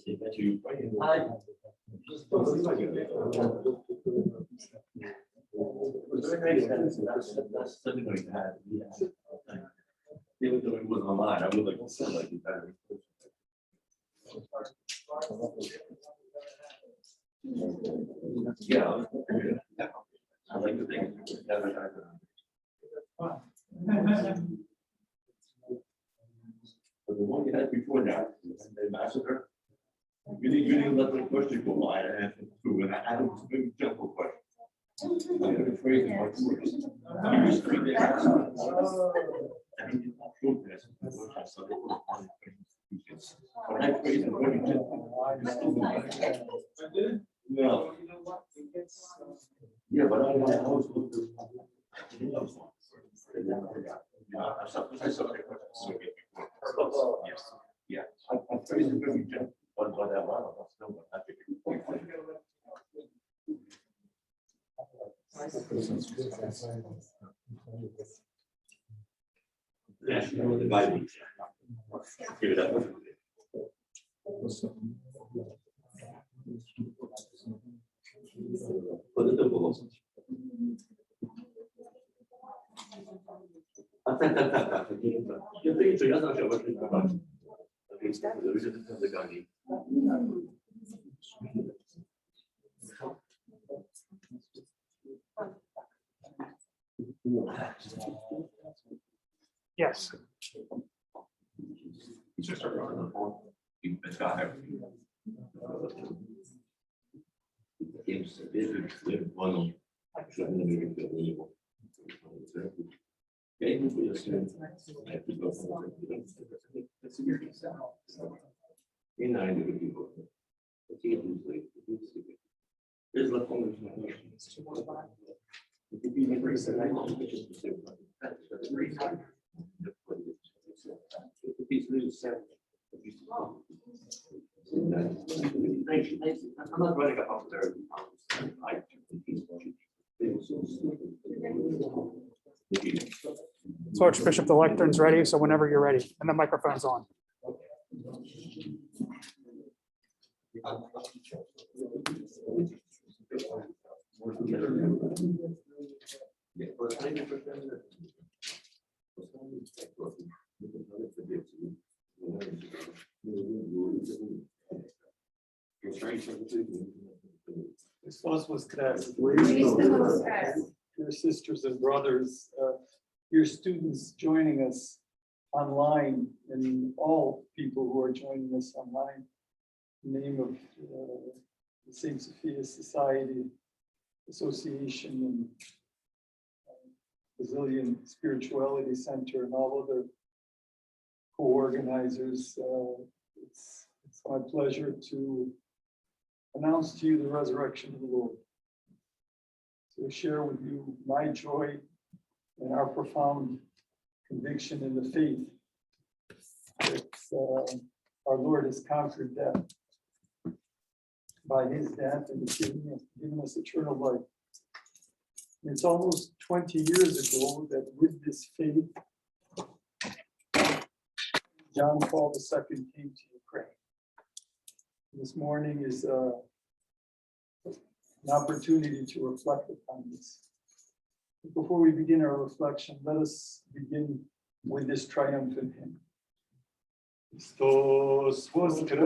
to Ukrainian. That's something like that. Even though it was online, I would like to say like it better. Yeah, I like to think but the one you had before that, the massacre, you didn't let the question go by. I had to, and I had a big simple question. I had a phrase in my tours. You used to read the answer. And he did not protest. But I phrase the very no. Yeah, but I always looked at yes. Yeah. I phrase it very gentle, but I still I think the Bible. Give it up. Yes. I'm not running a popularity So Archbishop, the lectern's ready, so whenever you're ready, and the microphone's on. Dear sisters and brothers, your students joining us online, and all people who are joining us online, in the name of the St. Sophia Society Association and Basilian Spirituality Center and all other co-organizers, it's my pleasure to announce to you the resurrection of the Lord. To share with you my joy and our profound conviction in the faith that our Lord has conquered death by his death and has given us eternal life. And it's almost 20 years ago that with this faith, John Paul II came to Ukraine. This morning is an opportunity to reflect upon this. Before we begin our reflection, let us begin with this triumphant hymn. Christos voskresis,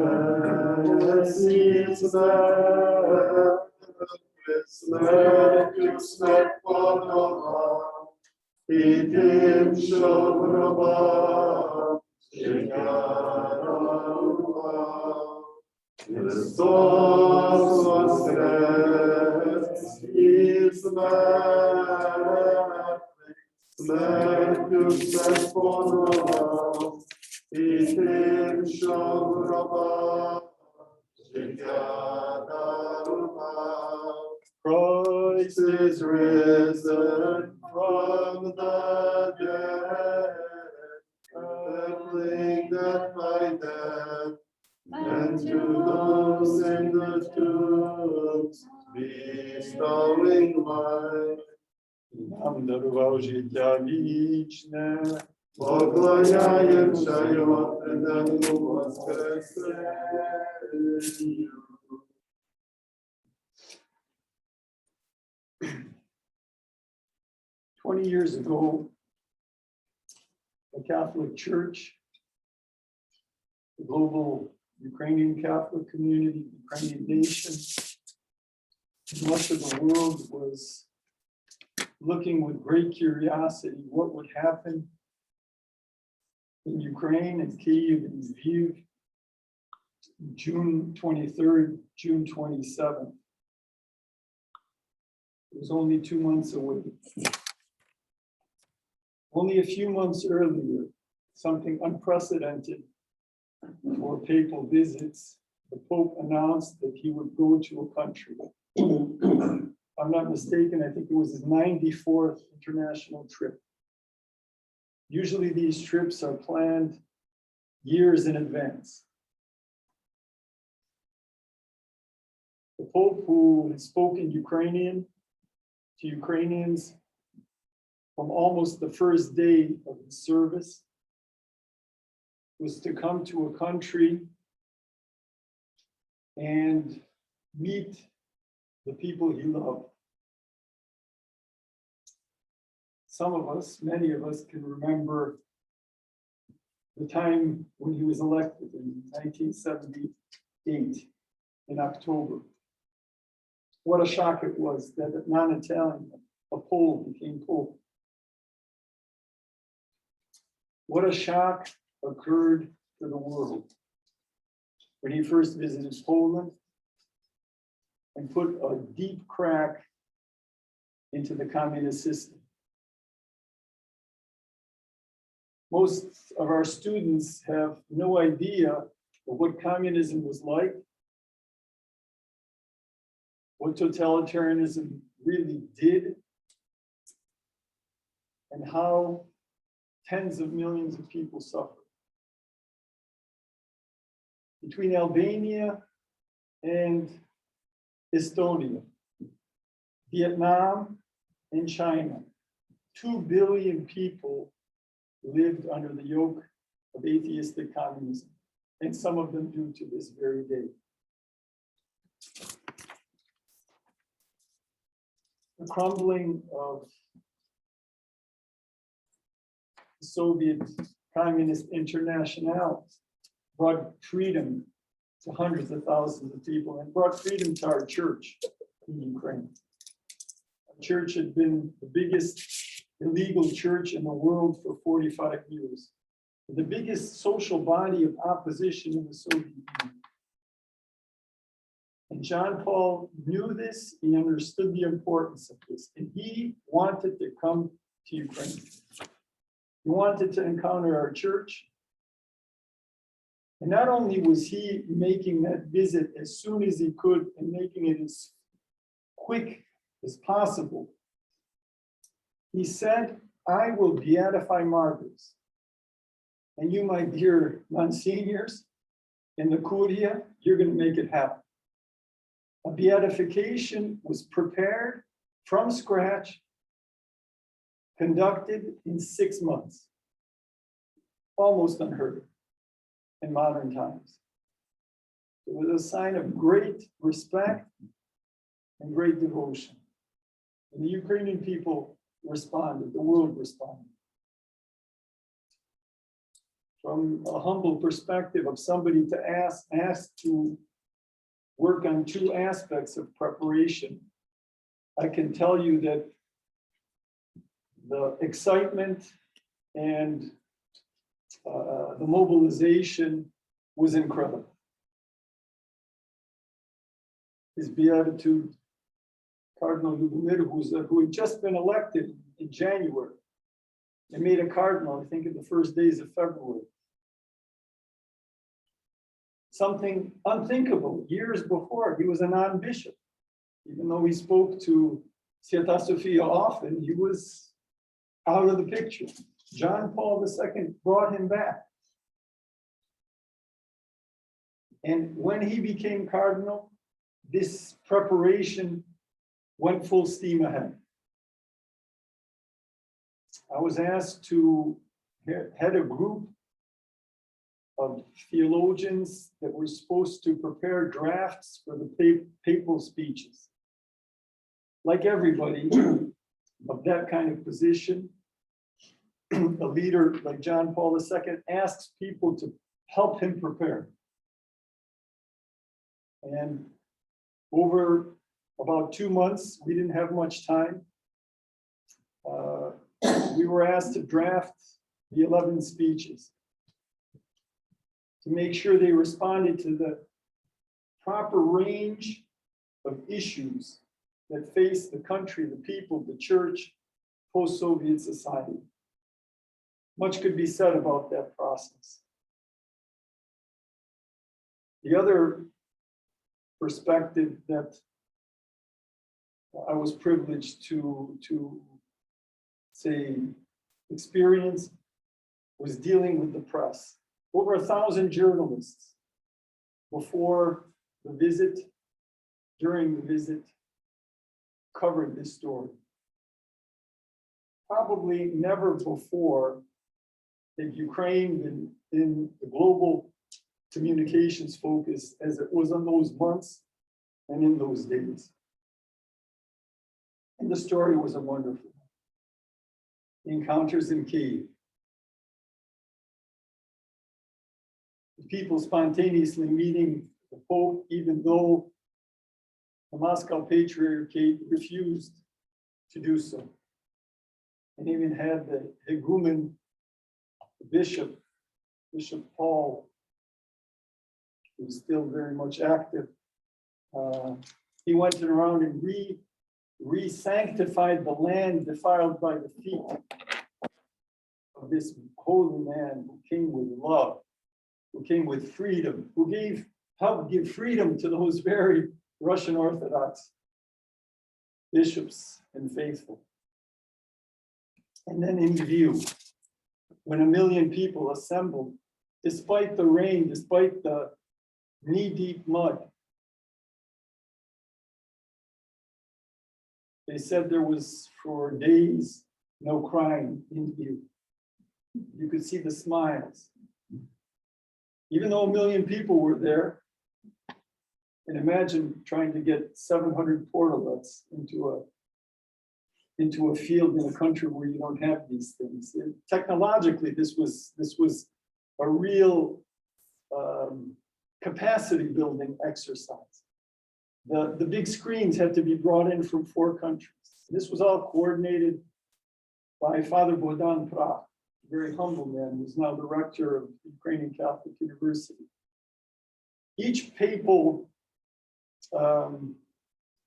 смертю смерть подолав, і тим, що в гробах життя дарував. Христос воскрес із мертвих, смертю смерть подолав, і тим, що в гробах життя дарував. Christ is risen from the dead, battling death by death, and to those in the tombs bestowing life. Нам дарував життя вічне, поклоняємося його придатку воскресенню. 20 years ago, the Catholic Church, the global Ukrainian Catholic community, Ukrainian nation, much of the world was looking with great curiosity what would happen in Ukraine and Kyiv and Lviv, June 23rd, June 27th. It was only 2 months away. Only a few months earlier, something unprecedented for papal visits, the Pope announced that he would go to a country. If I'm not mistaken, I think it was his 94th international trip. Usually these trips are planned years in advance. The Pope, who had spoken Ukrainian to Ukrainians from almost the first day of the service, was to come to a country and meet the people he loved. Some of us, many of us, can remember the time when he was elected in 1978 in October. What a shock it was that a non-Italian, a Pole, became Pope. What a shock occurred to the world when he first visited Poland and put a deep crack into the communist system. Most of our students have no idea of what communism was like, what totalitarianism really did, and how tens of millions of people suffered. Between Albania and Estonia, Vietnam and China, 2 billion people lived under the yoke of atheistic communism, and some of them do to this very day. The crumbling of the Soviet Communist International brought freedom to hundreds of thousands of people and brought freedom to our church in Ukraine. Our church had been the biggest illegal church in the world for 45 years, the biggest social body of opposition in the Soviet Union. And John Paul knew this, he understood the importance of this, and he wanted to come to Ukraine. He wanted to encounter our church. And not only was he making that visit as soon as he could and making it as quick as possible, he said, I will beatify martyrs. And you, my dear Monsignors in the Curia, you're going to make it happen. A beatification was prepared from scratch, conducted in 6 months. Almost unheard of in modern times. It was a sign of great respect and great devotion. And the Ukrainian people responded, the world responded. From a humble perspective of somebody to ask to work on 2 aspects of preparation, I can tell you that the excitement and the mobilization was incredible. His Beatitude, Cardinal Lubomir, who had just been elected in January and made a cardinal, I think, in the first days of February. Something unthinkable. Years before, he was a non-bishop. Even though he spoke to Święta Sophia often, he was out of the picture. John Paul II brought him back. And when he became cardinal, this preparation went full steam ahead. I was asked to head a group of theologians that were supposed to prepare drafts for the papal speeches. Like everybody of that kind of position, a leader like John Paul II asks people to help him prepare. And over about 2 months, we didn't have much time. We were asked to draft the 11 speeches to make sure they responded to the proper range of issues that face the country, the people, the church, post-Soviet society. Much could be said about that process. The other perspective that I was privileged to say experience was dealing with the press. Over 1,000 journalists before the visit, during the visit, covered this story. Probably never before had Ukraine been in the global communications focus as it was in those months and in those days. And the story was a wonderful one. The encounters in Kyiv. The people spontaneously meeting the Pope, even though the Moscow Patriarchate refused to do so. And even had the Igumen, the Bishop Paul, who's still very much active, he went around and re-sanctified the land defiled by the feet of this holy man who came with love, who came with freedom, who helped give freedom to those very Russian Orthodox bishops and faithful. And then in view, when 1 million people assembled, despite the rain, despite the knee-deep mud, they said there was for days no crying in view. You could see the smiles. Even though 1 million people were there, and imagine trying to get 700 portalets into a field in a country where you don't have these things. And technologically, this was a real capacity building exercise. The big screens had to be brought in from 4 countries. This was all coordinated by Father Bogdan Prach, a very humble man who's now the rector of Ukrainian Catholic University. Each papal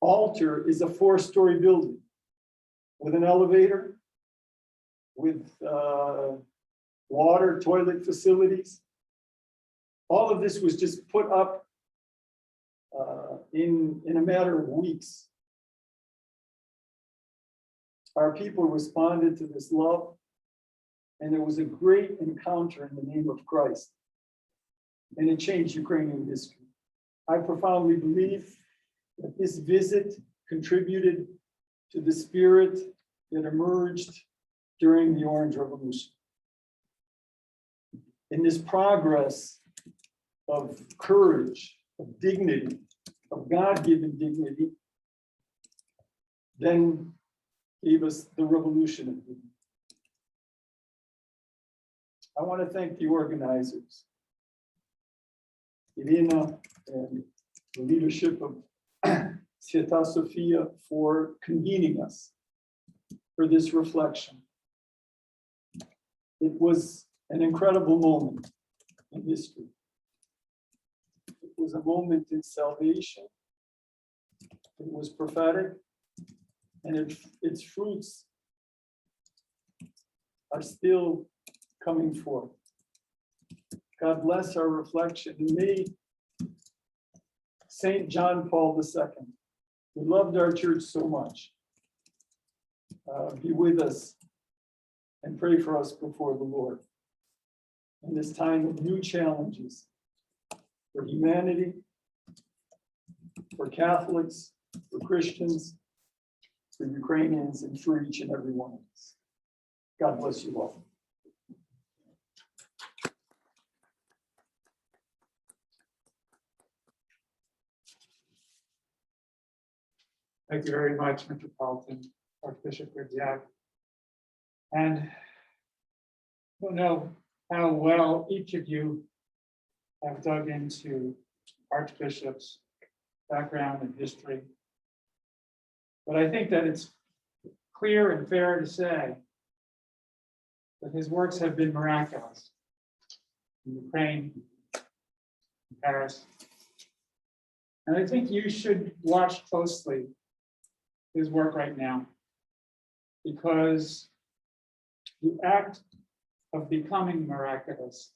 altar is a 4-story building with an elevator, with water, toilet facilities. All of this was just put up in a matter of weeks. Our people responded to this love, and there was a great encounter in the name of Christ, and it changed Ukrainian history. I profoundly believe that this visit contributed to the spirit that emerged during the Orange Revolution. In this progress of courage, of dignity, of God-given dignity, then gave us the revolution of dignity. I want to thank the organizers, Irina and the leadership of Sveta Sophia, for convening us for this reflection. It was an incredible moment in history. It was a moment in salvation. It was prophetic, and its fruits are still coming forth. God bless our reflection. And may St. John Paul II, who loved our church so much, be with us and pray for us before the Lord in this time of new challenges for humanity, for Catholics, for Christians, for Ukrainians, and for each and every one of us. God bless you all. Thank you very much, Metropolitan Archbishop Gudziak. And I don't know how well each of you have dug into Archbishop's background and history, but I think that it's clear and fair to say that his works have been miraculous in Ukraine, in Paris. And I think you should watch closely his work right now, because the act of becoming miraculous,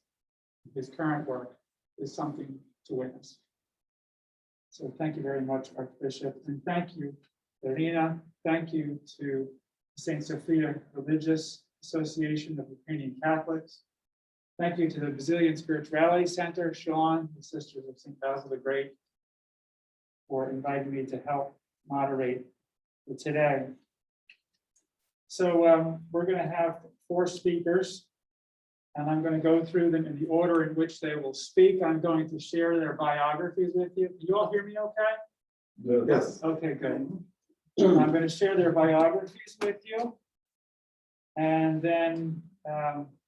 his current work, is something to witness. So thank you very much, Archbishop, and thank you, Irina. Thank you to St. Sophia Religious Association of Ukrainian Catholics. Thank you to the Basilian Spirituality Center, Sean, the Sisters of St. Basil the Great, for inviting me to help moderate for today. So we're going to have 4 speakers, and I'm going to go through them in the order in which they will speak. I'm going to share their biographies with you. Can you all hear me okay? Yes. Okay, good. I'm going to share their biographies with you, and then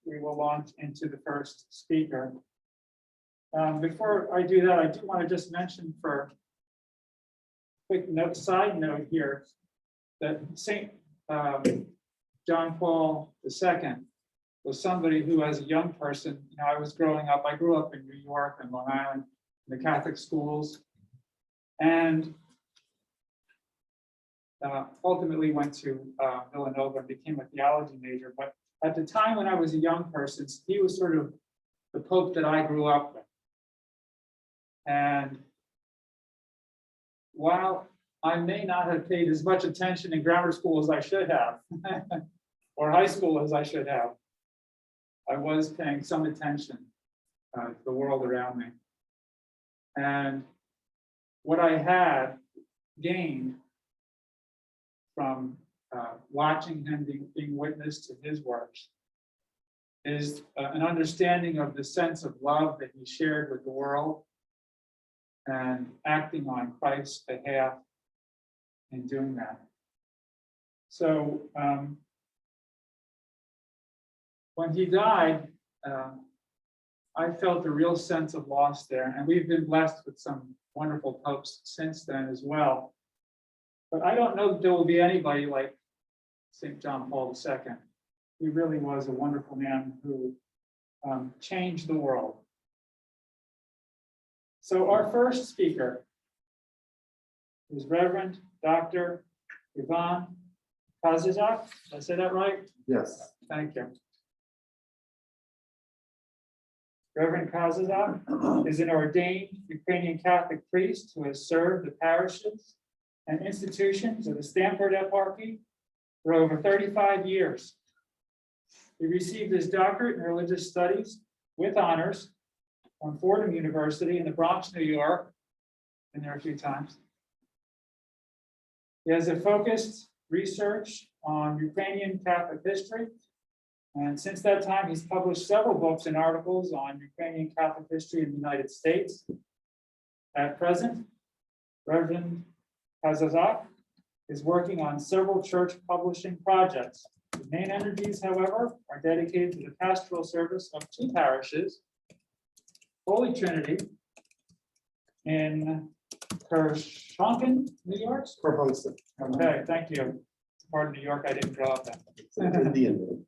we will launch into the first speaker. Before I do that, I do want to just mention for a quick side note here that St. John Paul II was somebody who, as a young person, I was growing up, I grew up in New York and Long Island, in the Catholic schools, and ultimately went to Villanova and became a theology major. But at the time when I was a young person, he was sort of the Pope that I grew up with. And while I may not have paid as much attention in grammar school as I should have, or high school as I should have, I was paying some attention to the world around me. And what I had gained from watching him being witness to his works is an understanding of the sense of love that he shared with the world and acting on Christ's behalf in doing that. So when he died, I felt a real sense of loss there, and we've been blessed with some wonderful popes since then as well. But I don't know that there will be anybody like St. John Paul II. He really was a wonderful man who changed the world. So our first speaker is Reverend Dr. Ivan Gudziak. Did I say that right? Yes. Thank you. Reverend Gudziak is an ordained Ukrainian Catholic priest who has served the parishes and institutions of the Stanford Eparchy for over 35 years. He received his doctorate in religious studies with honors from Fordham University in the Bronx, New York. Been there a few times. He has a focused research on Ukrainian Catholic history. And since that time, he's published several books and articles on Ukrainian Catholic history in the United States. At present, Reverend Gudziak is working on several church publishing projects. The main energies, however, are dedicated to the pastoral service of 2 parishes, Holy Trinity in Kershonken, New York. Proposal. Okay, thank you. It's a part of New York I didn't grow up in. It's an Indian.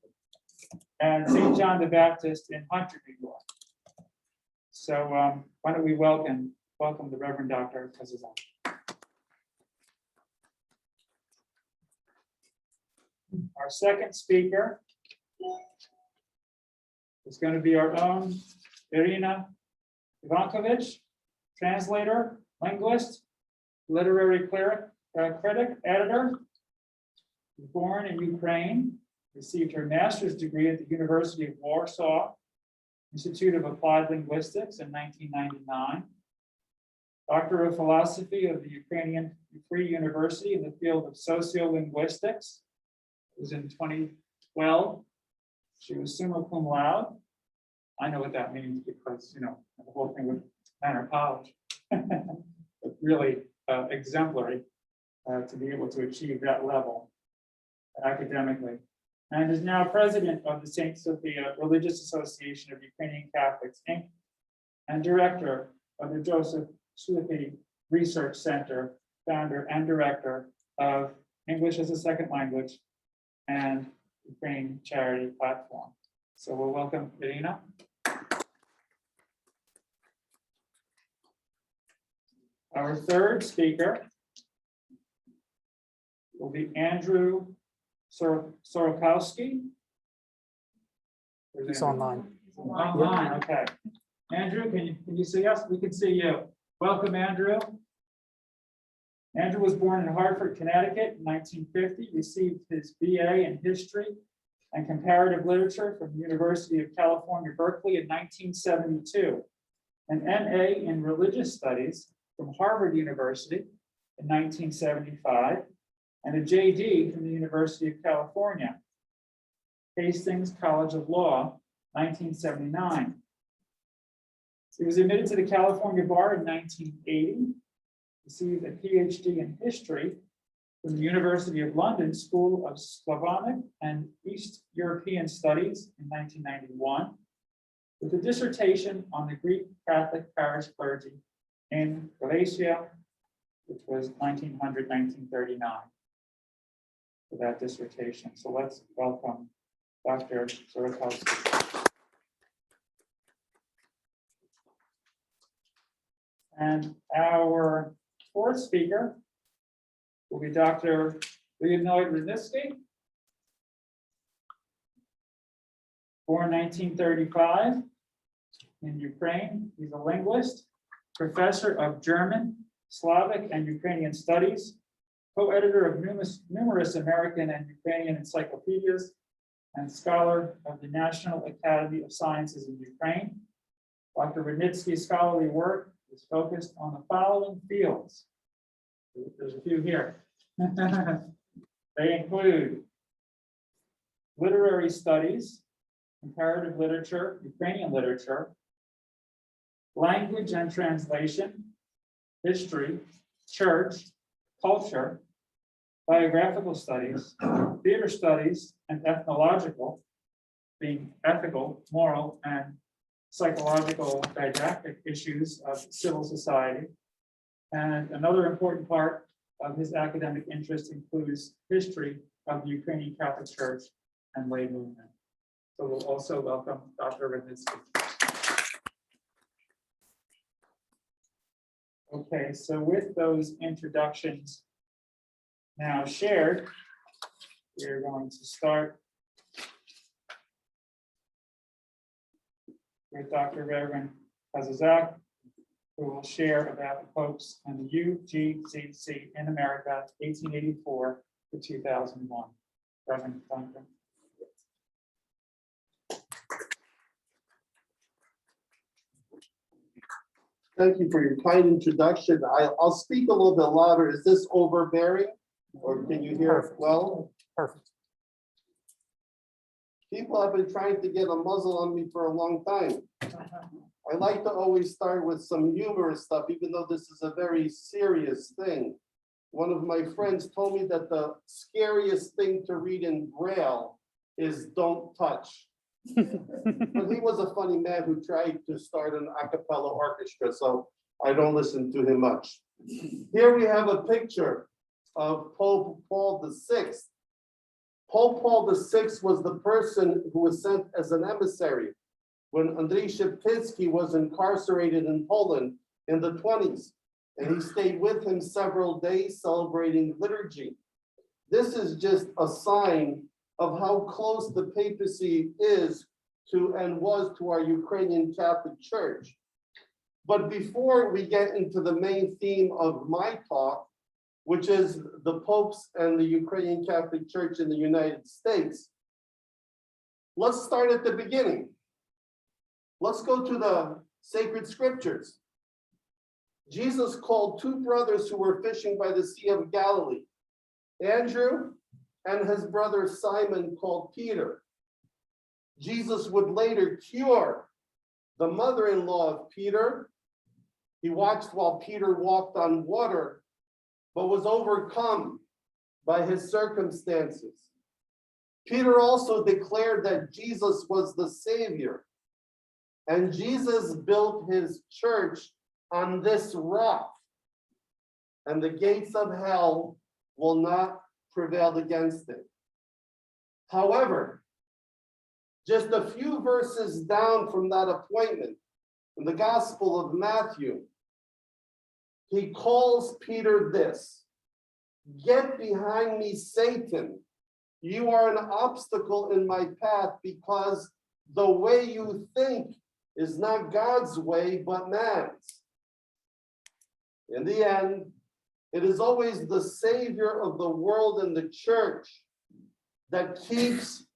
And St. John the Baptist in Hunter, New York. So why don't we welcome the Reverend Dr. Gudziak. Our second speaker is going to be our own Irina Ivankovich, translator, linguist, literary critic, editor, born in Ukraine, received her master's degree at the University of Warsaw Institute of Applied Linguistics in 1999, Doctor of Philosophy of the Ukrainian Free University in the field of sociolinguistics. It was in 2012. She was summa cum laude. I know what that means because, the whole thing with Manor College, but really exemplary. to be able to achieve that level academically, and is now president of the St. Sophia Religious Association of Ukrainian Catholics, Inc., and director of the Joseph Slippy Research Center, founder and director of English as a Second Language and Ukrainian Charity Platform. So we'll welcome Irina. Our third speaker will be Andrew Sorokowski. He's online. Online, okay. Andrew, can you see us? We can see you. Welcome, Andrew. Andrew was born in Hartford, Connecticut in 1950, received his BA in History and Comparative Literature from the University of California, Berkeley in 1972, an MA in Religious Studies from Harvard University in 1975, and a JD from the University of California, Hastings College of Law, 1979. He was admitted to the California Bar in 1980, received a PhD in History from the University of London School of Slavonic and East European Studies in 1991, with a dissertation on the Greek Catholic parish clergy in Galicia, which was 1900-1939 for that dissertation. So let's welcome Dr. Sorokowski. And our fourth speaker will be Dr. Leonid Rudnitsky, born 1935 in Ukraine. He's a linguist, professor of German, Slavic, and Ukrainian studies, co-editor of numerous American and Ukrainian encyclopedias, and scholar of the National Academy of Sciences in Ukraine. Dr. Rudnitsky's scholarly work is focused on the following fields. There's a few here. They include literary studies, comparative literature, Ukrainian literature, language and translation, history, church, culture, biographical studies, theater studies, and ethnological, being ethical, moral, and psychological didactic issues of civil society. And another important part of his academic interest includes history of the Ukrainian Catholic Church and lay movement. So we'll also welcome Dr. Rudnitsky. Okay, so with those introductions now shared, we're going to start with Dr. Reverend Gudziak, who will share about the popes and the UGCC in America, 1884 to 2001. Reverend Duncan. Thank you for your kind introduction. I'll speak a little bit louder. Is this overbearing or can you hear it well? Perfect. People have been trying to get a muzzle on me for a long time. I like to always start with some humorous stuff, even though this is a very serious thing. One of my friends told me that the scariest thing to read in Braille is "don't touch." But he was a funny man who tried to start an a cappella orchestra, so I don't listen to him much. Here we have a picture of Pope Paul VI. Pope Paul VI was the person who was sent as an emissary when Andriy Sheptytsky was incarcerated in Poland in the 20s, and he stayed with him several days celebrating liturgy. This is just a sign of how close the papacy is to and was to our Ukrainian Catholic Church. But before we get into the main theme of my talk, which is the popes and the Ukrainian Catholic Church in the United States, let's start at the beginning. Let's go to the sacred scriptures. Jesus called two brothers who were fishing by the Sea of Galilee, Andrew and his brother Simon called Peter. Jesus would later cure the mother-in-law of Peter. He watched while Peter walked on water but was overcome by his circumstances. Peter also declared that Jesus was the Savior, and Jesus built his church on this rock, and the gates of hell will not prevail against it. However, just a few verses down from that appointment, in the Gospel of Matthew, he calls Peter this: "Get behind me, Satan. You are an obstacle in my path because the way you think is not God's way, but man's." In the end, it is always the Savior of the world and the church that keeps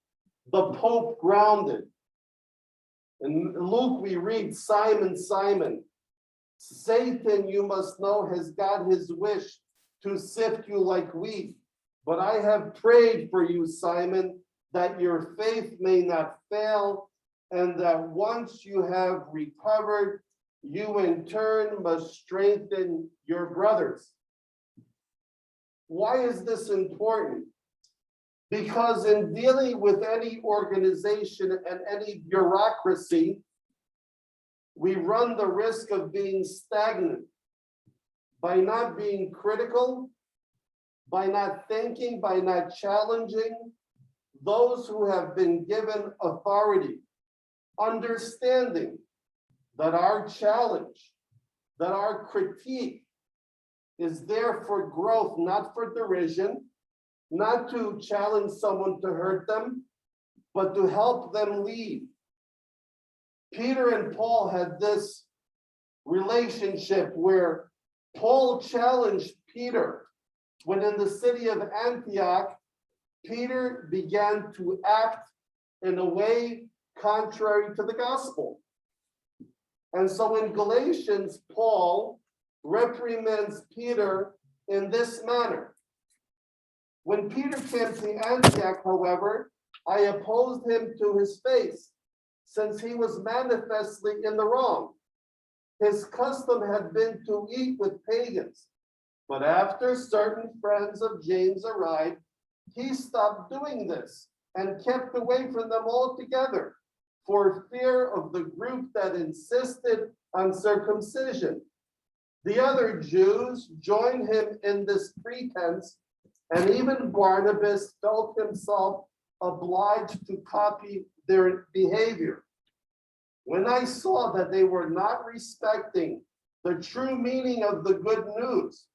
the Pope grounded. In Luke, we read, "Simon, Simon, Satan, you must know, has got his wish to sift you like wheat. But I have prayed for you, Simon, that your faith may not fail, and that once you have recovered, you in turn must strengthen your brothers." Why is this important? Because in dealing with any organization and any bureaucracy, we run the risk of being stagnant by not being critical, by not thinking, by not challenging those who have been given authority, understanding that our challenge, that our critique is there for growth, not for derision, not to challenge someone to hurt them, but to help them lead. Peter and Paul had this relationship where Paul challenged Peter when in the city of Antioch, Peter began to act in a way contrary to the gospel. And so in Galatians, Paul reprimands Peter in this manner: "When Peter came to Antioch, however, I opposed him to his face, since he was manifestly in the wrong. His custom had been to eat with pagans, but after certain friends of James arrived, he stopped doing this and kept away from them altogether, for fear of the group that insisted on circumcision. The other Jews joined him in this pretense, and even Barnabas felt himself obliged to copy their behavior. When I saw that they were not respecting the true meaning of the good news,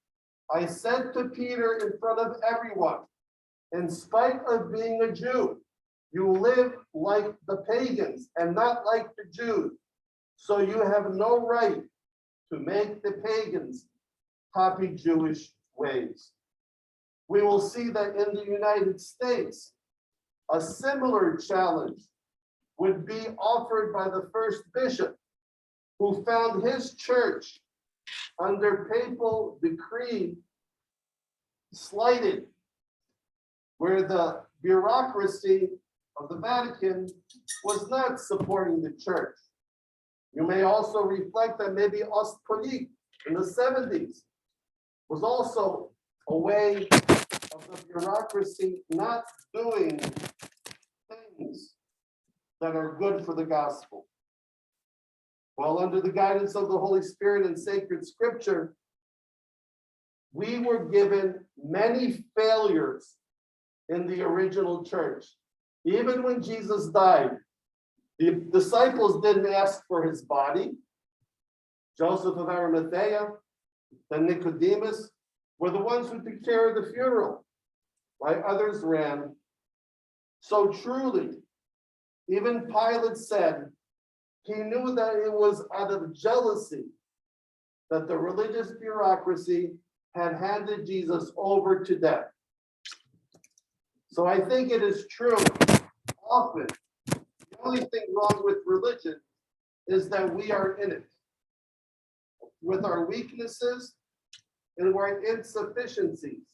I said to Peter in front of everyone, in spite of being a Jew, you live like the pagans and not like the Jews, so you have no right to make the pagans copy Jewish ways." We will see that in the United States, a similar challenge would be offered by the first bishop, who found his church under papal decree slighted, where the bureaucracy of the Vatican was not supporting the church. You may also reflect that maybe Ostpolitik in the 70s was also a way of the bureaucracy not doing things that are good for the gospel. While under the guidance of the Holy Spirit and sacred scripture, we were given many failures in the original church. Even when Jesus died, the disciples didn't ask for his body. Joseph of Arimathea and Nicodemus were the ones who took care of the funeral, while others ran. So truly, even Pilate said he knew that it was out of jealousy that the religious bureaucracy had handed Jesus over to death. So I think it is true, often, the only thing wrong with religion is that we are in it, with our weaknesses and our insufficiencies.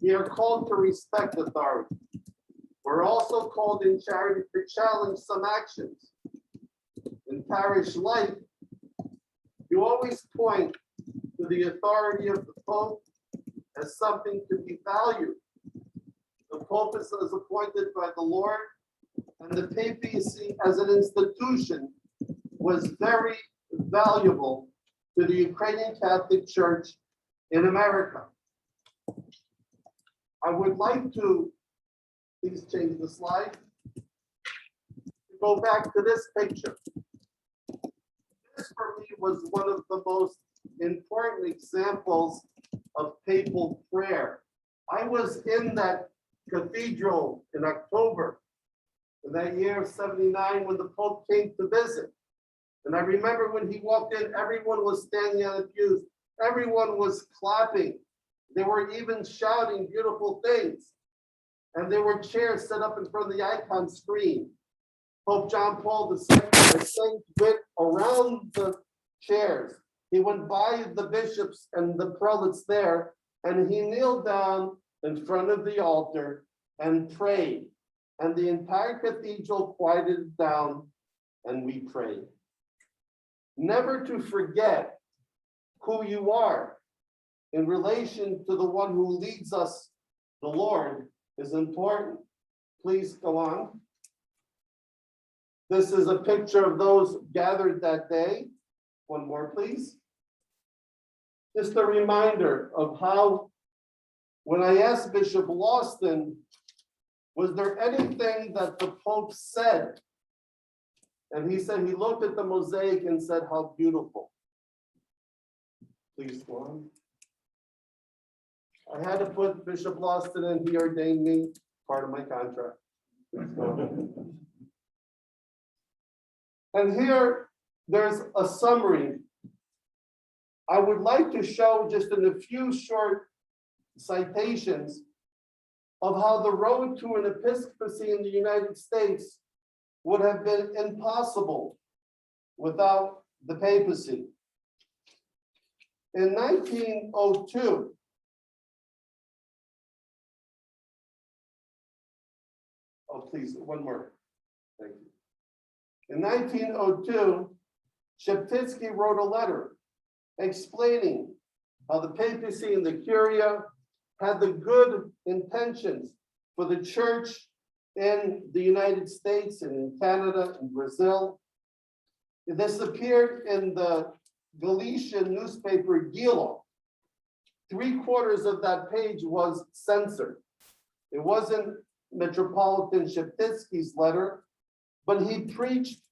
We are called to respect authority. We're also called in charity to challenge some actions. In parish life, you always point to the authority of the Pope as something to be valued. The Pope is appointed by the Lord, and the papacy as an institution was very valuable to the Ukrainian Catholic Church in America. I would like to, please change the slide, go back to this picture. This for me was one of the most important examples of papal prayer. I was in that cathedral in October in that year of 79 when the Pope came to visit. And I remember when he walked in, everyone was standing on the pews. Everyone was clapping. They were even shouting beautiful things. And there were chairs set up in front of the icon screen. Pope John Paul II went around the chairs. He went by the bishops and the prelates there, and he kneeled down in front of the altar and prayed. And the entire cathedral quieted down, and we prayed. Never to forget who you are in relation to the one who leads us, the Lord, is important. Please go on. This is a picture of those gathered that day. One more, please. Just a reminder of how, when I asked Bishop Lawson, was there anything that the Pope said? And he said he looked at the mosaic and said, how beautiful. Please go on. I had to put Bishop Lawson in, he ordained me, part of my contract. And here, there's a summary. I would like to show just in a few short citations of how the road to an episcopacy in the United States would have been impossible without the papacy. In 1902, oh, please, one more. Thank you. In 1902, Sheptytsky wrote a letter explaining how the papacy and the curia had the good intentions for the church in the United States and in Canada and Brazil. This appeared in the Galician newspaper Gilo. 3/4 of that page was censored. It wasn't Metropolitan Sheptytsky's letter, but he preached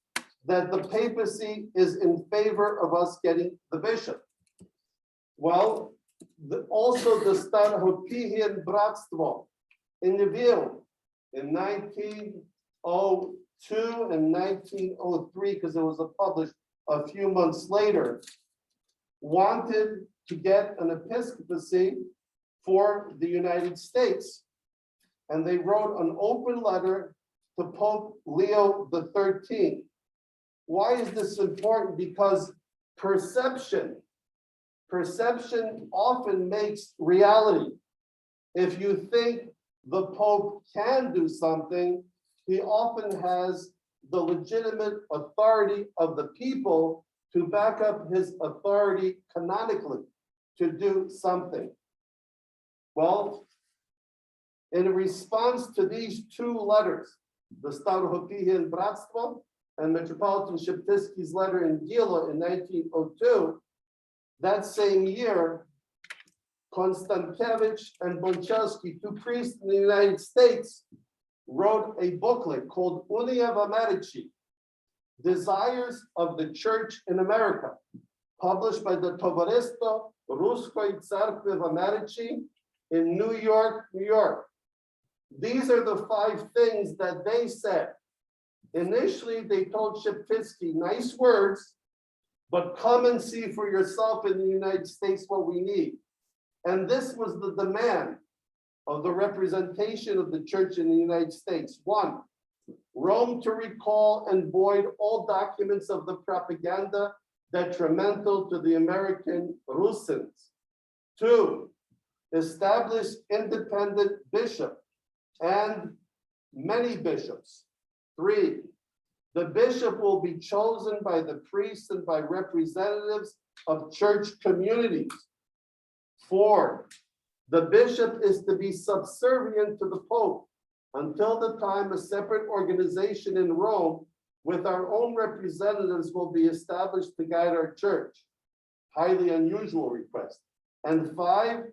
that the papacy is in favor of us getting the bishop. Well, also the Selfreliance Bratstvo in Lviv in 1902 and 1903, because it was published a few months later, wanted to get an episcopacy for the United States. And they wrote an open letter to Pope Leo XIII. Why is this important? Because perception often makes reality. If you think the Pope can do something, he often has the legitimate authority of the people to back up his authority canonically to do something. Well, in response to these two letters, the Selfreliance Bratstvo and Metropolitan Sheptytsky's letter in Gilo in 1902, that same year, Konstankevich and Bonchelsky, two priests in the United States, wrote a booklet called Unia v Americi, Desires of the Church in America, published by the Tovarystvo Ruskoj Cerkvi v Americi in New York, New York. These are the 5 things that they said. Initially, they told Sheptytsky, nice words, but come and see for yourself in the United States what we need. And this was the demand of the representation of the church in the United States. 1, Rome to recall and void all documents of the propaganda detrimental to the American Russians. 2, establish independent bishop and many bishops. 3, the bishop will be chosen by the priests and by representatives of church communities. 4, the bishop is to be subservient to the Pope until the time a separate organization in Rome with our own representatives will be established to guide our church. Highly unusual request. And 5,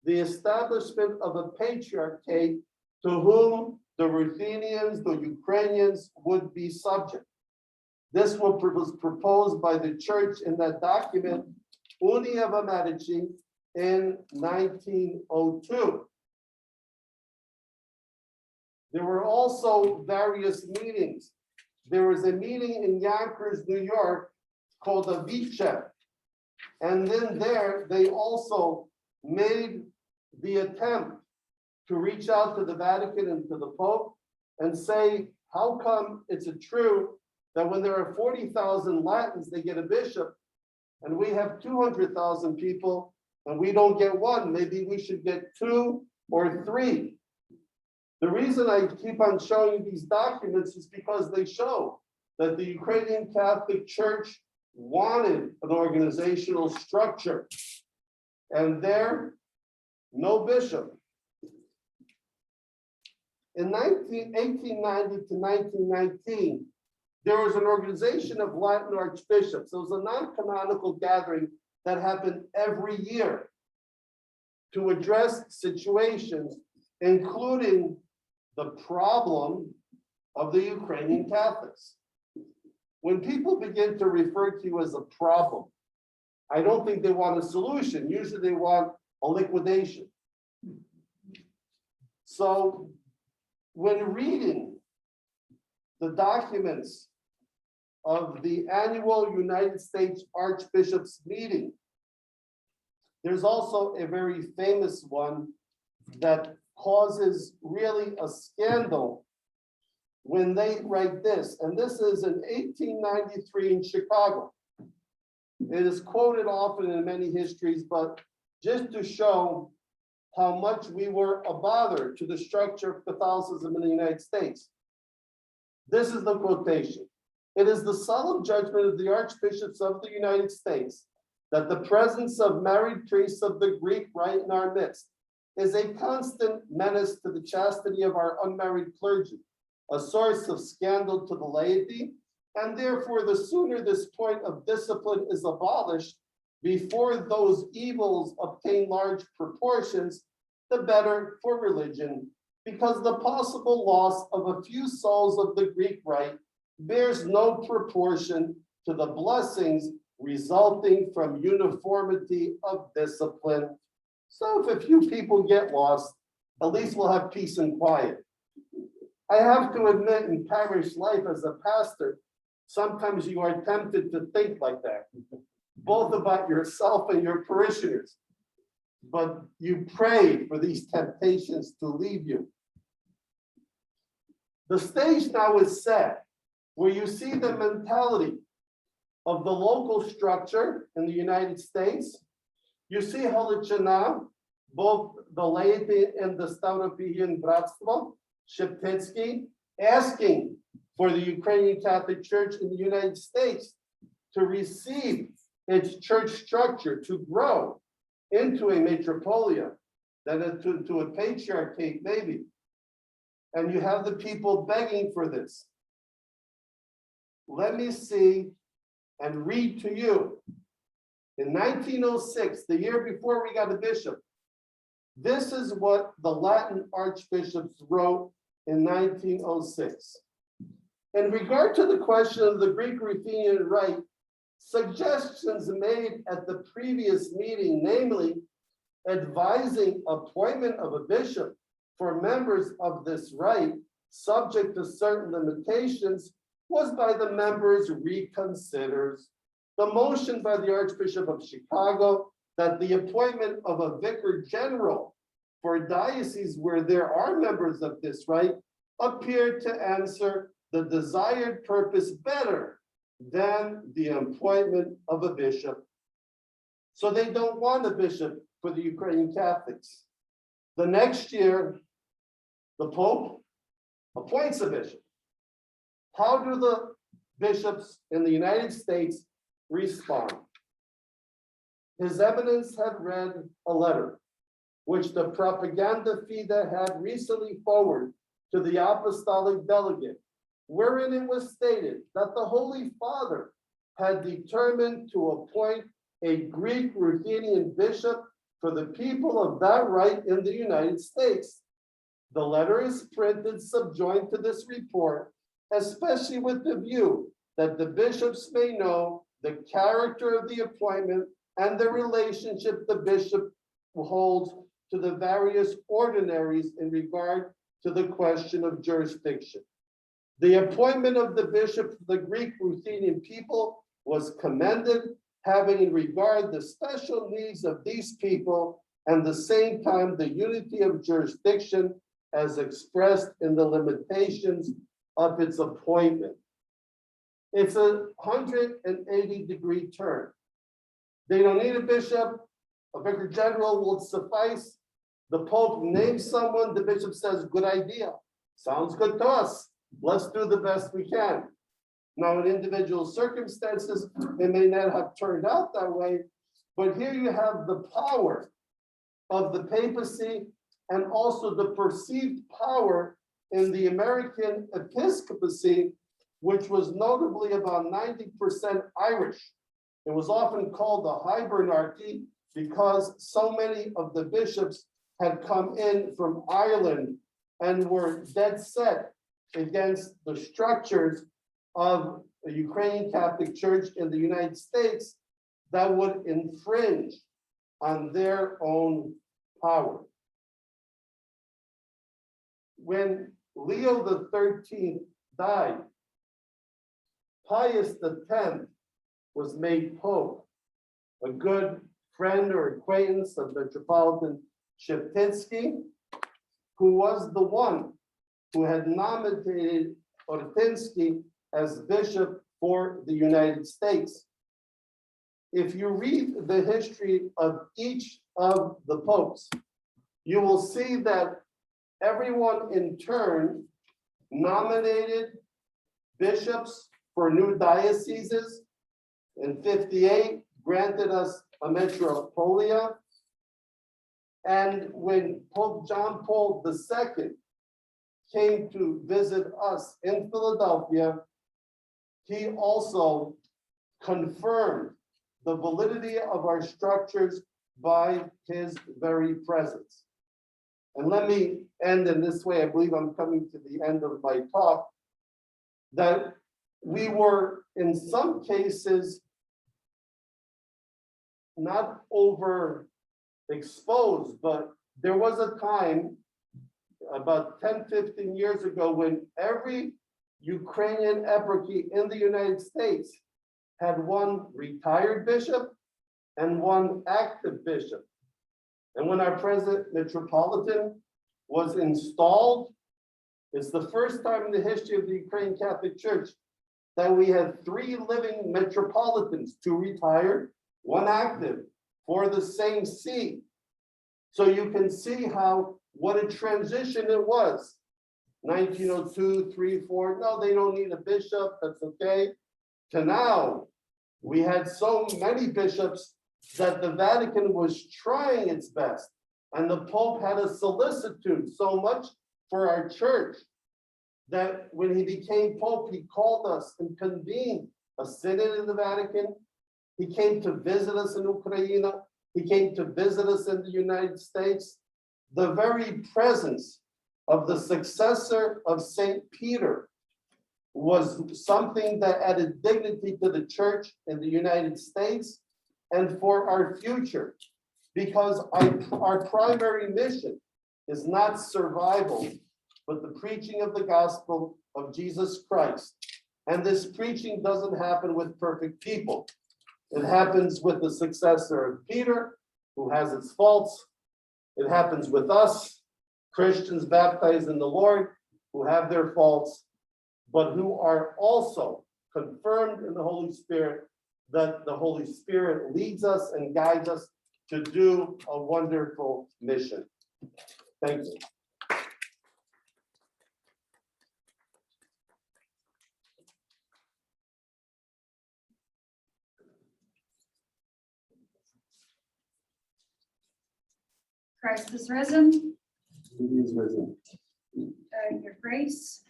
the establishment of a patriarchate to whom the Ruthenians, the Ukrainians would be subject. This was proposed by the church in that document, Unia of Medici, in 1902. There were also various meetings. There was a meeting in Yonkers, New York, called a Vice. And then there, they also made the attempt to reach out to the Vatican and to the Pope and say, how come it's true that when there are 40,000 Latins, they get a bishop, and we have 200,000 people, and we don't get one? Maybe we should get 2 or 3. The reason I keep on showing these documents is because they show that the Ukrainian Catholic Church wanted an organizational structure, and there, no bishop. In 1890 to 1919, there was an organization of Latin archbishops. It was a non-canonical gathering that happened every year to address situations, including the problem of the Ukrainian Catholics. When people begin to refer to you as a problem, I don't think they want a solution. Usually they want a liquidation. So when reading the documents of the annual United States Archbishops meeting, there's also a very famous one that causes really a scandal when they write this, and this is in 1893 in Chicago. It is quoted often in many histories, but just to show how much we were a bother to the structure of Catholicism in the United States. This is the quotation. It is the solemn judgment of the archbishops of the United States that the presence of married priests of the Greek rite in our midst is a constant menace to the chastity of our unmarried clergy, a source of scandal to the laity, and therefore the sooner this point of discipline is abolished before those evils obtain large proportions, the better for religion, because the possible loss of a few souls of the Greek rite bears no proportion to the blessings resulting from uniformity of discipline. So if a few people get lost, at least we'll have peace and quiet. I have to admit, in parish life as a pastor, sometimes you are tempted to think like that, both about yourself and your parishioners. But you pray for these temptations to leave you. The stage now is set where you see the mentality of the local structure in the United States. You see Halichina, both the laity and the Stavropighian Bratstvo, Sheptitsky, asking for the Ukrainian Catholic Church in the United States to receive its church structure, to grow into a metropolia, then to a patriarchate maybe. And you have the people begging for this. Let me see and read to you. In 1906, the year before we got a bishop, this is what the Latin archbishops wrote in 1906. In regard to the question of the Greek Ruthenian rite, suggestions made at the previous meeting, namely advising appointment of a bishop for members of this rite, subject to certain limitations, was by the members reconsidered. The motion by the Archbishop of Chicago that the appointment of a vicar general for dioceses where there are members of this rite appeared to answer the desired purpose better than the appointment of a bishop. So they don't want a bishop for the Ukrainian Catholics. The next year, the Pope appoints a bishop. How do the bishops in the United States respond? His Eminence had read a letter which the propaganda fide had recently forwarded to the apostolic delegate, wherein it was stated that the Holy Father had determined to appoint a Greek Ruthenian bishop for the people of that right in the United States. The letter is printed subjoined to this report, especially with the view that the bishops may know the character of the appointment and the relationship the bishop holds to the various ordinaries in regard to the question of jurisdiction. The appointment of the bishop for the Greek Ruthenian people was commended, having in regard the special needs of these people and the same time the unity of jurisdiction as expressed in the limitations of its appointment. It's a 180-degree turn. They don't need a bishop. A vicar general will suffice. The Pope names someone, the bishop says, good idea. Sounds good to us. Let's do the best we can. Now, in individual circumstances, it may not have turned out that way, but here you have the power of the papacy and also the perceived power in the American episcopacy, which was notably about 90% Irish. It was often called the hibernarchy because so many of the bishops had come in from Ireland and were dead set against the structures of the Ukrainian Catholic Church in the United States that would infringe on their own power. When Leo XIII died, Pius X was made Pope. A good friend or acquaintance of Metropolitan Sheptynsky, who was the one who had nominated Ortinsky as bishop for the United States. If you read the history of each of the popes, you will see that everyone in turn nominated bishops for new dioceses. In 58, granted us a metropolia. And when Pope John Paul II came to visit us in Philadelphia, he also confirmed the validity of our structures by his very presence. And let me end in this way. I believe I'm coming to the end of my talk, that we were in some cases not overexposed, but there was a time about 10, 15 years ago when every Ukrainian eparchy in the United States had one retired bishop and one active bishop. And when our present metropolitan was installed, it's the first time in the history of the Ukrainian Catholic Church that we had 3 living metropolitans, 2 retired, 1 active, for the same see. So you can see what a transition it was. 1902, 3, 4, no, they don't need a bishop, that's okay. To now, we had so many bishops that the Vatican was trying its best. And the Pope had a solicitude so much for our church that when he became Pope, he called us and convened a synod in the Vatican. He came to visit us in Ukraine. He came to visit us in the United States. The very presence of the successor of St. Peter was something that added dignity to the church in the United States and for our future, because our primary mission is not survival, but the preaching of the gospel of Jesus Christ. And this preaching doesn't happen with perfect people. It happens with the successor of Peter, who has its faults. It happens with us, Christians baptized in the Lord, who have their faults, but who are also confirmed in the Holy Spirit, that the Holy Spirit leads us and guides us to do a wonderful mission. Thank you. Christ is risen. He is risen. Your grace,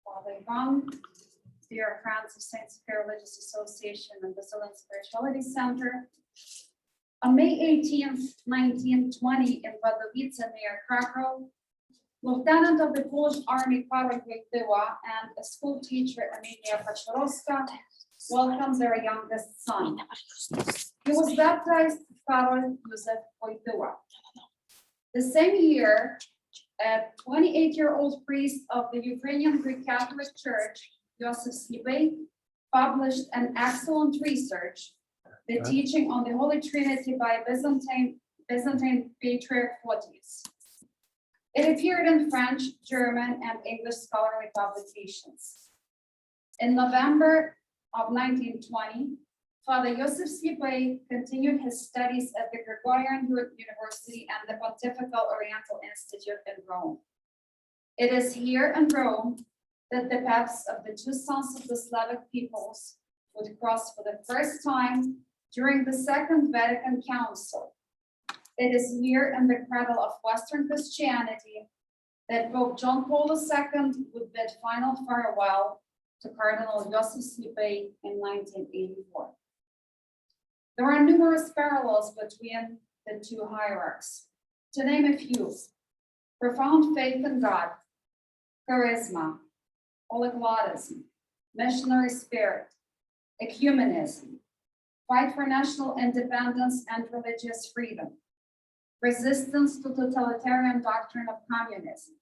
Father Ivan, dear friends of Saint Sophia Religious Association and Basilian Spirituality Center. On May 18th, 1920, in Wadowice near Krakow, Lieutenant of the Polish Army Paul Wojtyła and a school teacher Emilia Pachorowska welcomed their youngest son. He was baptized Karol Józef Wojtyła. The same year, a 28-year-old priest of the Ukrainian Greek Catholic Church, Joseph Slipy, published an excellent research, The Teaching on the Holy Trinity by Byzantine Patriarch Photius. It appeared in French, German, and English scholarly publications. In November of 1920, Father Joseph Slipy continued his studies at the Gregorian University and the Pontifical Oriental Institute in Rome. It is here in Rome that the paths of the two sons of the Slavic peoples would cross for the first time during the Second Vatican Council. It is here in the cradle of Western Christianity that Pope John Paul II would bid final farewell to Cardinal Joseph Slipy in 1984. There are numerous parallels between the two hierarchs. To name a few: profound faith in God, charisma, polyglotism, missionary spirit, ecumenism, fight for national independence and religious freedom, resistance to totalitarian doctrine of communism,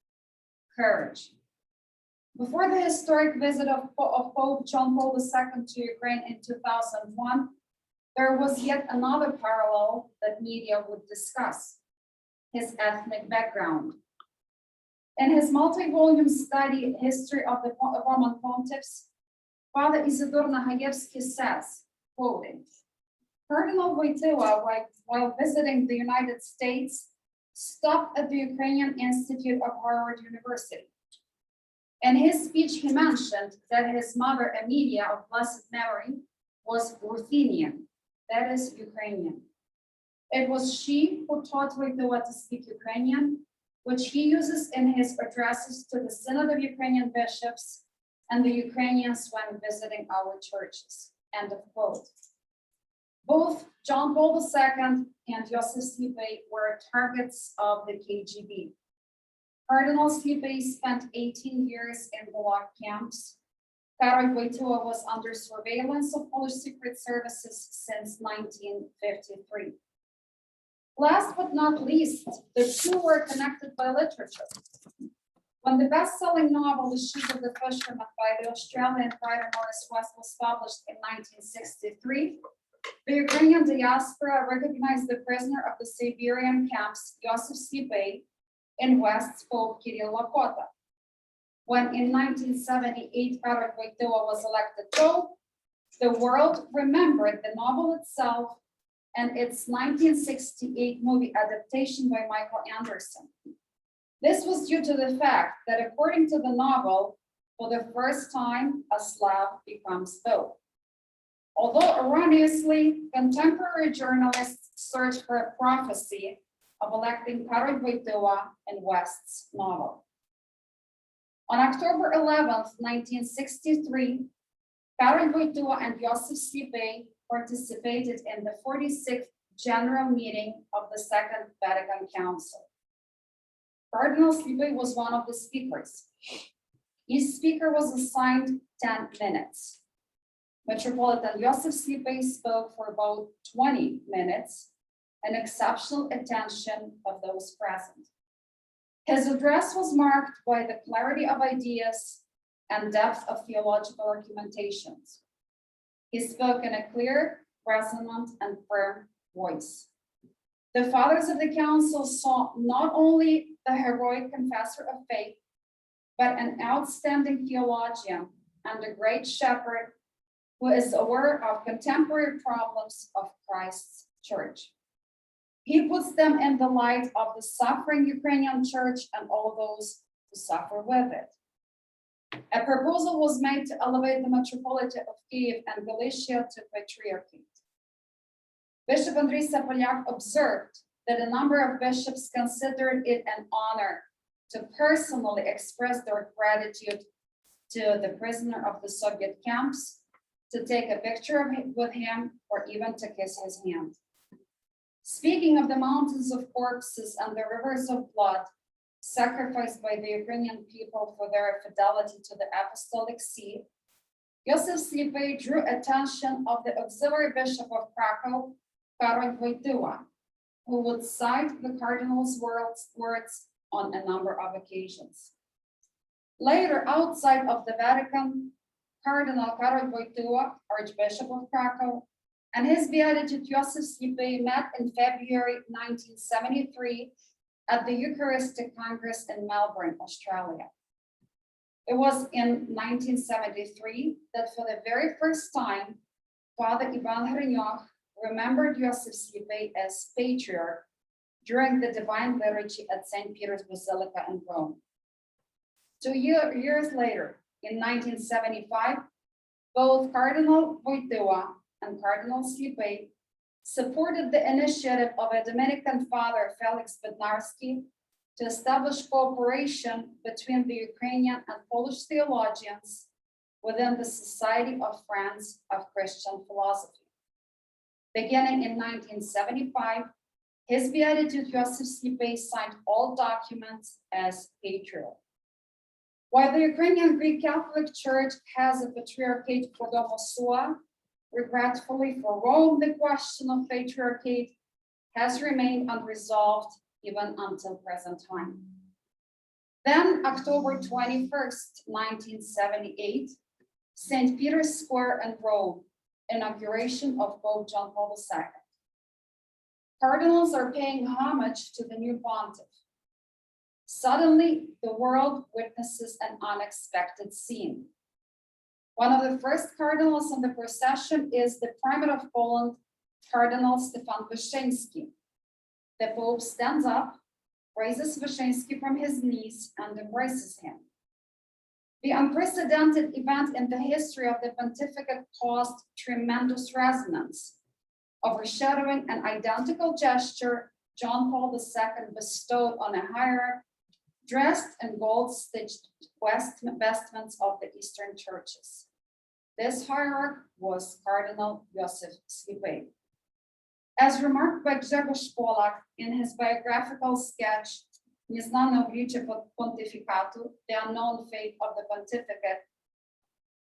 courage. Before the historic visit of Pope John Paul II to Ukraine in 2001, there was yet another parallel that media would discuss: his ethnic background. In his multi-volume study, History of the Roman Pontiffs, Father Isidore Nahayevsky says, quoting, Cardinal Wojtyła, while visiting the United States, stopped at the Ukrainian Institute of Harvard University. In his speech, he mentioned that his mother, Emilia, of blessed memory, was Ruthenian, that is Ukrainian. It was she who taught Wojtyła to speak Ukrainian, which he uses in his addresses to the Synod of Ukrainian bishops and the Ukrainians when visiting our churches, end of quote. Both John Paul II and Joseph Slipy were targets of the KGB. Cardinal Slipy spent 18 years in Gulag camps. Karol Wojtyła was under surveillance of Polish secret services since 1953. Last but not least, the two were connected by literature. When the best-selling novel The Ship of the Fisherman by the Australian writer Morris West was published in 1963, the Ukrainian diaspora recognized the prisoner of the Siberian camps, Joseph Slipy, in West spoke Kirill Lakota. When in 1978, Karol Wojtyła was elected Pope, the world remembered the novel itself and its 1968 movie adaptation by Michael Anderson. This was due to the fact that according to the novel, for the first time, a Slav becomes Pope. Although erroneously, contemporary journalists searched for a prophecy of electing Karol Wojtyła in West's novel. On October 11th, 1963, Karol Wojtyła and Joseph Slipy participated in the 46th General Meeting of the Second Vatican Council. Cardinal Slipy was one of the speakers. Each speaker was assigned 10 minutes. Metropolitan Joseph Slipy spoke for about 20 minutes, an exceptional attention of those present. His address was marked by the clarity of ideas and depth of theological argumentations. He spoke in a clear, resonant, and firm voice. The fathers of the council saw not only the heroic confessor of faith, but an outstanding theologian and a great shepherd who is aware of contemporary problems of Christ's church. He puts them in the light of the suffering Ukrainian church and all those who suffer with it. A proposal was made to elevate the Metropolitan of Kiev and Galicia to Patriarchate. Bishop Andriy Rabiy observed that a number of bishops considered it an honor to personally express their gratitude to the prisoner of the Soviet camps, to take a picture with him, or even to kiss his hand. Speaking of the mountains of corpses and the rivers of blood sacrificed by the Ukrainian people for their fidelity to the Apostolic See, Joseph Slipy drew attention of the auxiliary bishop of Krakow, Karol Wojtyła, who would cite the cardinal's words on a number of occasions. Later, outside of the Vatican, Cardinal Karol Wojtyła, Archbishop of Krakow, and his beatitude Joseph Slipy met in February 1973 at the Eucharistic Congress in Melbourne, Australia. It was in 1973 that for the very first time, Father Ivan Hrenyok remembered Joseph Slipy as patriarch during the Divine Liturgy at St. Peter's Basilica in Rome. 2 years later, in 1975, both Cardinal Wojtyła and Cardinal Slipy supported the initiative of a Dominican father, Felix Bednarski, to establish cooperation between the Ukrainian and Polish theologians within the Society of Friends of Christian Philosophy. Beginning in 1975, his beatitude Joseph Slipy signed all documents as patriarch. While the Ukrainian Greek Catholic Church has a patriarchate for Domosua, regretfully for Rome, the question of patriarchate has remained unresolved even until present time. Then, October 21st, 1978, St. Peter's Square in Rome, inauguration of Pope John Paul II. Cardinals are paying homage to the new pontiff. Suddenly, the world witnesses an unexpected scene. One of the first cardinals in the procession is the Primate of Poland, Cardinal Stefan Wyszyński. The Pope stands up, raises Wyszyński from his knees, and embraces him. The unprecedented event in the history of the pontificate caused tremendous resonance, overshadowing an identical gesture John Paul II bestowed on a hierarch dressed in gold-stitched vestments of the Eastern churches. This hierarch was Cardinal Joseph Slipy. As remarked by Grzegorz Polak in his biographical sketch, Nieznane oblicze pontyfikatu, the unknown fate of the pontificate,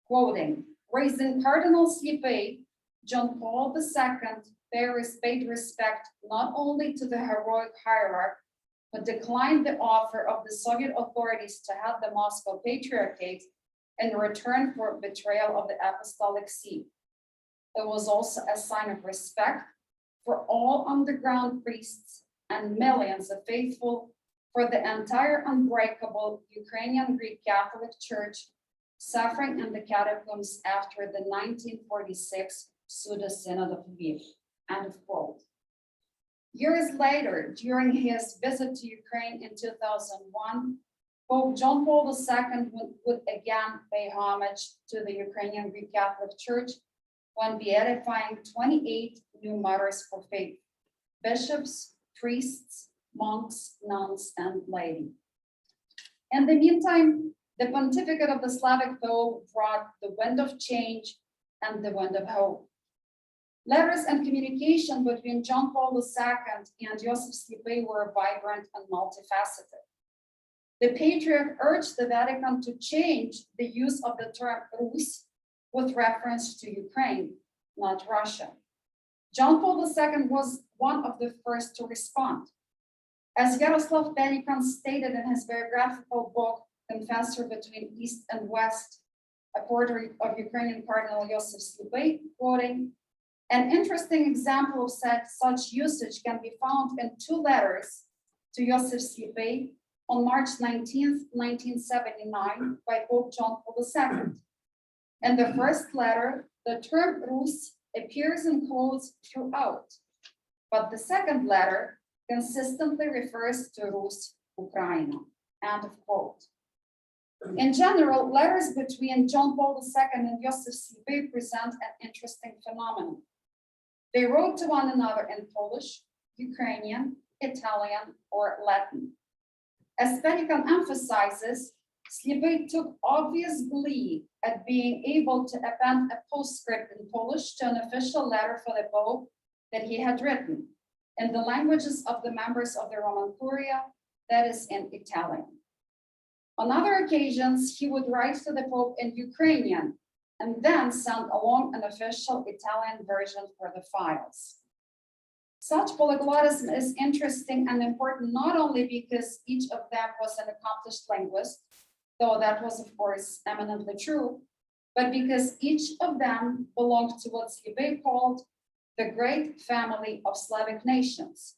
quoting, raising Cardinal Slipy, John Paul II paid respect not only to the heroic hierarch, but declined the offer of the Soviet authorities to head the Moscow Patriarchate in return for betrayal of the Apostolic See. It was also a sign of respect for all underground priests and millions of faithful for the entire unbreakable Ukrainian Greek Catholic Church suffering in the catacombs after the 1946 Pseudo-Synod of Lviv. End of quote. Years later, during his visit to Ukraine in 2001, Pope John Paul II would again pay homage to the Ukrainian Greek Catholic Church when beatifying 28 new martyrs for faith, bishops, priests, monks, nuns, and laity. In the meantime, the pontificate of the Slavic Pope brought the wind of change and the wind of hope. Letters and communication between John Paul II and Joseph Slipy were vibrant and multifaceted. The Patriarch urged the Vatican to change the use of the term Rus with reference to Ukraine, not Russia. John Paul II was one of the first to respond. As Yaroslav Penikan stated in his biographical book, Confessor Between East and West, a portrait of Ukrainian Cardinal Joseph Slipy, quoting, an interesting example of such usage can be found in two letters to Joseph Slipy on March 19th, 1979 by Pope John Paul II. In the first letter, the term Rus appears in quotes throughout, but the second letter consistently refers to Rus Ukraina, end of quote. In general, letters between John Paul II and Joseph Slipy present an interesting phenomenon. They wrote to one another in Polish, Ukrainian, Italian, or Latin. As Vatican emphasizes, Slipy took obvious glee at being able to append a postscript in Polish to an official letter for the Pope that he had written in the languages of the members of the Roman Curia, that is in Italian. On other occasions, he would write to the Pope in Ukrainian and then send along an official Italian version for the files. Such polyglottism is interesting and important not only because each of them was an accomplished linguist, though that was of course eminently true, but because each of them belonged to what Slipy called the great family of Slavic nations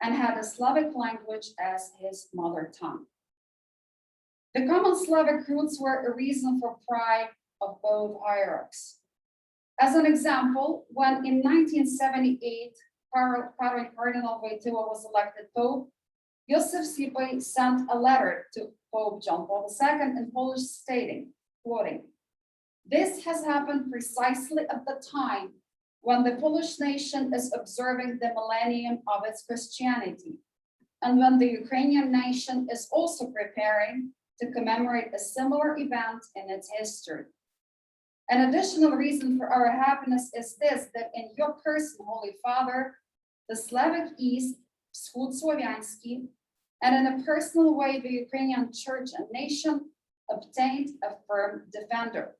and had a Slavic language as his mother tongue. The common Slavic roots were a reason for pride of both hierarchs. As an example, when in 1978, Cardinal Wojtyła was elected Pope, Joseph Slipy sent a letter to Pope John Paul II in Polish stating, quoting, "This has happened precisely at the time when the Polish nation is observing the millennium of its Christianity, and when the Ukrainian nation is also preparing to commemorate a similar event in its history. An additional reason for our happiness is this, that in your person, Holy Father, the Slavic East, Wschód Słowiański, and in a personal way, the Ukrainian church and nation obtained a firm defender.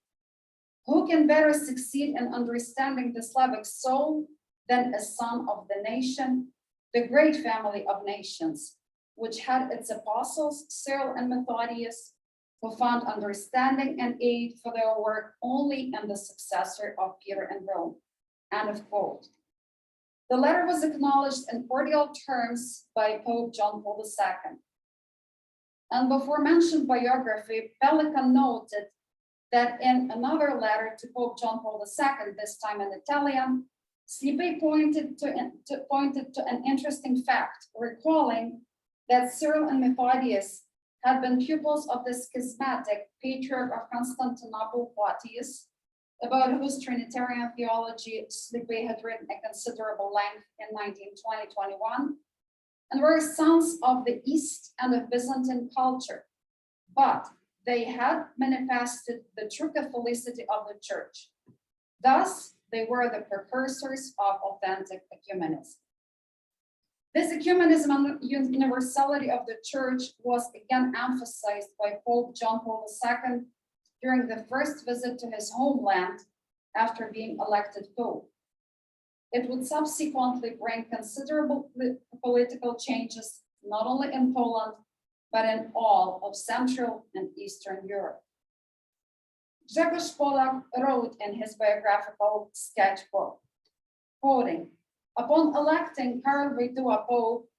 Who can better succeed in understanding the Slavic soul than a son of the nation, the great family of nations, which had its apostles, Cyril and Methodius, who found understanding and aid for their work only in the successor of Peter in Rome," end of quote. The letter was acknowledged in cordial terms by Pope John Paul II. And before mentioned biography, Pelikan noted that in another letter to Pope John Paul II, this time in Italian, Slipy pointed to an interesting fact, recalling that Cyril and Methodius had been pupils of the schismatic Patriarch of Constantinople, Plotius, about whose Trinitarian theology Slipy had written a considerable length in 1920-21, and were sons of the East and of Byzantine culture, but they had manifested the true Catholicity of the Church. Thus, they were the precursors of authentic ecumenism. This ecumenism and universality of the Church was again emphasized by Pope John Paul II during the first visit to his homeland after being elected Pope. It would subsequently bring considerable political changes, not only in Poland, but in all of Central and Eastern Europe. Grzegorz Polak wrote in his biographical sketchbook, quoting, "Upon electing Karol Wojtyła Pope,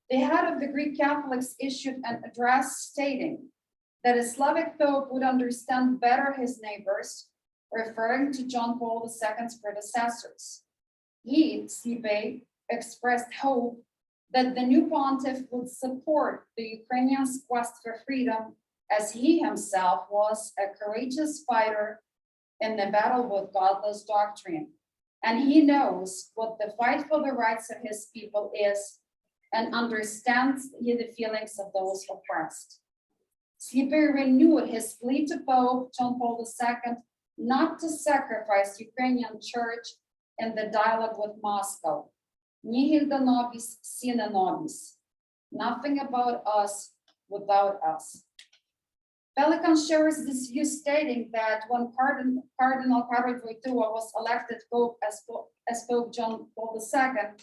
the head of the Greek Catholics issued an address stating that a Slavic Pope would understand better his neighbors, referring to John Paul II's predecessors. He, Slipy, expressed hope that the new pontiff would support the Ukrainians' quest for freedom, as he himself was a courageous fighter in the battle with godless doctrine. And he knows what the fight for the rights of his people is and understands the feelings of those oppressed." Slipy renewed his plea to Pope John Paul II not to sacrifice Ukrainian church in the dialogue with Moscow. Nihil de nobis sine nobis. Nothing about us without us. Pelikan shares this view, stating that when Cardinal Karol Wojtyła was elected Pope as Pope John Paul II,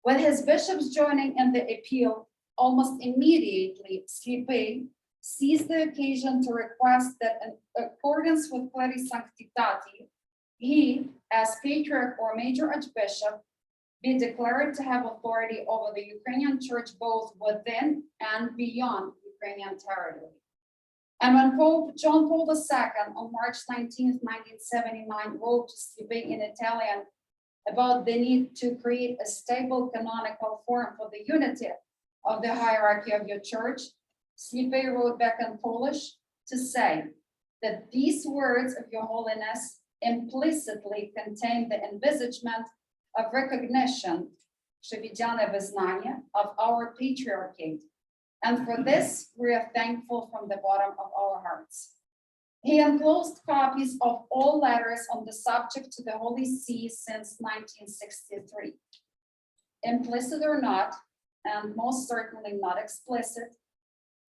with his bishops joining in the appeal, almost immediately Slipy seized the occasion to request that in accordance with Peri Sanctitati, he, as Patriarch or Major Archbishop, be declared to have authority over the Ukrainian church both within and beyond Ukrainian territory. And when Pope John Paul II on March 19, 1979 wrote to Slipy in Italian about the need to create a stable canonical form for the unity of the hierarchy of your church, Slipy wrote back in Polish to say that these words of your holiness implicitly contain the envisagement of recognition Shevediana Viznania of our patriarchate. And for this, we are thankful from the bottom of our hearts. He enclosed copies of all letters on the subject to the Holy See since 1963. Implicit or not, and most certainly not explicit,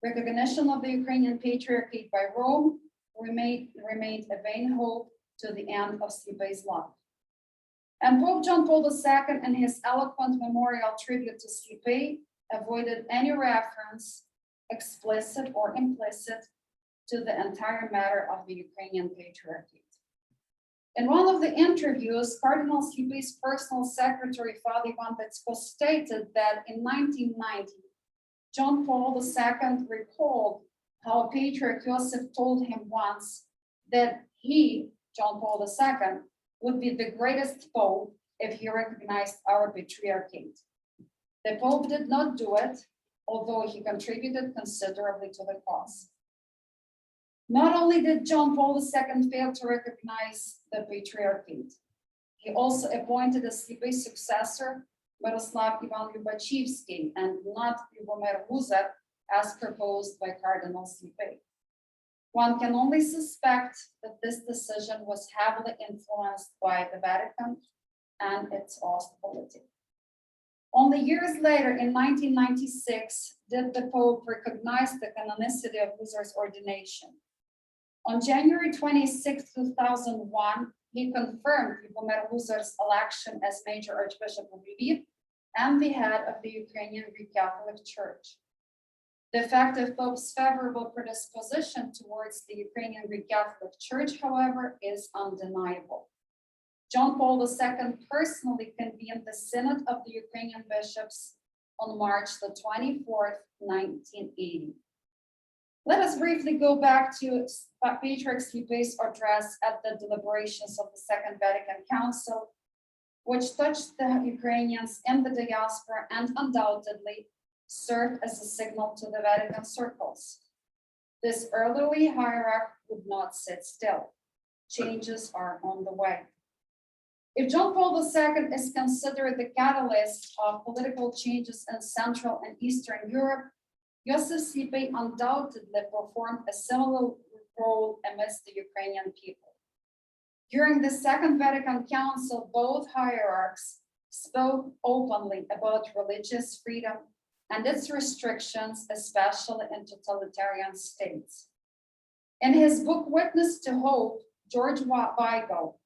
recognition of the Ukrainian Patriarchate by Rome remained a vain hope to the end of Slipy's life. And Pope John Paul II, in his eloquent memorial tribute to Slipy, avoided any reference, explicit or implicit, to the entire matter of the Ukrainian Patriarchate. In one of the interviews, Cardinal Slipy's personal secretary, Father Ivan Petsko, stated that in 1990, John Paul II recalled how Patriarch Joseph told him once that he, John Paul II, would be the greatest Pope if he recognized our Patriarchate. The Pope did not do it, although he contributed considerably to the cause. Not only did John Paul II fail to recognize the Patriarchate, he also appointed a Slipy successor, Miroslav Ivan Lubachevsky, and not Lyubomir Huzar, as proposed by Cardinal Slipy. One can only suspect that this decision was heavily influenced by the Vatican and its authority. Only years later, in 1996, did the Pope recognize the canonicity of Huzar's ordination. On January 26, 2001, he confirmed Lyubomir Huzar's election as Major Archbishop of Lviv and the head of the Ukrainian Greek Catholic Church. The fact of Pope's favorable predisposition towards the Ukrainian Greek Catholic Church, however, is undeniable. John Paul II personally convened the Synod of the Ukrainian bishops on March the 24th, 1980. Let us briefly go back to Patriarch Slipy's address at the deliberations of the Second Vatican Council, which touched the Ukrainians in the diaspora and undoubtedly served as a signal to the Vatican circles. This elderly hierarch would not sit still. Changes are on the way. If John Paul II is considered the catalyst of political changes in Central and Eastern Europe, Joseph Slipy undoubtedly performed a similar role amidst the Ukrainian people. During the Second Vatican Council, both hierarchs spoke openly about religious freedom and its restrictions, especially in totalitarian states. In his book, Witness to Hope, George Weigel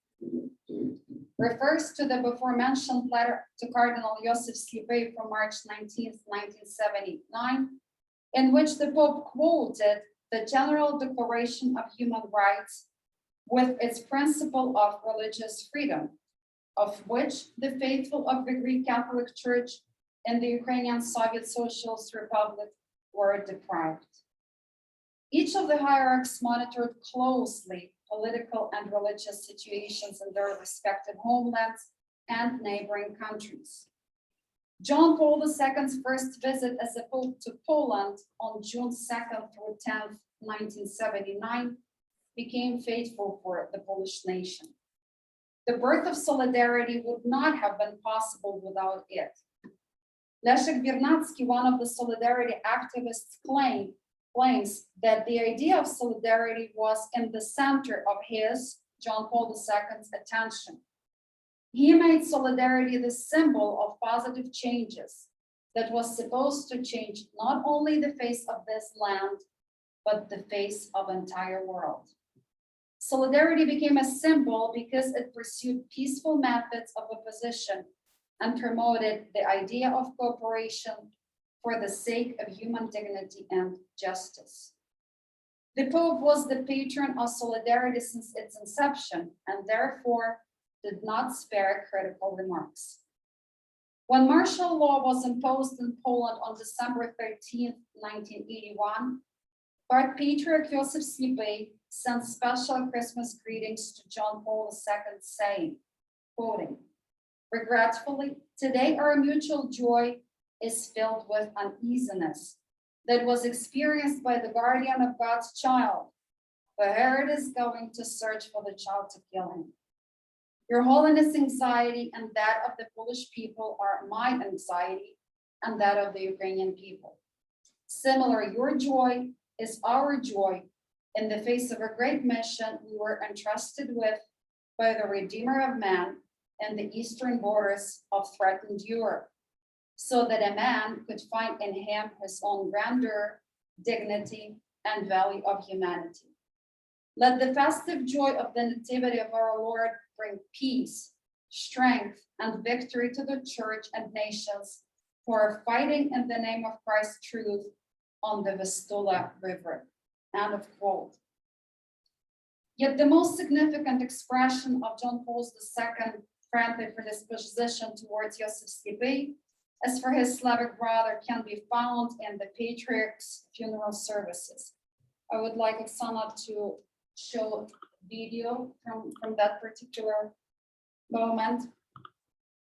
refers to the before-mentioned letter to Cardinal Joseph Slipy from March 19, 1979, in which the Pope quoted the General Declaration of Human Rights with its principle of religious freedom, of which the faithful of the Greek Catholic Church in the Ukrainian Soviet Socialist Republic were deprived. Each of the hierarchs monitored closely political and religious situations in their respective homelands and neighboring countries. John Paul II's first visit as a Pope to Poland on June 2nd through 10th, 1979, became fateful for the Polish nation. The birth of solidarity would not have been possible without it. Leszek Biernacki, one of the solidarity activists, claims that the idea of solidarity was in the center of his, John Paul II's, attention. He made solidarity the symbol of positive changes that was supposed to change not only the face of this land, but the face of the entire world. Solidarity became a symbol because it pursued peaceful methods of opposition and promoted the idea of cooperation for the sake of human dignity and justice. The Pope was the patron of solidarity since its inception and therefore did not spare critical remarks. When martial law was imposed in Poland on December 13, 1981, Patriarch Joseph Slipy sent special Christmas greetings to John Paul II, saying, quoting, "Regretfully, today our mutual joy is filled with uneasiness that was experienced by the guardian of God's child, for Herod is going to search for the child to kill him. Your Holiness' anxiety and that of the Polish people are my anxiety and that of the Ukrainian people. Similar, your joy is our joy in the face of a great mission we were entrusted with by the Redeemer of man and the eastern borders of threatened Europe, so that a man could find in him his own grandeur, dignity, and value of humanity. Let the festive joy of the Nativity of our Lord bring peace, strength, and victory to the church and nations who are fighting in the name of Christ's truth on the Vistula River. End of quote. Yet the most significant expression of John Paul II's friendly predisposition towards Joseph Sliepy, as for his Slavic brother, can be found in the Patriarch's funeral services. I would like Oksana to show video from that particular moment.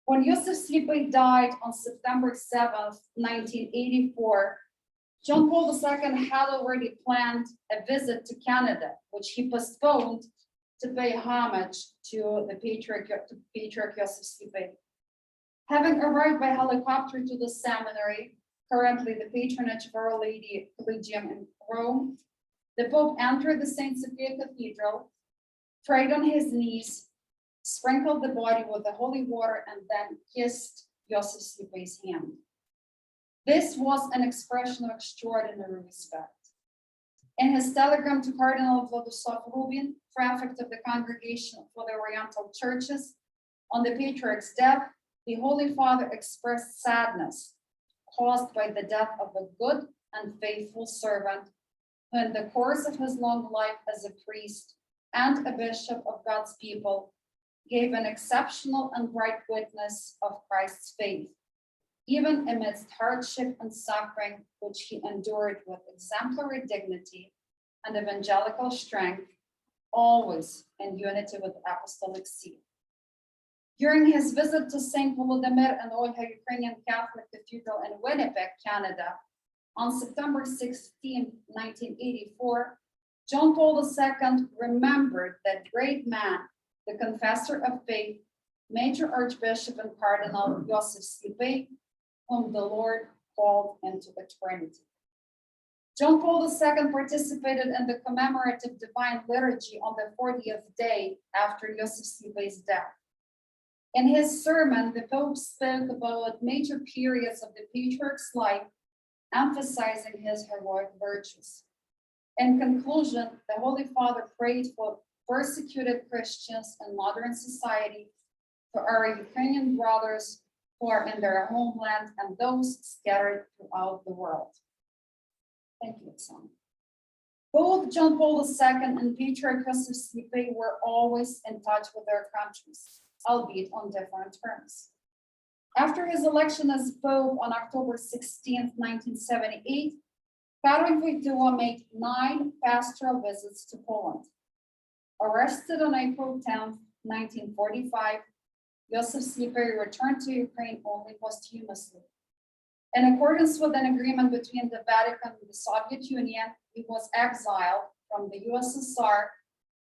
When Joseph Sliepy died on September 7th, 1984, John Paul II had already planned a visit to Canada, which he postponed to pay homage to the Patriarch Joseph Sliepy. Having arrived by helicopter to the seminary, currently the patronage of Our Lady Collegium in Rome, the Pope entered the St. Sophia Cathedral, prayed on his knees, sprinkled the body with the holy water, and then kissed Joseph Sliepy's hand. This was an expression of extraordinary respect. In his telegram to Cardinal Vladislav Rubin, prefect of the Congregation for the Oriental Churches, on the Patriarch's death, the Holy Father expressed sadness caused by the death of a good and faithful servant who, in the course of his long life as a priest and a bishop of God's people, gave an exceptional and bright witness of Christ's faith, even amidst hardship and suffering, which he endured with exemplary dignity and evangelical strength, always in unity with the Apostolic See. During his visit to St. Volodymyr and Olga Ukrainian Catholic Cathedral in Winnipeg, Canada, on September 16, 1984, John Paul II remembered that great man, the confessor of faith, Major Archbishop and Cardinal Joseph Sliepy, whom the Lord called into eternity. John Paul II participated in the commemorative divine liturgy on the 40th day after Joseph Sliepy's death. In his sermon, the Pope spoke about major periods of the Patriarch's life, emphasizing his heroic virtues. In conclusion, the Holy Father prayed for persecuted Christians in modern society, for our Ukrainian brothers who are in their homeland, and those scattered throughout the world. Thank you, Oksana. Both John Paul II and Patriarch Joseph Sliepy were always in touch with their countries, albeit on different terms. After his election as Pope on October 16, 1978, Karol Wojtyła made 9 pastoral visits to Poland. Arrested on April 10, 1945, Joseph Sliepy returned to Ukraine only posthumously. In accordance with an agreement between the Vatican and the Soviet Union, he was exiled from the USSR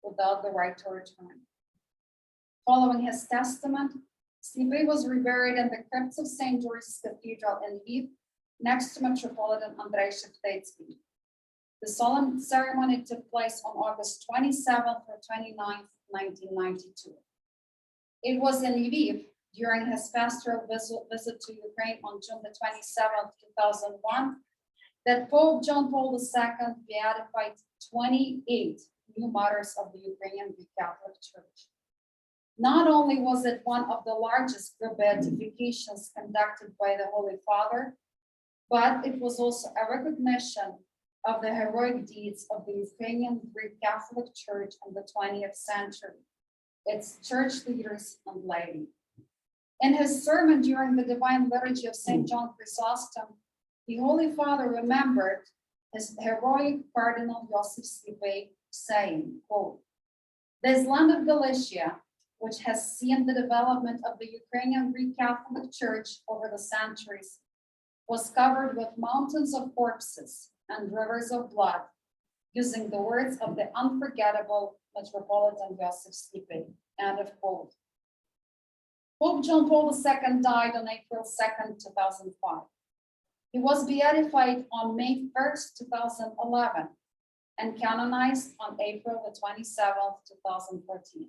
without the right to return. Following his testament, Sliepy was reburied in the crypts of St. George's Cathedral in Lviv, next to Metropolitan Andriy Rabiy. The solemn ceremony took place on August 27th or 29th, 1992. It was in Lviv, during his pastoral visit to Ukraine on June the 27th, 2001, that Pope John Paul II beatified 28 new martyrs of the Ukrainian Greek Catholic Church. Not only was it one of the largest beatifications conducted by the Holy Father, but it was also a recognition of the heroic deeds of the Ukrainian Greek Catholic Church in the 20th century, its church leaders and laity. In his sermon during the Divine Liturgy of St. John Chrysostom, the Holy Father remembered his heroic Cardinal Joseph Sliepy, saying, quote, "This land of Galicia, which has seen the development of the Ukrainian Greek Catholic Church over the centuries, was covered with mountains of corpses and rivers of blood, using the words of the unforgettable Metropolitan Joseph Sliepy," end of quote. Pope John Paul II died on April 2nd, 2005. He was beatified on May 1st, 2011, and canonized on April the 27th, 2014.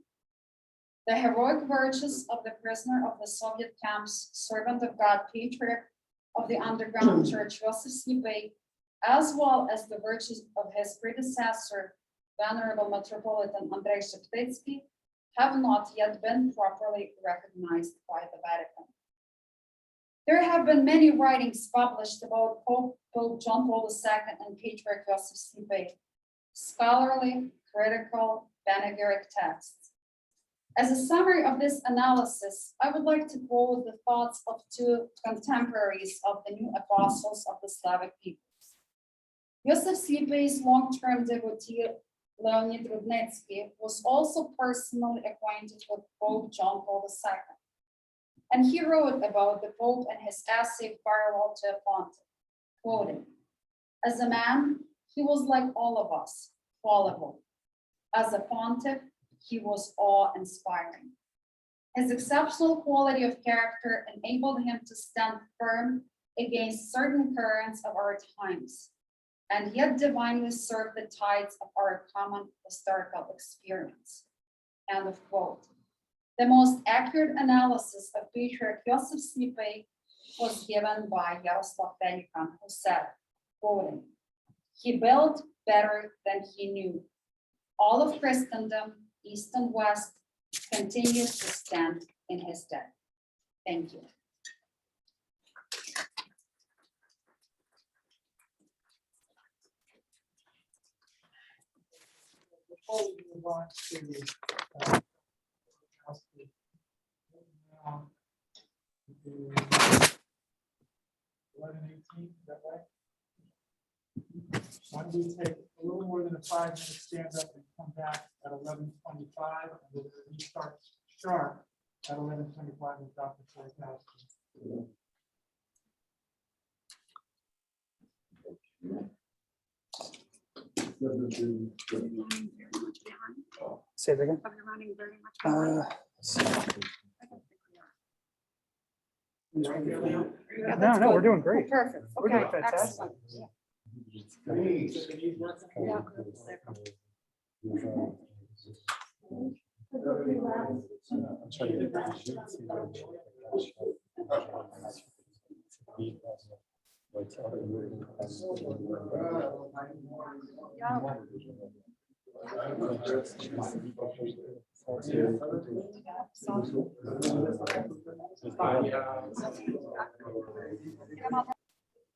The heroic virtues of the prisoner of the Soviet camps, servant of God, patriarch of the underground church, Yosef Slipy, as well as the virtues of his predecessor, Venerable Metropolitan Andriy Rabiy, have not yet been properly recognized by the Vatican. There have been many writings published about Pope John Paul II and Patriarch Yosef Slipy, scholarly, critical, panegyric texts. As a summary of this analysis, I would like to quote the thoughts of two contemporaries of the new apostles of the Slavic peoples. Yosef Slipy's long-term devotee, Leonid Rudnitsky, was also personally acquainted with Pope John Paul II. And he wrote about the Pope in his essay Farewell to a Pontiff, quoting, "As a man, he was like all of us, fallible. As a pontiff, he was awe-inspiring. His exceptional quality of character enabled him to stand firm against certain currents of our times, and yet divinely serve the tides of our common historical experience." End of quote. The most accurate analysis of Patriarch Yosef Slipy was given by Yaroslav Pelikan, who said, quoting, "He built better than he knew. All of Christendom, East and West, continues to stand in his stead." Thank you. Before we move on to 11:18, is that right? Why don't we take a little more than a 5-minute stand up and come back at 11:25, and we'll restart sharp at 11:25 with Dr. Borys. Say it again. Are we running very much behind? No, we're doing great. Perfect. We're doing Okay, fantastic. excellent.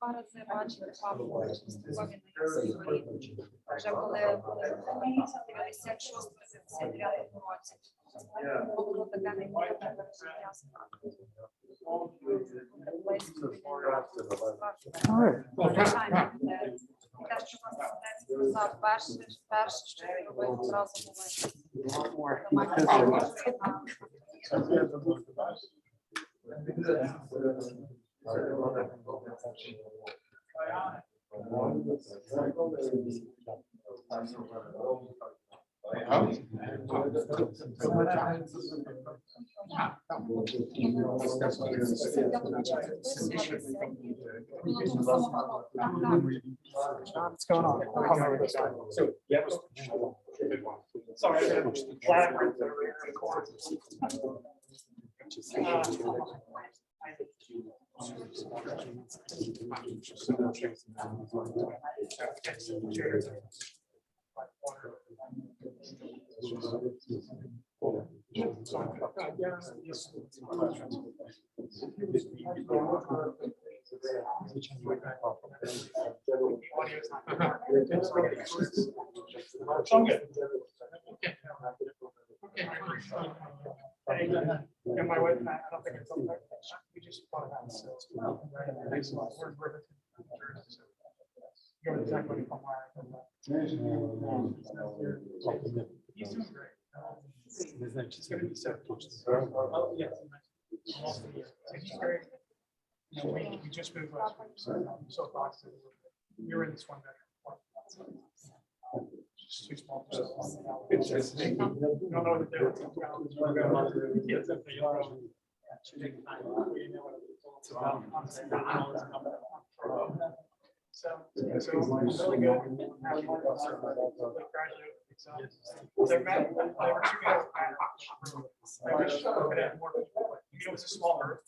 Два рази бачили папу вже коли були в 96-99 році. Було таке неймовірне пережиття справді. Звичайно, те, що вас отець сказав, перше, що я робив, зразу What's going on? So, yeah. Sorry, labyrinth over here in the corner. And my wife and I don't think it's okay. We just bought a house. So it's we're riveted. You're exactly from where he's doing great. It's going to be 7 months. Oh, yes. Almost a year. So he's great. You know, we just moved last week, so boxed it. We were in this 1 bedroom. Just too small. It's just, you don't know that they're kids up there. It was a small group.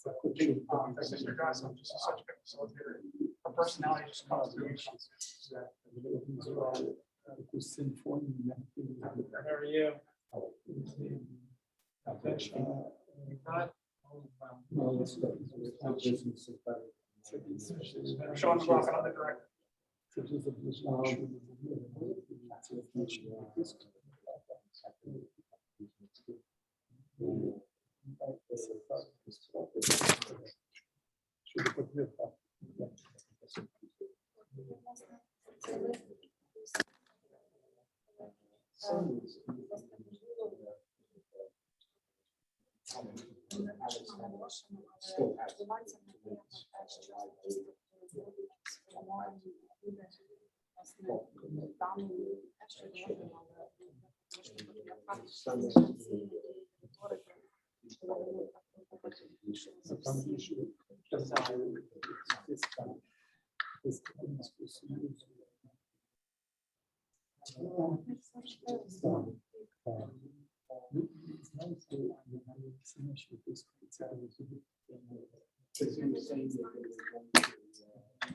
My sister got some just such a good facilitator. Her personality just comes through. How are you? Sean McLaughlin, I'm the director.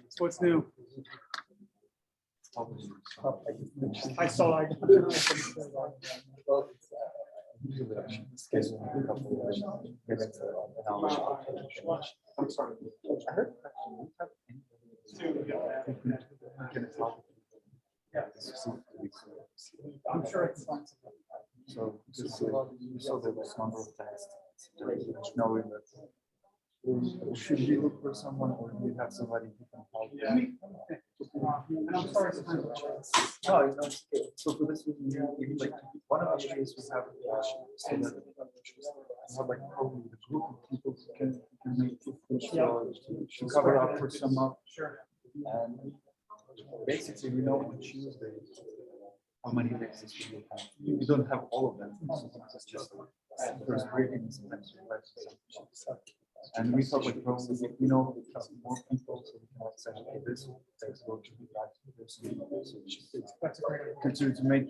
So what's new? I saw. I'm sorry. I'm sure it's fun. So there was number of tests. Knowing that should we look for someone or do you have somebody who can help? And I'm sorry. No, you know, so for this reason, like one of the ways we have so that we have like probably a group of people who can make to cover up for some up. Sure. And basically, we know on Tuesday how many lectures we will have. We don't have all of them. Sometimes it's just first reading, sometimes we write some. And we thought like probably if we know we have more people, so we can like say, okay, this takes work to be back to this. That's a great idea. Continue to make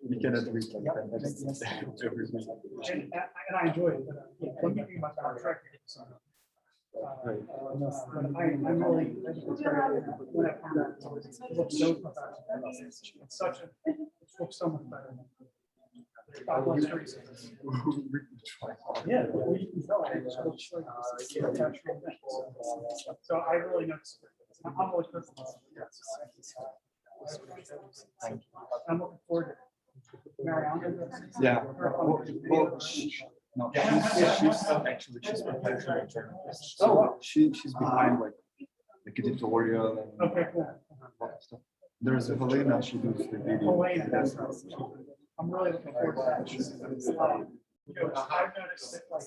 we cannot reach like that every week. And I enjoy it. One thing about the contract. Right. I'm really, when I found out, it looks so professional. It's such a, it looks so much better. Yeah, well, you can tell. It looks like it's a natural thing. So I really noticed. I'm really personal. I'm looking forward to it. Mariana? Yeah. No, she's actually she's professional journalist. Oh, wow. She's behind like editorial and Okay, cool. stuff. There's a Helena, she does the video. Helena, that's right. I'm really looking forward to that. You know, I've noticed that, like,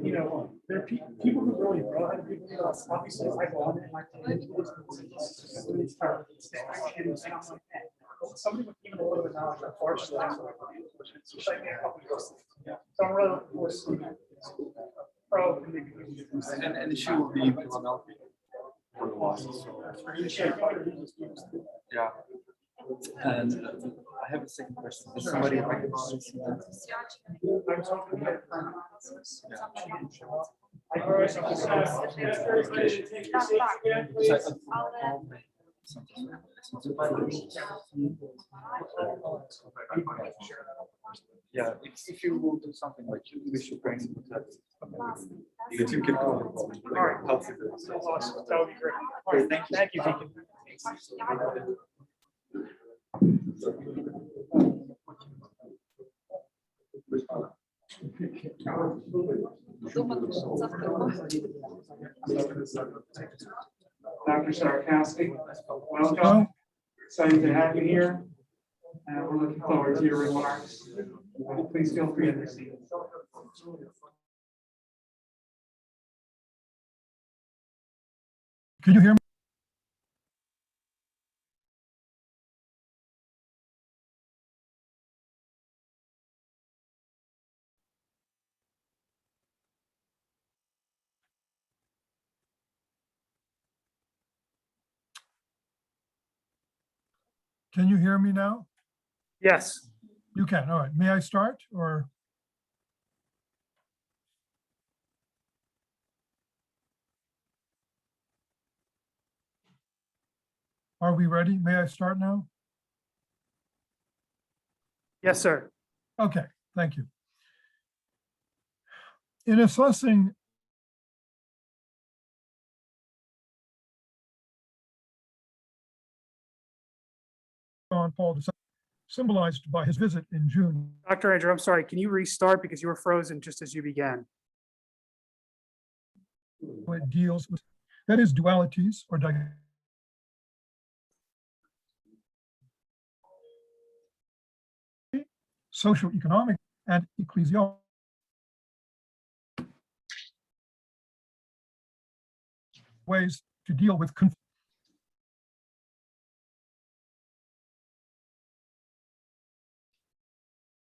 you know, there are people who really know how to do this. Obviously, I go on it and I can do this. And I'm like, somebody with even a little bit of knowledge of partially, which I made a couple of years. So I'm really looking forward to seeing that. Pro and maybe. And she will be in Philadelphia for a while. So, yeah. And I have a second question. Does somebody recognize that? I was hoping to get it from. Yeah, if you will do something like English Ukrainian, you can call it. Awesome. That would be great. All right, thank you. Thank you. Dr. Sarkowski, welcome. Excited to have you here. And we're looking forward to your remarks. Please feel free to proceed. Can you hear me? Can you hear me now? Yes. You can, all right. May I start or? Are we ready? May I start now? Yes, sir. Okay, thank you. In assessing John Paul II, symbolized by his visit in June, Dr. Andrew, I'm sorry. Can you restart because you were frozen just as you began? it deals with, that is, dualities or socioeconomic and ecclesial ways to deal with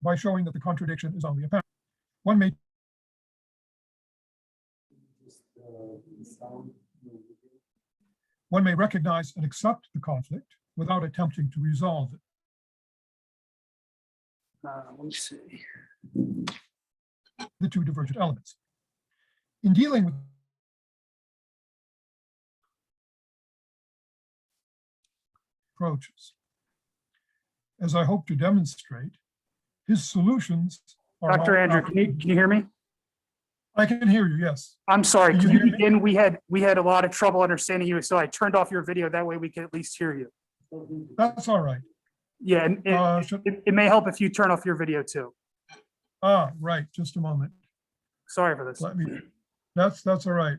by showing that the contradiction is only apparent. One may recognize and accept the conflict without attempting to resolve it. Let me see. The two divergent elements. In dealing with approaches, as I hope to demonstrate, his solutions are Dr. Andrew, can you hear me? I can hear you, yes. I'm sorry. Can Can you you hear me? begin? We had a lot of trouble understanding you, so I turned off your video. That way we can at least hear you. That's all right. Yeah, and it may help if you turn off your video too. Right, just a moment. Sorry for this. Let me, that's all right.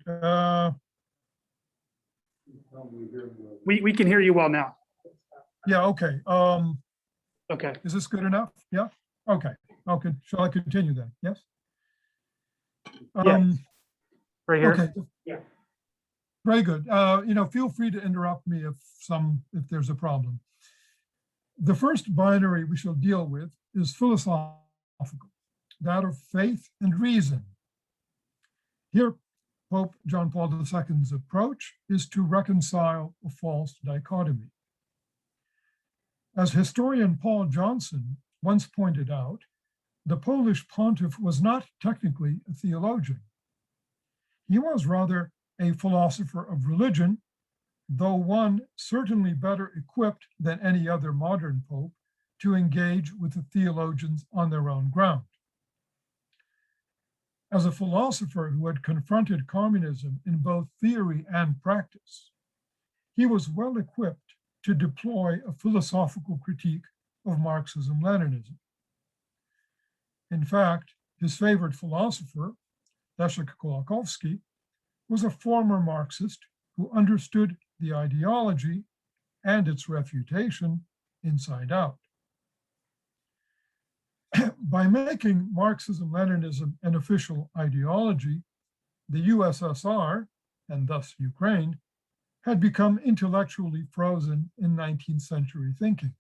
We can hear you well now. Yeah, okay. Okay. Is this good enough? Yeah, okay. Okay, shall I continue then? Yes? Yes. Right here. Okay. Yeah. Very good. Feel free to interrupt me if there's a problem. The first binary we shall deal with is philosophical, that of faith and reason. Here, Pope John Paul II's approach is to reconcile a false dichotomy. As historian Paul Johnson once pointed out, the Polish pontiff was not technically a theologian. He was rather a philosopher of religion, though one certainly better equipped than any other modern pope to engage with the theologians on their own ground. As a philosopher who had confronted communism in both theory and practice, he was well equipped to deploy a philosophical critique of Marxism-Leninism. In fact, his favorite philosopher, Leszek Kolakowski, was a former Marxist who understood the ideology and its refutation inside out. By making Marxism-Leninism an official ideology, the USSR, and thus Ukraine, had become intellectually frozen in 19th century thinking.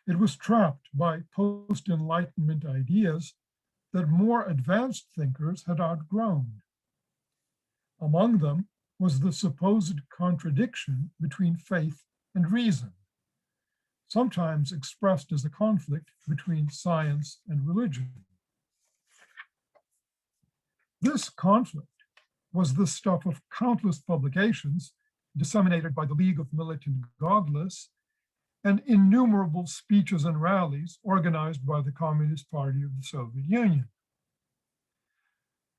It was trapped by post-Enlightenment ideas that more advanced thinkers had outgrown. Among them was the supposed contradiction between faith and reason, sometimes expressed as a conflict between science and religion. This conflict was the stuff of countless publications disseminated by the League of Militant Godless and innumerable speeches and rallies organized by the Communist Party of the Soviet Union.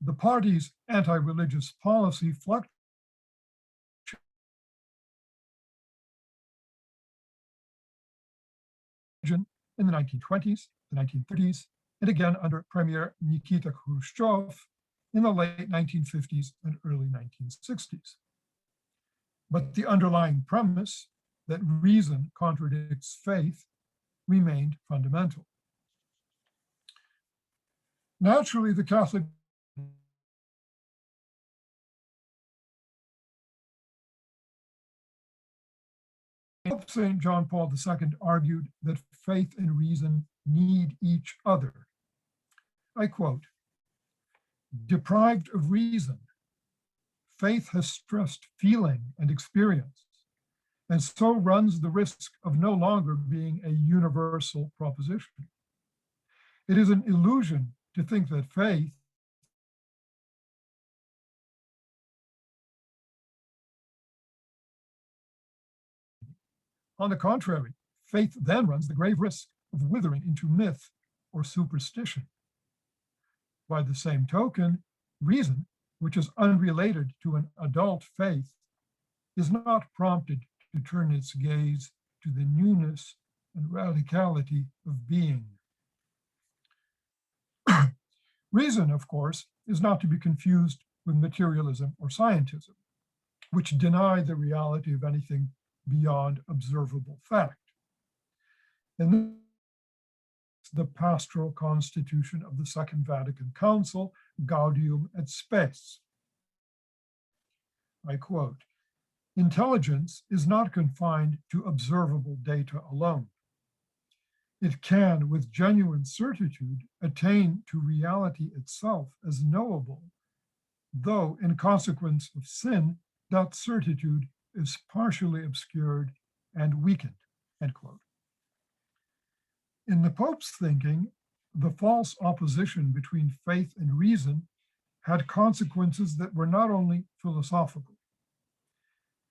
The party's anti-religious policy fluctuated in the 1920s, the 1930s, and again under Premier Nikita Khrushchev in the late 1950s and early 1960s. But the underlying premise that reason contradicts faith remained fundamental. Naturally, the Catholic Pope St. John Paul II argued that faith and reason need each other. I quote, "Deprived of reason, faith has stressed feeling and experience, and so runs the risk of no longer being a universal proposition. It is an illusion to think that faith on the contrary, faith then runs the grave risk of withering into myth or superstition. By the same token, reason, which is unrelated to an adult faith, is not prompted to turn its gaze to the newness and radicality of being. Reason, of course, is not to be confused with materialism or scientism, which deny the reality of anything beyond observable fact. And the pastoral constitution of the Second Vatican Council, Gaudium et Spes. I quote, "Intelligence is not confined to observable data alone. It can, with genuine certitude, attain to reality itself as knowable, though in consequence of sin, that certitude is partially obscured and weakened," end quote. In the Pope's thinking, the false opposition between faith and reason had consequences that were not only philosophical,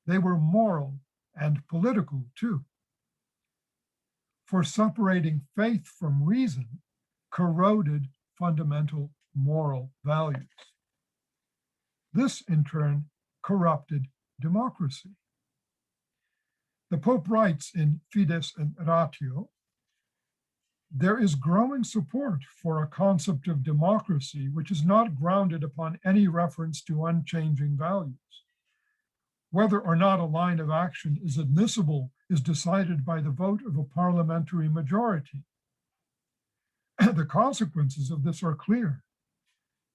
they were moral and political too. For separating faith from reason corroded fundamental moral values. This, in turn, corrupted democracy. The Pope writes in Fides et Ratio, "There is growing support for a concept of democracy which is not grounded upon any reference to unchanging values. Whether or not a line of action is admissible is decided by the vote of a parliamentary majority. The consequences of this are clear.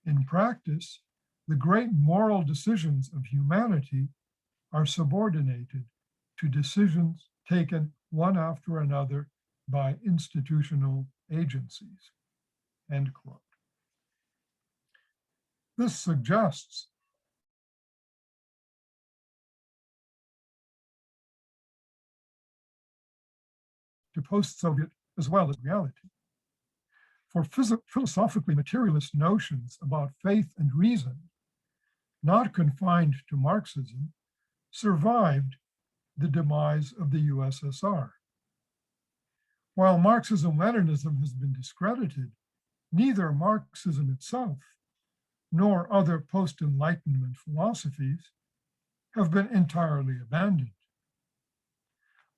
In practice, the great moral decisions of humanity are subordinated to decisions taken one after another by institutional agencies," end quote. This suggests to post-Soviet as well as reality. For philosophically materialist notions about faith and reason, not confined to Marxism, survived the demise of the USSR. While Marxism-Leninism has been discredited, neither Marxism itself nor other post-Enlightenment philosophies have been entirely abandoned.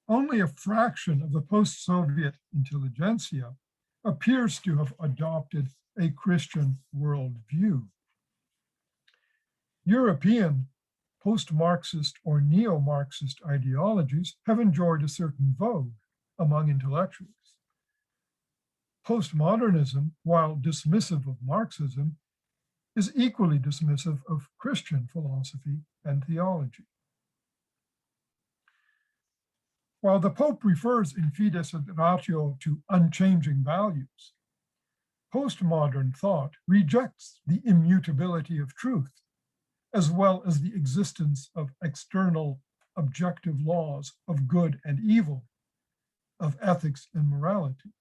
Only a fraction of the post-Soviet intelligentsia appears to have adopted a Christian worldview. European post-Marxist or neo-Marxist ideologies have enjoyed a certain vogue among intellectuals. Postmodernism, while dismissive of Marxism, is equally dismissive of Christian philosophy and theology. While the Pope refers in Fides et Ratio to unchanging values, postmodern thought rejects the immutability of truth, as well as the existence of external objective laws of good and evil, of ethics and morality.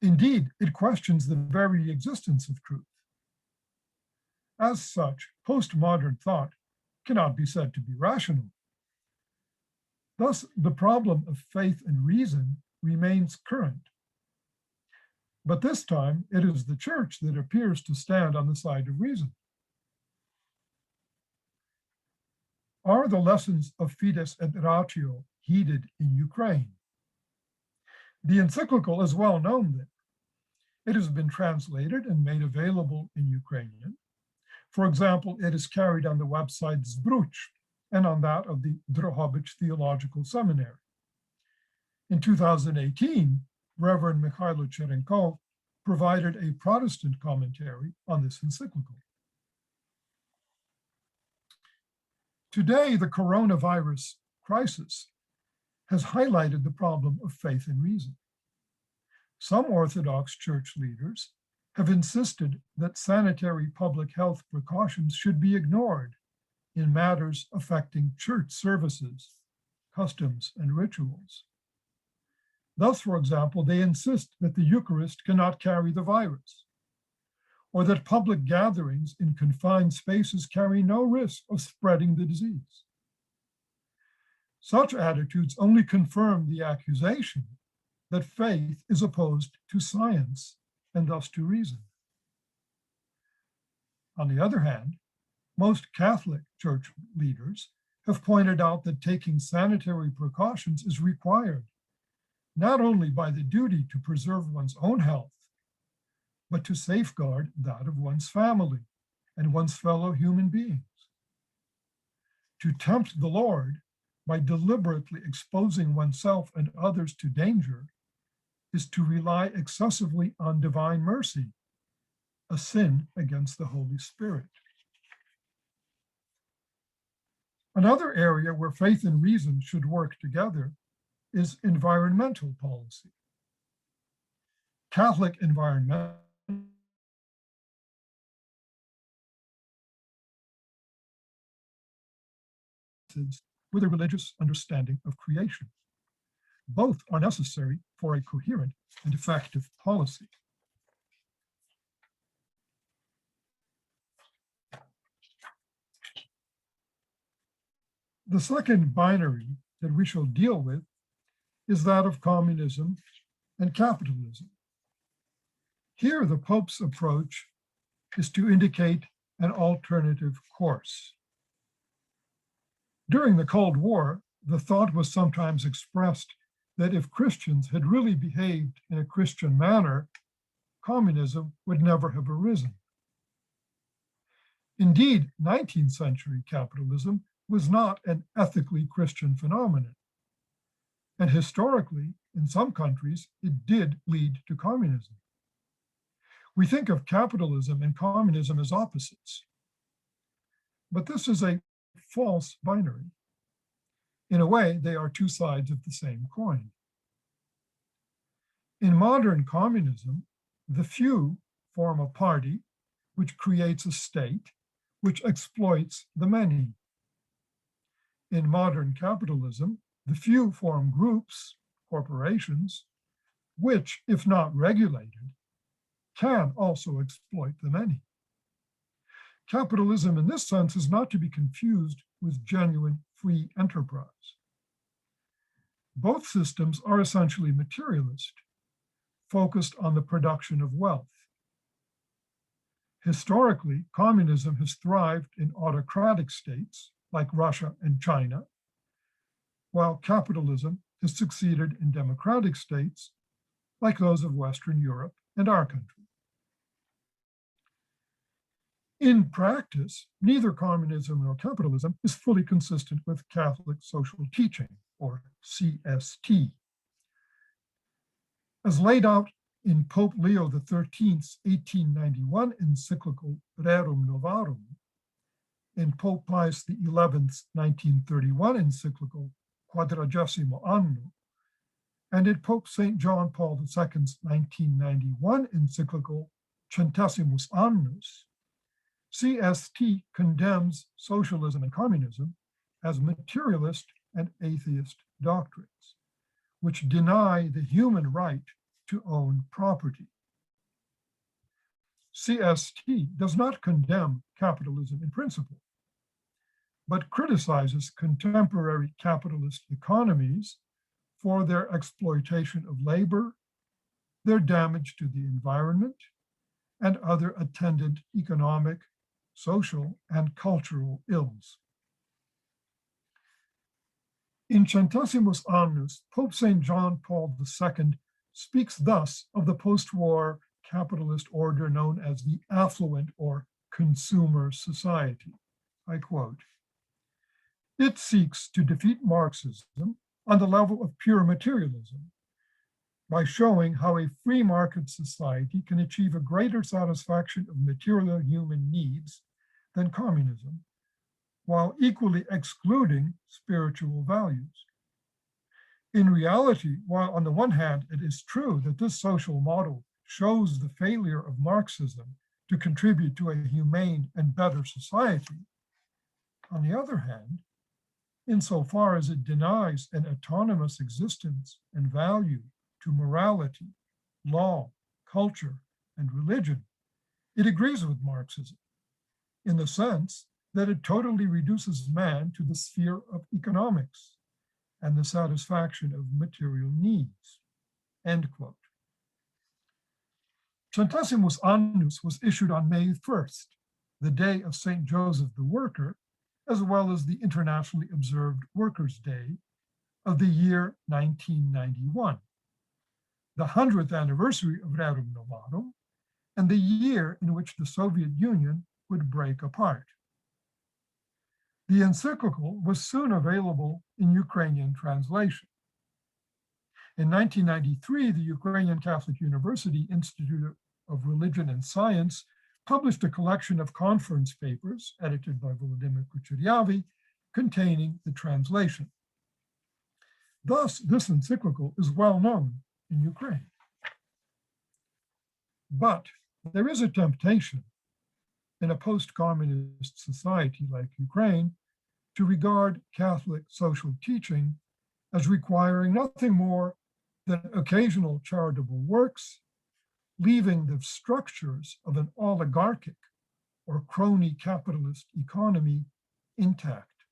Indeed, it questions the very existence of truth. As such, postmodern thought cannot be said to be rational. Thus, the problem of faith and reason remains current. But this time, it is the Church that appears to stand on the side of reason. Are the lessons of Fides et Ratio heeded in Ukraine? The encyclical is well known there. It has been translated and made available in Ukrainian. For example, it is carried on the website Zbruch and on that of the Drohobych Theological Seminary. In 2018, Reverend Mikhailo Cherenkov provided a Protestant commentary on this encyclical. Today, the coronavirus crisis has highlighted the problem of faith and reason. Some Orthodox Church leaders have insisted that sanitary public health precautions should be ignored in matters affecting church services customs, and rituals. Thus, for example, they insist that the Eucharist cannot carry the virus, or that public gatherings in confined spaces carry no risk of spreading the disease. Such attitudes only confirm the accusation that faith is opposed to science and thus to reason. On the other hand, most Catholic Church leaders have pointed out that taking sanitary precautions is required, not only by the duty to preserve one's own health, but to safeguard that of one's family and one's fellow human beings. To tempt the Lord by deliberately exposing oneself and others to danger is to rely excessively on divine mercy, a sin against the Holy Spirit. Another area where faith and reason should work together is environmental policy. Catholic environmental with a religious understanding of creation. Both are necessary for a coherent and effective policy. The second binary that we shall deal with is that of communism and capitalism. Here, the Pope's approach is to indicate an alternative course. During the Cold War, the thought was sometimes expressed that if Christians had really behaved in a Christian manner, communism would never have arisen. Indeed, 19th century capitalism was not an ethically Christian phenomenon. And historically, in some countries, it did lead to communism. We think of capitalism and communism as opposites. But this is a false binary. In a way, they are two sides of the same coin. In modern communism, the few form a party which creates a state which exploits the many. In modern capitalism, the few form groups, corporations, which, if not regulated, can also exploit the many. Capitalism in this sense is not to be confused with genuine free enterprise. Both systems are essentially materialist, focused on the production of wealth. Historically, communism has thrived in autocratic states like Russia and China, while capitalism has succeeded in democratic states like those of Western Europe and our country. In practice, neither communism nor capitalism is fully consistent with Catholic social teaching, or CST. As laid out in Pope Leo XIII's 1891 encyclical Rerum Novarum, in Pope Pius XI's 1931 encyclical Quadragesimo Anno, and in Pope St. John Paul II's 1991 encyclical Centesimus Annus, CST condemns socialism and communism as materialist and atheist doctrines, which deny the human right to own property. CST does not condemn capitalism in principle, but criticizes contemporary capitalist economies for their exploitation of labor, their damage to the environment, and other attendant economic, social, and cultural ills. In Centesimus Annus, Pope St. John Paul II speaks thus of the post-war capitalist order known as the affluent or consumer society. I quote, "It seeks to defeat Marxism on the level of pure materialism by showing how a free market society can achieve a greater satisfaction of material human needs than communism, while equally excluding spiritual values. In reality, while on the one hand, it is true that this social model shows the failure of Marxism to contribute to a humane and better society, on the other hand, insofar as it denies an autonomous existence and value to morality, law, culture, and religion, it agrees with Marxism in the sense that it totally reduces man to the sphere of economics and the satisfaction of material needs, end quote. Centesimus Annus was issued on May 1st, the day of St. Joseph the Worker, as well as the internationally observed Workers' Day of the year 1991, the 100th anniversary of Rerum Novarum, and the year in which the Soviet Union would break apart. The encyclical was soon available in Ukrainian translation. In 1993, the Ukrainian Catholic University Institute of Religion and Science published a collection of conference papers edited by Volodymyr Kucheriavy containing the translation. Thus, this encyclical is well known in Ukraine. But there is a temptation in a post-communist society like Ukraine to regard Catholic social teaching as requiring nothing more than occasional charitable works, leaving the structures of an oligarchic or crony capitalist economy intact.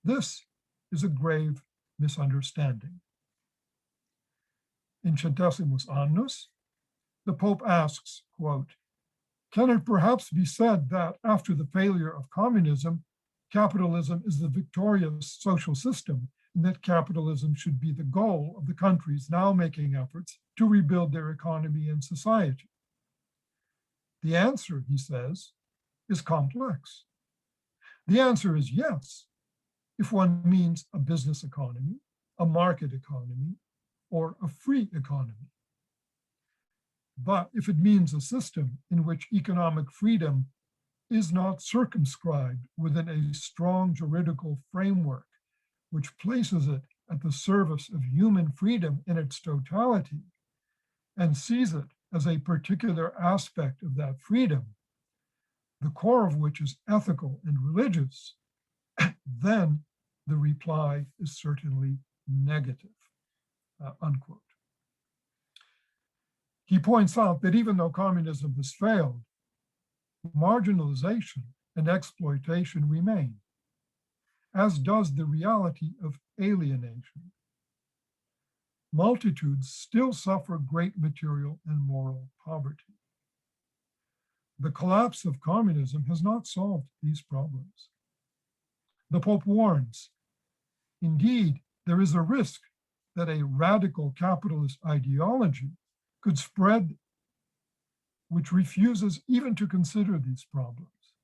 This is a grave misunderstanding. In Centesimus Annus, the Pope asks, quote, "Can it perhaps be said that after the failure of communism, capitalism is the victorious social system, and that capitalism should be the goal of the countries now making efforts to rebuild their economy and society?" The answer, he says, is complex. The answer is yes, if one means a business economy, a market economy, or a free economy. But if it means a system in which economic freedom is not circumscribed within a strong juridical framework, which places it at the service of human freedom in its totality, and sees it as a particular aspect of that freedom, the core of which is ethical and religious, then the reply is certainly negative, unquote. He points out that even though communism has failed, marginalization and exploitation remain, as does the reality of alienation. Multitudes still suffer great material and moral poverty. The collapse of communism has not solved these problems. The Pope warns, indeed, there is a risk that a radical capitalist ideology could spread which refuses even to consider these problems,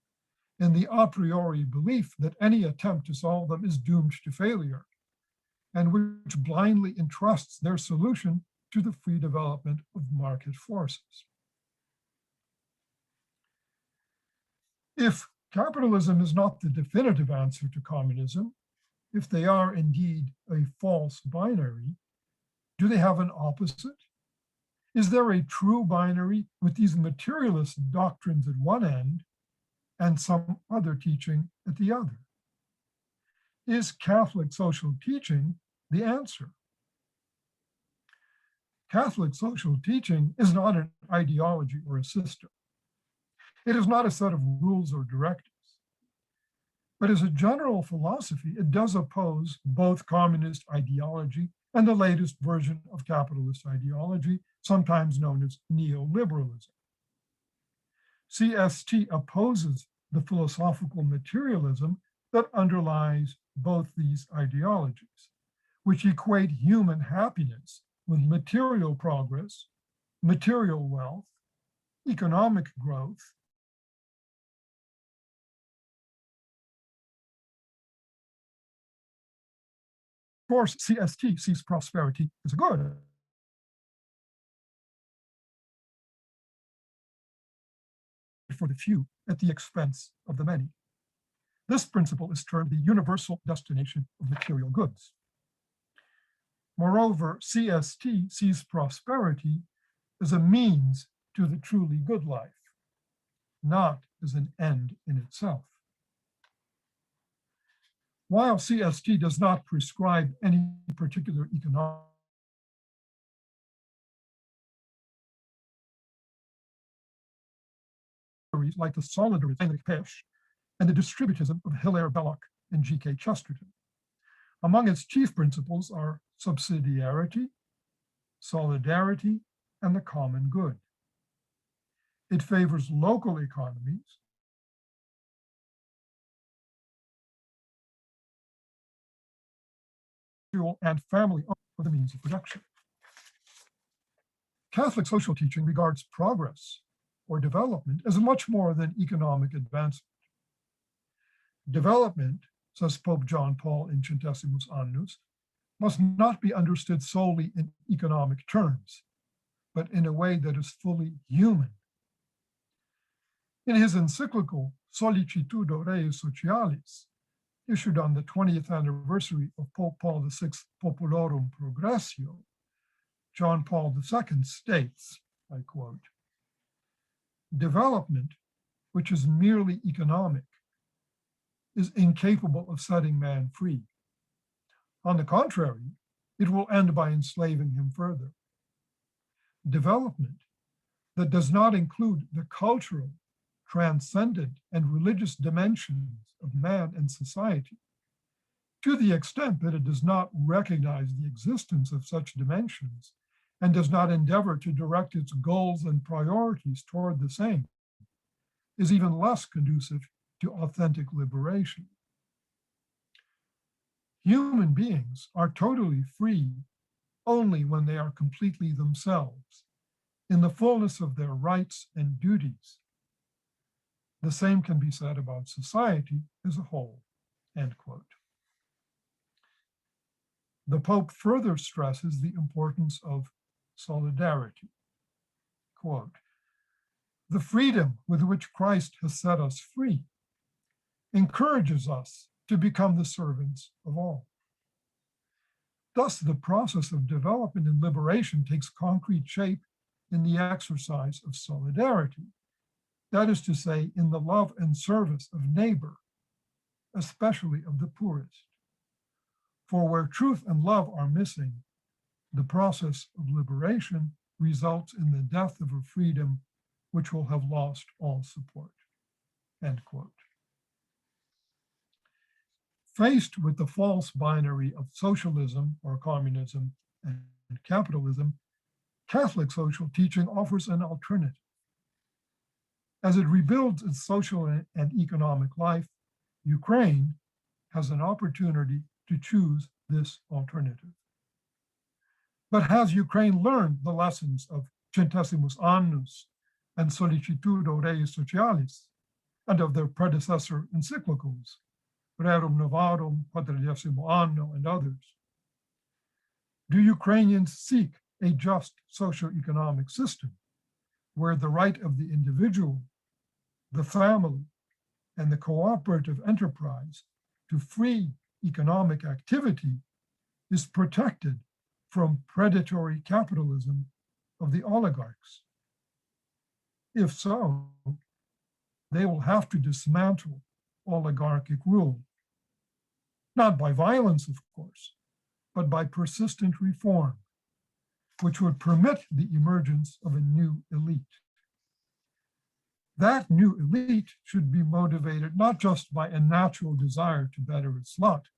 and the a priori belief that any attempt to solve them is doomed to failure, and which blindly entrusts their solution to the free development of market forces. If capitalism is not the definitive answer to communism, if they are indeed a false binary, do they have an opposite? Is there a true binary with these materialist doctrines at one end and some other teaching at the other? Is Catholic social teaching the answer? Catholic social teaching is not an ideology or a system. It is not a set of rules or directives. But as a general philosophy, it does oppose both communist ideology and the latest version of capitalist ideology, sometimes known as neoliberalism. CST opposes the philosophical materialism that underlies both these ideologies, which equate human happiness with material progress, material wealth, economic growth, of course, CST sees prosperity as a good. For the few at the expense of the many. This principle is termed the universal destination of material goods. Moreover, CST sees prosperity as a means to the truly good life, not as an end in itself. While CST does not prescribe any particular economic like the solidarism of Pesh and the distributism of Hilaire Belloc and G.K. Chesterton. Among its chief principles are subsidiarity, solidarity, and the common good. It favors local economies and family of the means of production. Catholic social teaching regards progress or development as much more than economic advancement. Development, says Pope John Paul in Centesimus Annus, must not be understood solely in economic terms, but in a way that is fully human. In his encyclical Solicitudo Rei Socialis, issued on the 20th anniversary of Pope Paul VI's Populorum Progressio, John Paul II states, I quote, "Development, which is merely economic, is incapable of setting man free. On the contrary, it will end by enslaving him further. Development that does not include the cultural, transcendent, and religious dimensions of man and society, to the extent that it does not recognize the existence of such dimensions and does not endeavor to direct its goals and priorities toward the same, is even less conducive to authentic liberation. Human beings are totally free only when they are completely themselves, in the fullness of their rights and duties. The same can be said about society as a whole," end quote. The Pope further stresses the importance of solidarity. Quote, "The freedom with which Christ has set us free encourages us to become the servants of all. Thus, the process of development and liberation takes concrete shape in the exercise of solidarity, that is to say, in the love and service of neighbor, especially of the poorest. For where truth and love are missing, the process of liberation results in the death of a freedom which will have lost all support," end quote. Faced with the false binary of socialism or communism and capitalism, Catholic social teaching offers an alternative. As it rebuilds its social and economic life, Ukraine has an opportunity to choose this alternative. But has Ukraine learned the lessons of Centesimus Annus and Solicitudo Rei Socialis, and of their predecessor encyclicals, Rerum Novarum, Quadragesimo Anno, and others? Do Ukrainians seek a just socio-economic system where the right of the individual, the family, and the cooperative enterprise to free economic activity is protected from predatory capitalism of the oligarchs? If so, they will have to dismantle oligarchic rule, not by violence, of course, but by persistent reform, which would permit the emergence of a new elite. That new elite should be motivated not just by a natural desire to better its lot,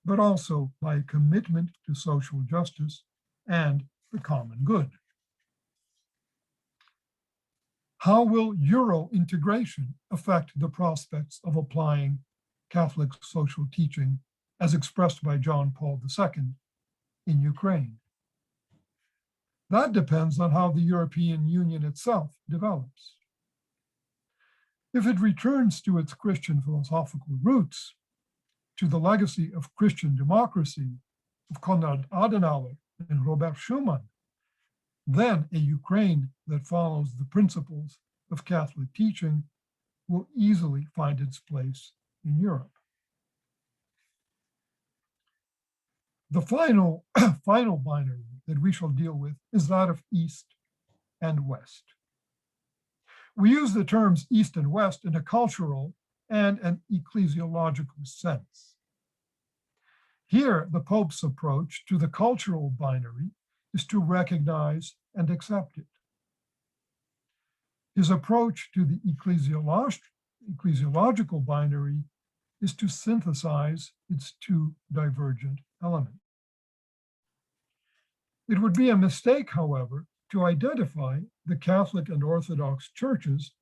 but also by a commitment to social justice and the common good. How will Euro integration affect the prospects of applying Catholic social teaching as expressed by John Paul II in Ukraine? That depends on how the European Union itself develops. If it returns to its Christian philosophical roots, to the legacy of Christian democracy of Konrad Adenauer and Robert Schuman, then a Ukraine that follows the principles of Catholic teaching will easily find its place in Europe. The final binary that we shall deal with is that of East and West. We use the terms East and West in a cultural and an ecclesiological sense. Here, the Pope's approach to the cultural binary is to recognize and accept it. His approach to the ecclesiological binary is to synthesize its two divergent elements. It would be a mistake, however, to identify the Catholic and Orthodox churches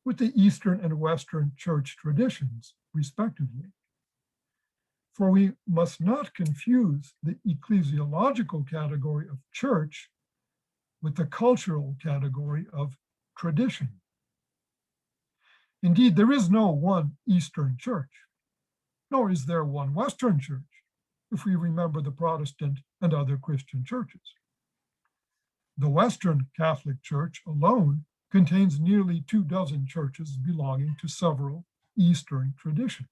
with the Eastern and Western church traditions, respectively. For we must not confuse the ecclesiological category of church with the cultural category of tradition. Indeed, there is no one Eastern church, nor is there one Western church, if we remember the Protestant and other Christian churches. The Western Catholic Church alone contains nearly 24 churches belonging to several Eastern traditions.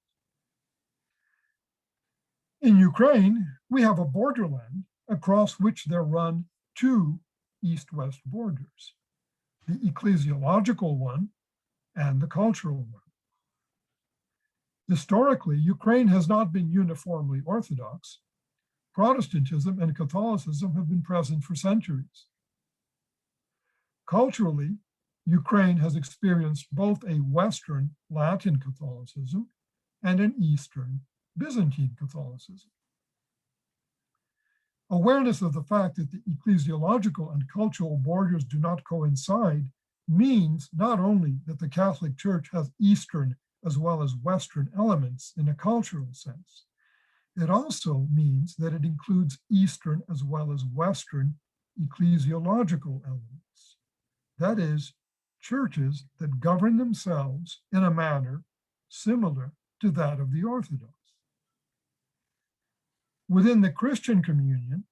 In Ukraine, we have a borderland across which there run two east-west borders, the ecclesiological one and the cultural one. Historically, Ukraine has not been uniformly Orthodox. Protestantism and Catholicism have been present for centuries. Culturally, Ukraine has experienced both a Western Latin Catholicism and an Eastern Byzantine Catholicism. Awareness of the fact that the ecclesiological and cultural borders do not coincide means not only that the Catholic Church has Eastern as well as Western elements in a cultural sense, it also means that it includes Eastern as well as Western ecclesiological elements. That is, churches that govern themselves in a manner similar to that of the Orthodox. Within the Christian communion,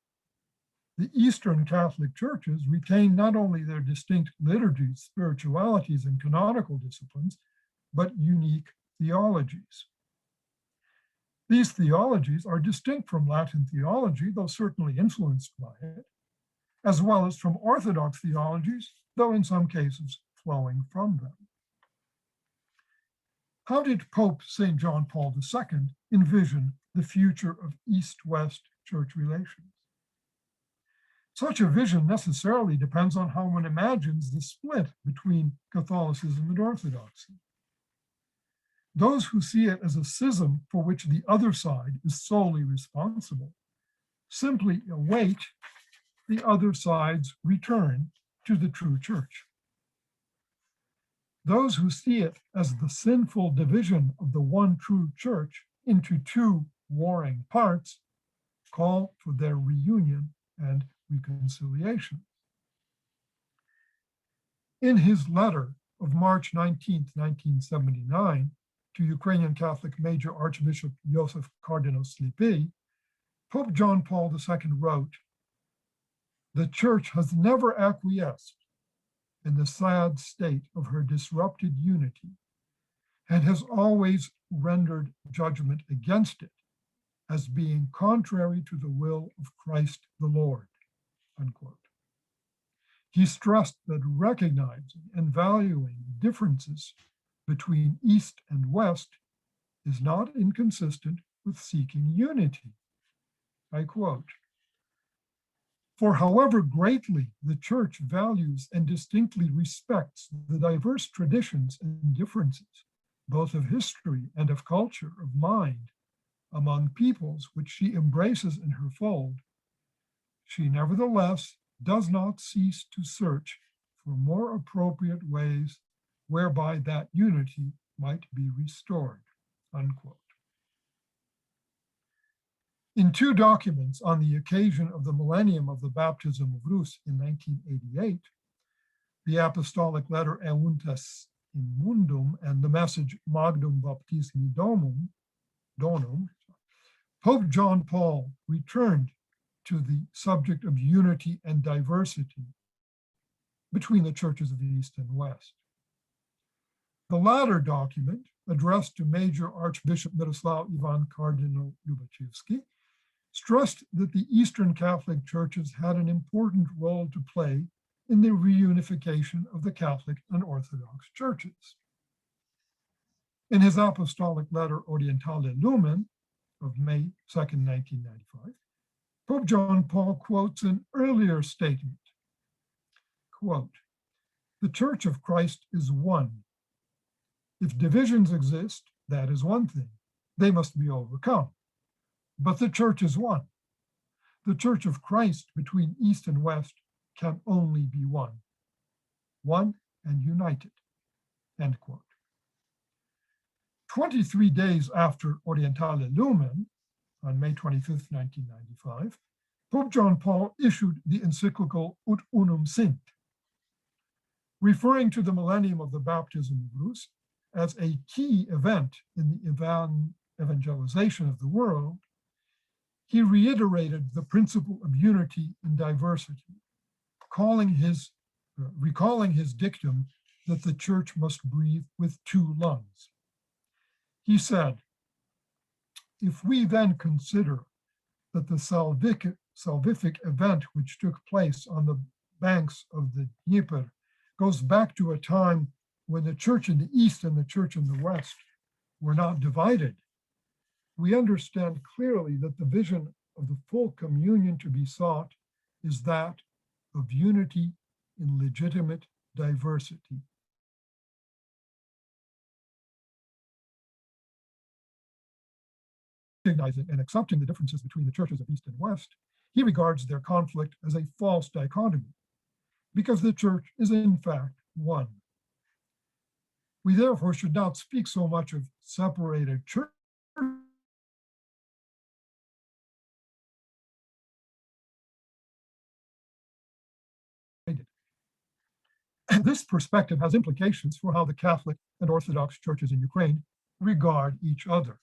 the Eastern Catholic churches retain not only their distinct liturgies, spiritualities, and canonical disciplines, but unique theologies. These theologies are distinct from Latin theology, though certainly influenced by it, as well as from Orthodox theologies, though in some cases flowing from them. How did Pope St. John Paul II envision the future of East-West church relations? Such a vision necessarily depends on how one imagines the split between Catholicism and Orthodoxy. Those who see it as a schism for which the other side is solely responsible simply await the other side's return to the true church. Those who see it as the sinful division of the one true church into two warring parts call for their reunion and reconciliation. In his letter of March 19, 1979, to Ukrainian Catholic Major Archbishop Joseph Cardinal Slipy, Pope John Paul II wrote, "The Church has never acquiesced in the sad state of her disrupted unity and has always rendered judgment against it as being contrary to the will of Christ the Lord," unquote. He stressed that recognizing and valuing differences between East and West is not inconsistent with seeking unity. I quote, "For however greatly the Church values and distinctly respects the diverse traditions and differences, both of history and of culture, of mind, among peoples which she embraces in her fold, she nevertheless does not cease to search for more appropriate ways whereby that unity might be restored," unquote. In two documents on the occasion of the millennium of the baptism of Rus in 1988, the apostolic letter Euntes in Mundum and the message Magnum Baptismi Donum, Pope John Paul returned to the subject of unity and diversity between the churches of the East and West. The latter document, addressed to Major Archbishop Miroslav Ivan Cardinal Lubachevsky, stressed that the Eastern Catholic churches had an important role to play in the reunification of the Catholic and Orthodox churches. In his apostolic letter Orientale Lumen, of May 2nd, 1995, Pope John Paul quotes an earlier statement, quote, "The Church of Christ is one. If divisions exist, that is one thing. They must be overcome. But the Church is one. The Church of Christ between East and West can only be one and united," end quote. 23 days after Orientale Lumen, on May 25th, 1995, Pope John Paul issued the encyclical Ut Unum Sint, referring to the millennium of the baptism of Rus as a key event in the evangelization of the world. He reiterated the principle of unity in diversity, recalling his dictum that the church must breathe with two lungs. He said, "If we then consider that the salvific event which took place on the banks of the Dnieper goes back to a time when the church in the East and the church in the West were not divided, we understand clearly that the vision of the full communion to be sought is that of unity in legitimate diversity." Recognizing and accepting the differences between the churches of East and West, he regards their conflict as a false dichotomy, because the church is in fact one. We therefore should not speak so much of separated churches This perspective has implications for how the Catholic and Orthodox churches in Ukraine regard each other.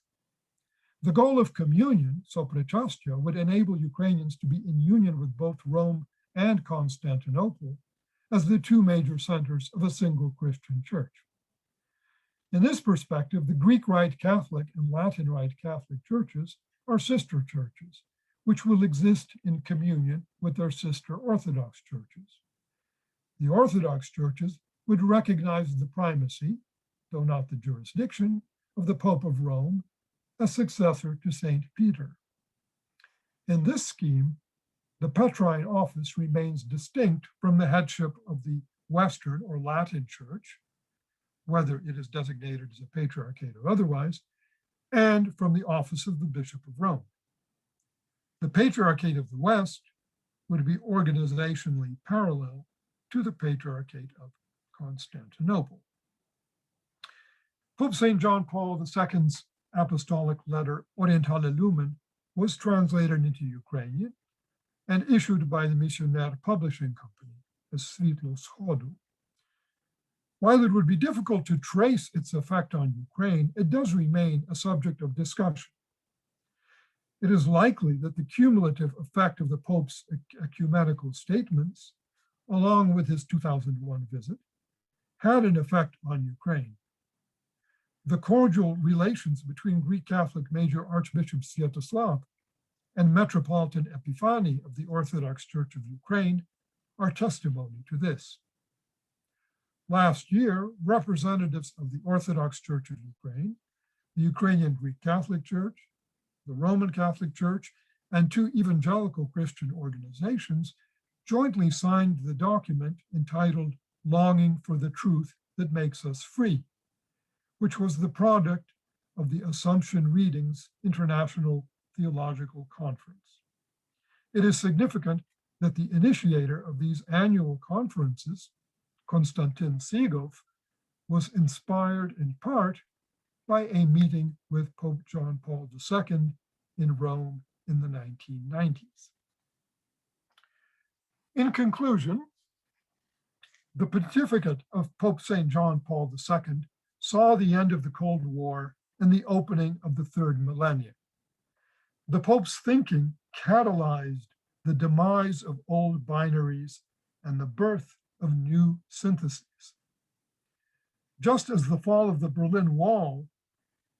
The goal of communion, soprechastia, would enable Ukrainians to be in union with both Rome and Constantinople as the two major centers of a single Christian church. In this perspective, the Greek Rite Catholic and Latin Rite Catholic churches are sister churches, which will exist in communion with their sister Orthodox churches. The Orthodox churches would recognize the primacy, though not the jurisdiction, of the Pope of Rome, a successor to St. Peter. In this scheme, the Petrine office remains distinct from the headship of the Western or Latin Church, whether it is designated as a patriarchate or otherwise, and from the office of the Bishop of Rome. The Patriarchate of the West would be organizationally parallel to the Patriarchate of Constantinople. Pope St. John Paul II's apostolic letter Orientale Lumen was translated into Ukrainian and issued by the Missionaire Publishing Company, as Svitlo Shodu. While it would be difficult to trace its effect on Ukraine, it does remain a subject of discussion. It is likely that the cumulative effect of the Pope's ecumenical statements, along with his 2001 visit, had an effect on Ukraine. The cordial relations between Greek Catholic Major Archbishop Sviatoslav and Metropolitan Epiphany of the Orthodox Church of Ukraine are testimony to this. Last year, representatives of the Orthodox Church of Ukraine, the Ukrainian Greek Catholic Church, the Roman Catholic Church, and two evangelical Christian organizations jointly signed the document entitled "Longing for the Truth That Makes Us Free," which was the product of the Assumption Readings International Theological Conference. It is significant that the initiator of these annual conferences, Konstantin Sigov, was inspired in part by a meeting with Pope John Paul II in Rome in the 1990s. In conclusion, the pontificate of Pope St. John Paul II saw the end of the Cold War and the opening of the third millennium. The Pope's thinking catalyzed the demise of old binaries and the birth of new syntheses. Just as the fall of the Berlin Wall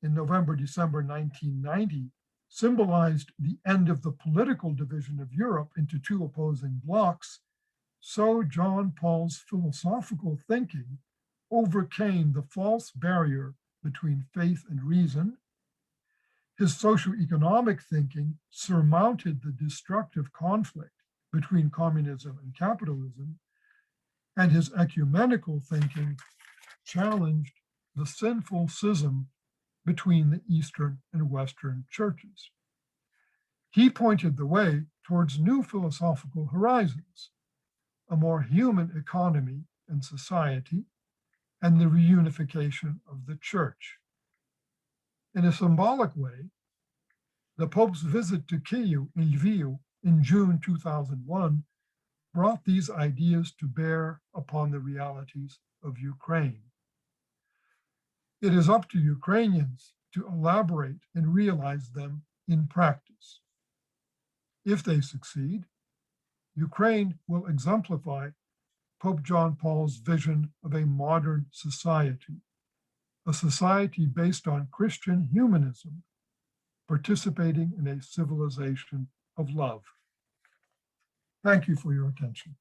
in November-December 1990 symbolized the end of the political division of Europe into two opposing blocs, so John Paul's philosophical thinking overcame the false barrier between faith and reason. His socioeconomic thinking surmounted the destructive conflict between communism and capitalism, and his ecumenical thinking challenged the sinful schism between the Eastern and Western churches. He pointed the way towards new philosophical horizons, a more human economy and society, and the reunification of the church. In a symbolic way, the Pope's visit to Kyiv and Lviv in June 2001 brought these ideas to bear upon the realities of Ukraine. It is up to Ukrainians to elaborate and realize them in practice. If they succeed, Ukraine will exemplify Pope John Paul's vision of a modern society, a society based on Christian humanism, participating in a civilization of love. Thank you for your attention.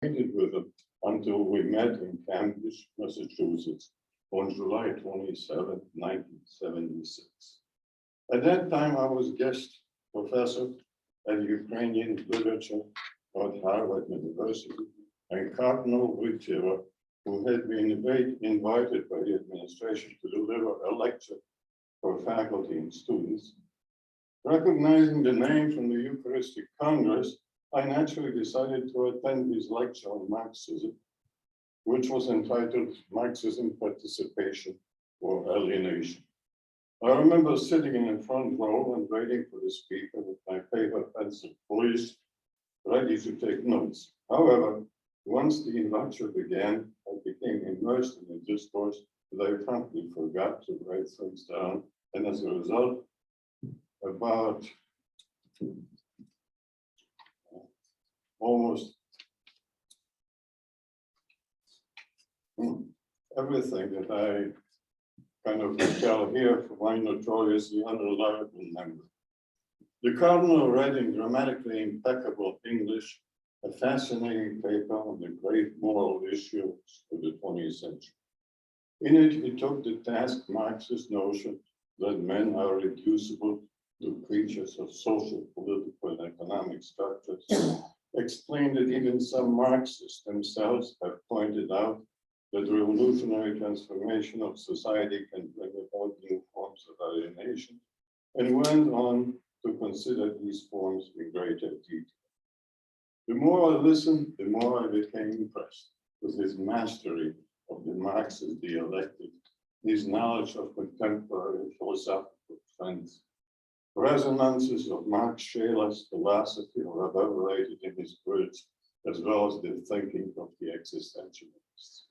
acquainted with him until we met in Cambridge, Massachusetts on July 27, 1976. At that time, I was guest professor at Ukrainian literature at Harvard University, and Cardinal Wojtyła, who had been invited by the administration to deliver a lecture for faculty and students. Recognizing the name from the Eucharistic Congress, I naturally decided to attend his lecture on Marxism, which was entitled Marxism Participation or Alienation. I remember sitting in the front row and waiting for the speaker with my paper pencil poised, ready to take notes. However, once the lecture began, I became immersed in the discourse that I promptly forgot to write things down, and as a result, about almost everything that I kind of tell here for my notoriously unreliable memory. The Cardinal read in grammatically impeccable English a fascinating paper on the great moral issues of the 20th century. In it, he took the task Marxist notion that men are reducible to creatures of social, political, and economic structures, explained that even some Marxists themselves have pointed out that the revolutionary transformation of society can bring about new forms of alienation, and went on to consider these forms in greater detail. The more I listened, the more I became impressed with his mastery of the Marxist dialectic, his knowledge of contemporary philosophical trends. Resonances of Max Scheler's philosophy are reverberated in his words, as well as the thinking of the existentialists.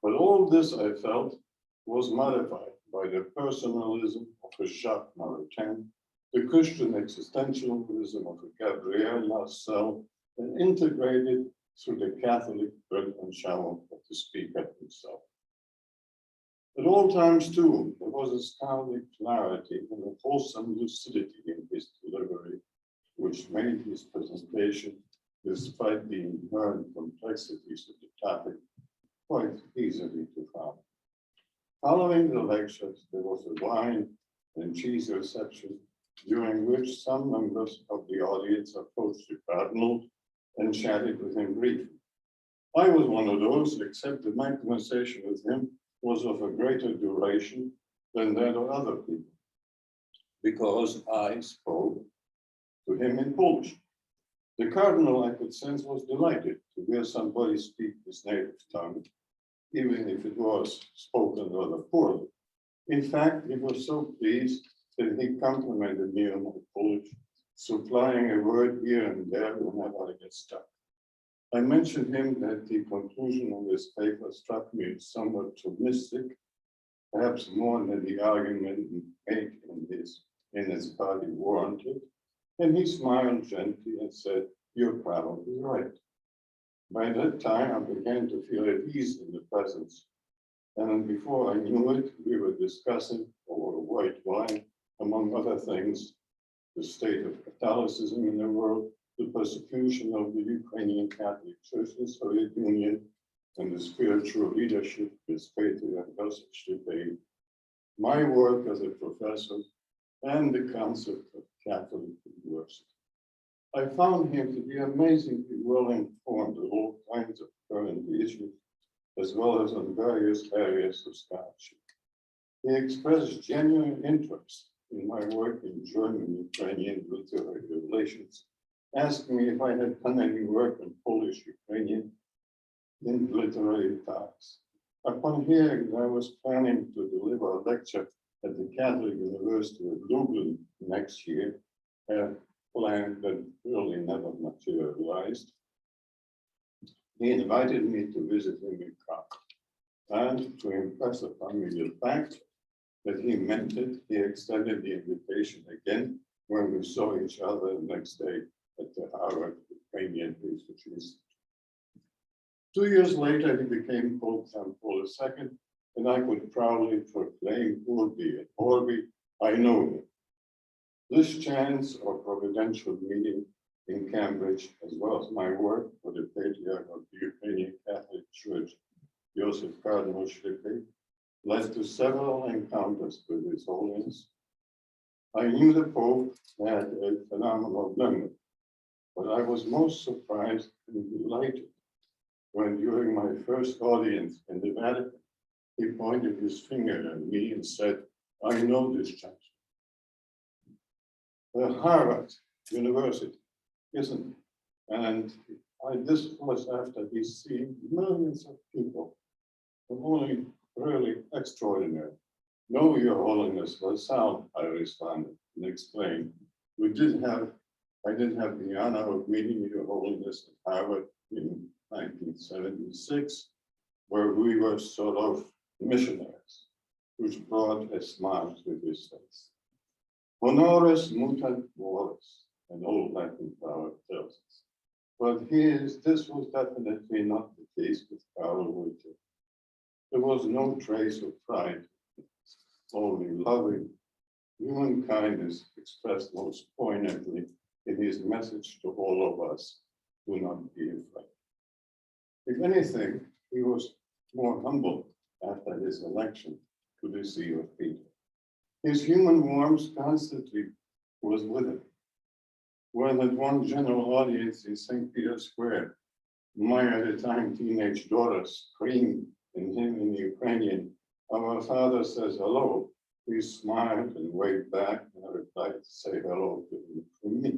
But all this, I felt, was modified by the personalism of a Jacques Maritain, the Christian existentialism of a Gabriel Marcel, and integrated through the Catholic bread and shower of the speaker himself. At all times, too, there was astounding clarity and a wholesome lucidity in his delivery, which made his presentation, despite the inherent complexities of the topic, quite easily to follow. Following the lectures, there was a wine and cheese reception, during which some members of the audience approached the Cardinal and chatted with him briefly. I was one of those, except that my conversation with him was of a greater duration than that of other people, because I spoke to him in Polish. The Cardinal, I could sense, was delighted to hear somebody speak his native tongue, even if it was spoken rather poorly. In fact, he was so pleased that he complimented me on my Polish, supplying a word here and there whenever I get stuck. I mentioned him that the conclusion of this paper struck me as somewhat Thomistic, perhaps more than the argument made in his body warranted, and he smiled gently and said, "You're probably right." By that time, I began to feel at ease in the presence, and before I knew it, we were discussing over white wine, among other things, the state of Catholicism in the world, the persecution of the Ukrainian Catholic Church in the Soviet Union, and the spiritual leadership with Peri and Basil the Great, my work as a professor, and the concept of Catholic University. I found him to be amazingly well informed on all kinds of current issues, as well as on various areas of scholarship. He expressed genuine interest in my work in German Ukrainian literary relations, asked me if I had done any work on Polish Ukrainian in literary ties. Upon hearing that I was planning to deliver a lecture at the Catholic University of Lublin next year, a plan that really never materialized, he invited me to visit him in Krakow. And to impress upon me the fact that he meant it, he extended the invitation again when we saw each other the next day at the Harvard Ukrainian Research Institute. 2 years later, he became Pope John Paul II, and I could proudly proclaim, Urbi et Orbi, I know him. This chance or providential meeting in Cambridge, as well as my work for the Patriarch of the Ukrainian Catholic Church, Joseph Cardinal Shripi, led to several encounters with His Holiness. I knew the Pope had a phenomenal memory, but I was most surprised and delighted when during my first audience in the Vatican, he pointed his finger at me and said, "I know this church." Harvard University, isn't it? And this was after he seen millions of people, only really extraordinary. "No, Your Holiness, was sound," I responded and explained. I did have the honor of meeting Your Holiness at Harvard in 1976, where we were sort of missionaries, which brought a smile to his face. Honoris mutant mores, an old Latin proverb tells us. But this was definitely not the case with Karl Wojtyła. There was no trace of pride, only loving human kindness expressed most poignantly in his message to all of us: do not be afraid. If anything, he was more humble after his election to the See of Peter. His human warmth constantly was with him. When at one general audience in St. Peter's Square, my at the time teenage daughter screamed in him in Ukrainian, "Our Father says hello," he smiled and waved back, and I replied to say hello to him from me.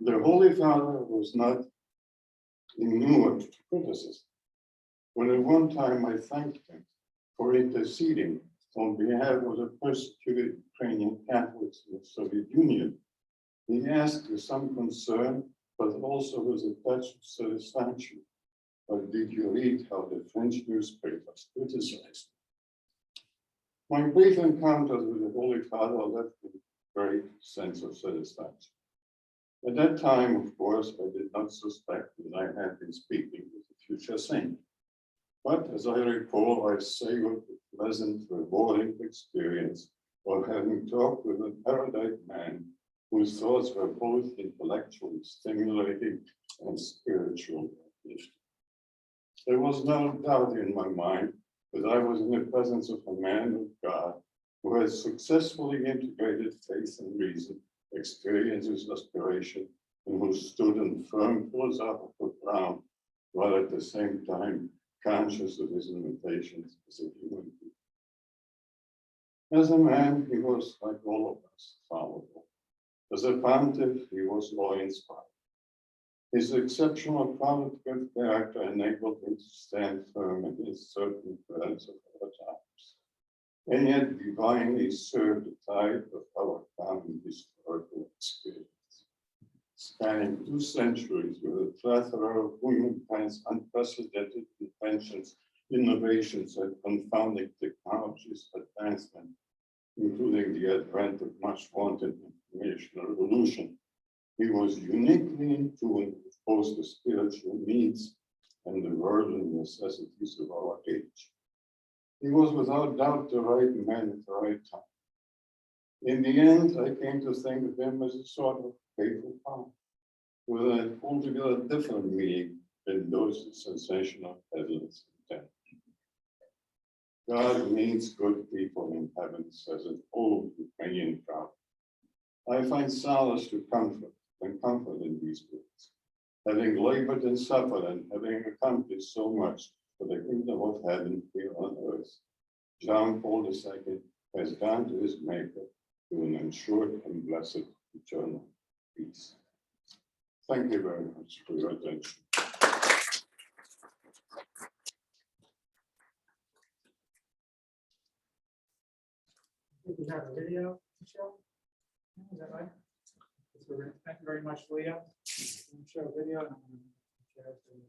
The Holy Father was not inured to criticism. When at one time I thanked him for interceding on behalf of the persecuted Ukrainian Catholics in the Soviet Union, he asked with some concern, but also with a touch of satisfaction, "But did you read how the French newspapers criticized?" My brief encounters with the Holy Father left me a great sense of satisfaction. At that time, of course, I did not suspect that I had been speaking with a future saint. But as I recall, I savored the pleasant, rewarding experience of having talked with an erudite man whose thoughts were both intellectually stimulating and spiritually uplifting. There was no doubt in my mind that I was in the presence of a man of God who had successfully integrated faith and reason, experiences, aspiration, and who stood on firm philosophical ground, while at the same time conscious of his limitations as a human being. As a man, he was, like all of us, fallible. As a pontiff, he was awe-inspiring. His exceptional quality of character enabled him to stand firm against certain threats of our times, and yet divinely served the tide of our common historical experience. Spanning 2 centuries with a plethora of humankind's unprecedented inventions, innovations, and confounding technologies advancement, including the advent of much wanted information revolution, he was uniquely in tune with both the spiritual needs and the worldly necessities of our age. He was without doubt the right man at the right time. In the end, I came to think of him as a sort of faithful father, with an altogether different meaning than those sensational peasants intend. God needs good people in heaven, says an old Ukrainian proverb. I find solace to comfort in these words. Having labored and suffered and having accomplished so much for the kingdom of heaven here on earth, John Paul II has gone to his Maker to an ensured and blessed eternal peace. Thank you very much for your attention. I think we have a video, Michelle. Is that right? Thank you very much, Leah. I'm show a video. And I'm going to share it to you.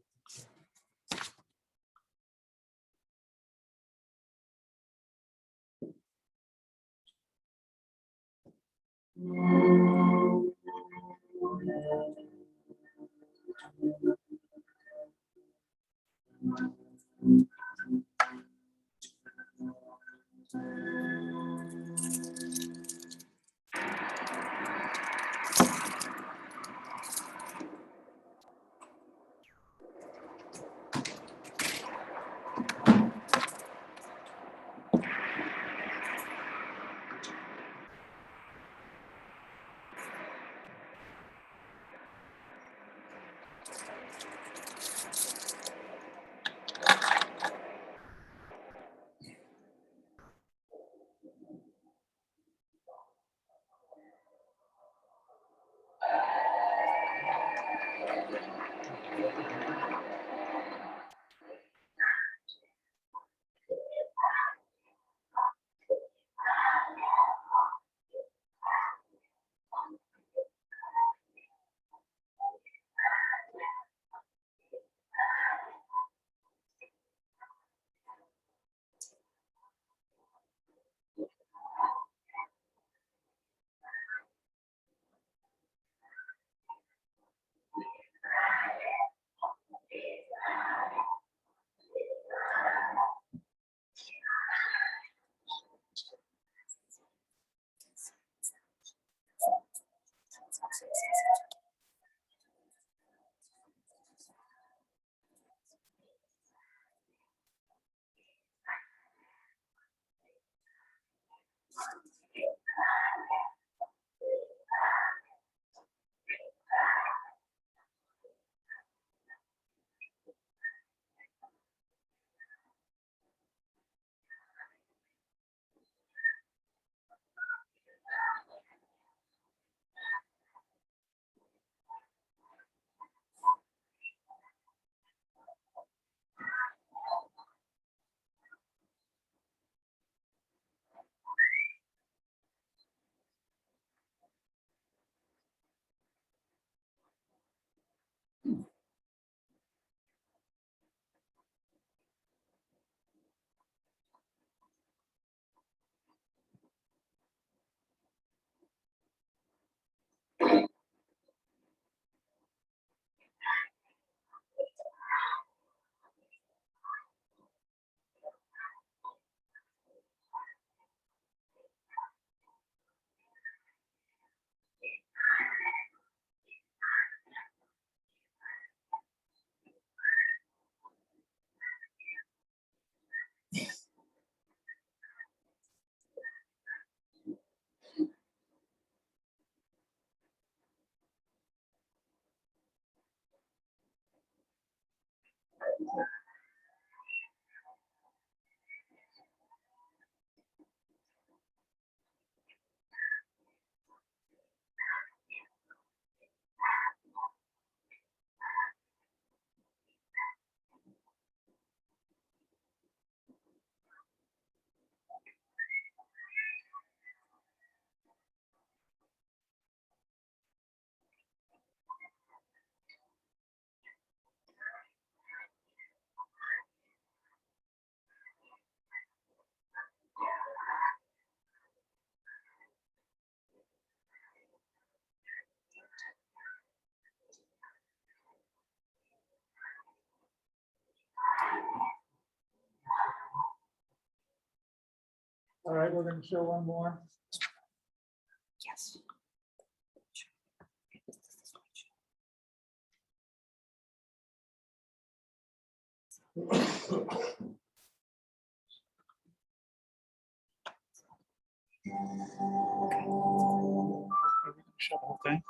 All right, we're going to show one more. Yes. Are we going to show the whole thing?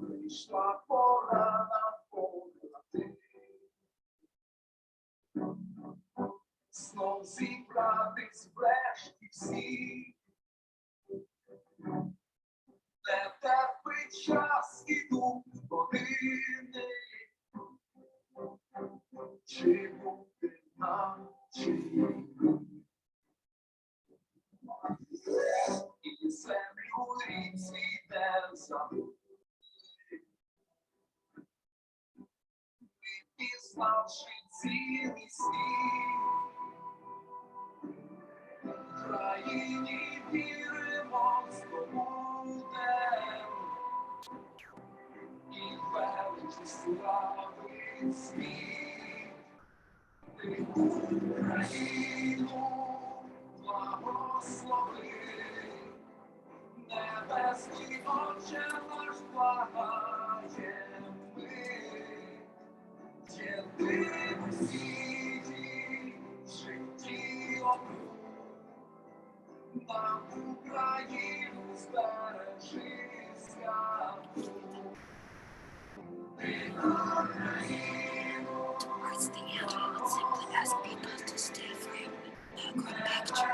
Прийшла пора наповнити, знов зібратись врешті всі, не терпить час, ідуть години, чи буде нам, чи ні. І землю рік світе забув. Пізнавши цілий світ, країні віримо, здобудем, і величі слави світ. Ти Україну благослови, небесний Отче наш благаєм ми. Єдиний світі, житті одну, нам Україну збережи святу. Ти Україну, Simply ask people to stay for him. No going back to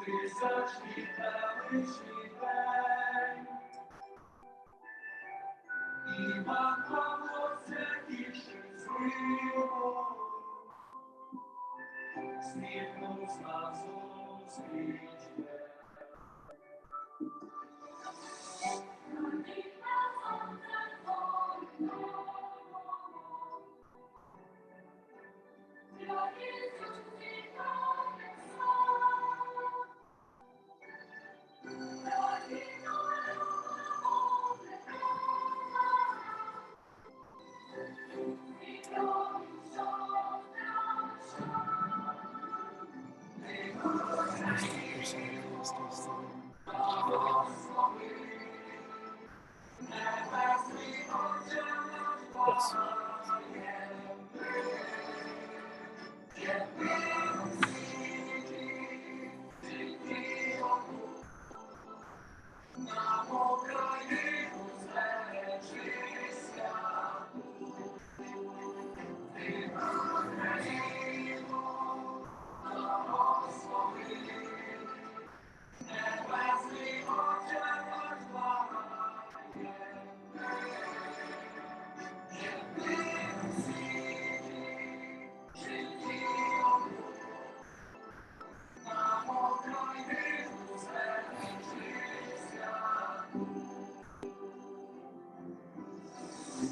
Тисячний величний день, Іван Павло святіший зриву, сміхнув з нас зустріч.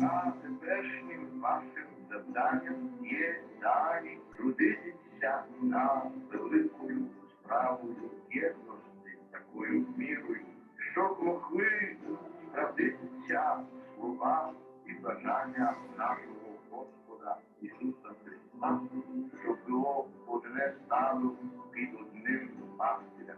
А теперішнім вашим завданням є далі трудитися над великою справою єдності, такою мірою, щоб могли справдитися слова і бажання нашого Господа Ісуса Христа, щоб було одне стадо під одним пастирем.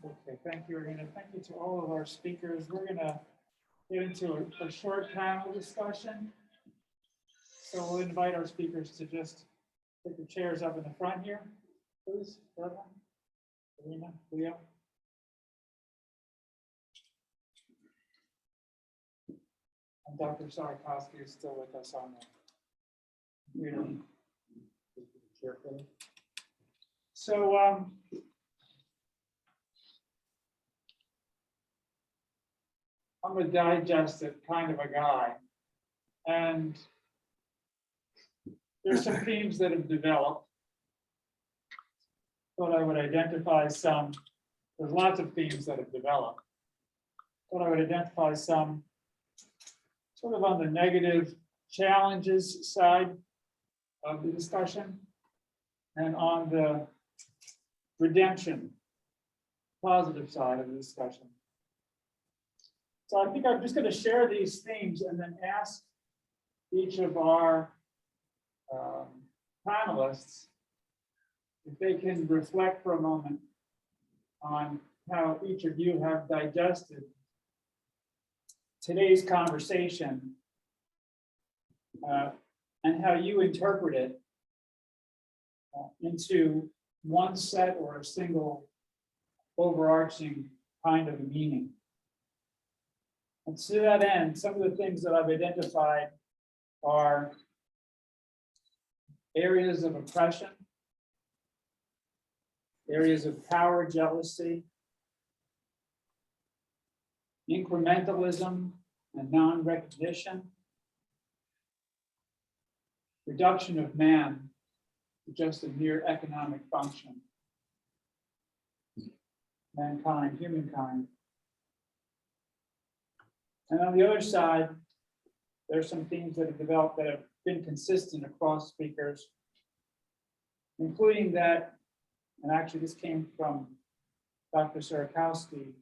Okay, thank you, Irina. Thank you to all of our speakers. We're gonna get into a short panel discussion. So we'll invite our speakers to just take the chairs up in the front here, please. Everyone. Irina, Leo. And Dr. Sarkowski is still with us on the computer. So, I'm a digestive kind of a guy, and there's some themes that have developed. Thought I would identify some. There's lots of themes that have developed. Thought I would identify some sort of on the negative challenges side of the discussion, and on the redemption positive side of the discussion. So I think I'm just going to share these themes and then ask each of our panelists if they can reflect for a moment on how each of you have digested today's conversation and how you interpret it into one set or a single overarching kind of meaning. And to that end, some of the things that I've identified are areas of oppression, areas of power jealousy, incrementalism and non-recognition, reduction of man to just a mere economic function, mankind, humankind. And on the other side, there are some themes that have developed that have been consistent across speakers, including that, and actually this came from Dr. Sarkowski,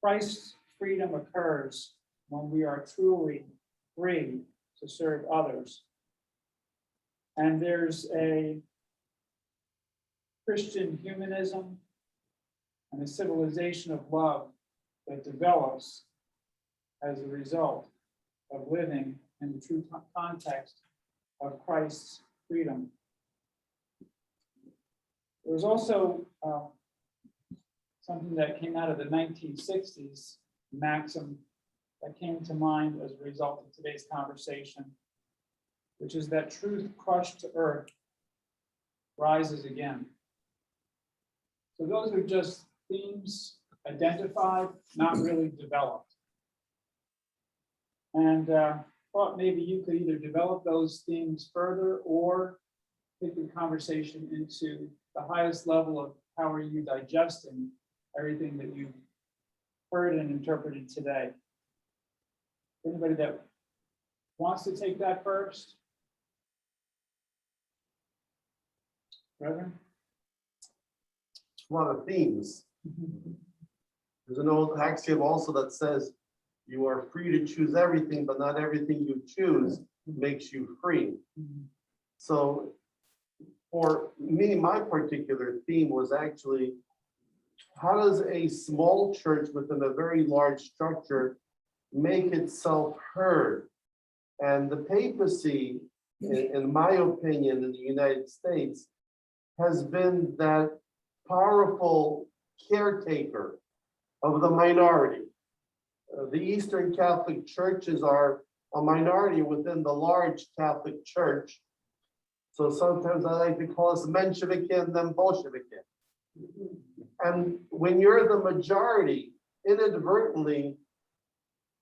Christ's freedom occurs when we are truly free to serve others. And there's a Christian humanism and a civilization of love that develops as a result of living in the true context of Christ's freedom. There was also something that came out of the 1960s, maxim that came to mind as a result of today's conversation, which is that truth crushed to earth rises again. So those are just themes identified, not really developed. And thought maybe you could either develop those themes further or take the conversation into the highest level of how are you digesting everything that you've heard and interpreted today. Anybody that wants to take that first? Reverend? One of the themes. There's an old axiom also that says you are free to choose everything, but not everything you choose makes you free. So for me, my particular theme was actually, how does a small church within a very large structure make itself heard? And the papacy, in my opinion, in the United States, has been that powerful caretaker of the minority. The Eastern Catholic churches are a minority within the large Catholic Church. So sometimes I like to call us Menshevik and then Bolshevik. And when you're the majority, inadvertently,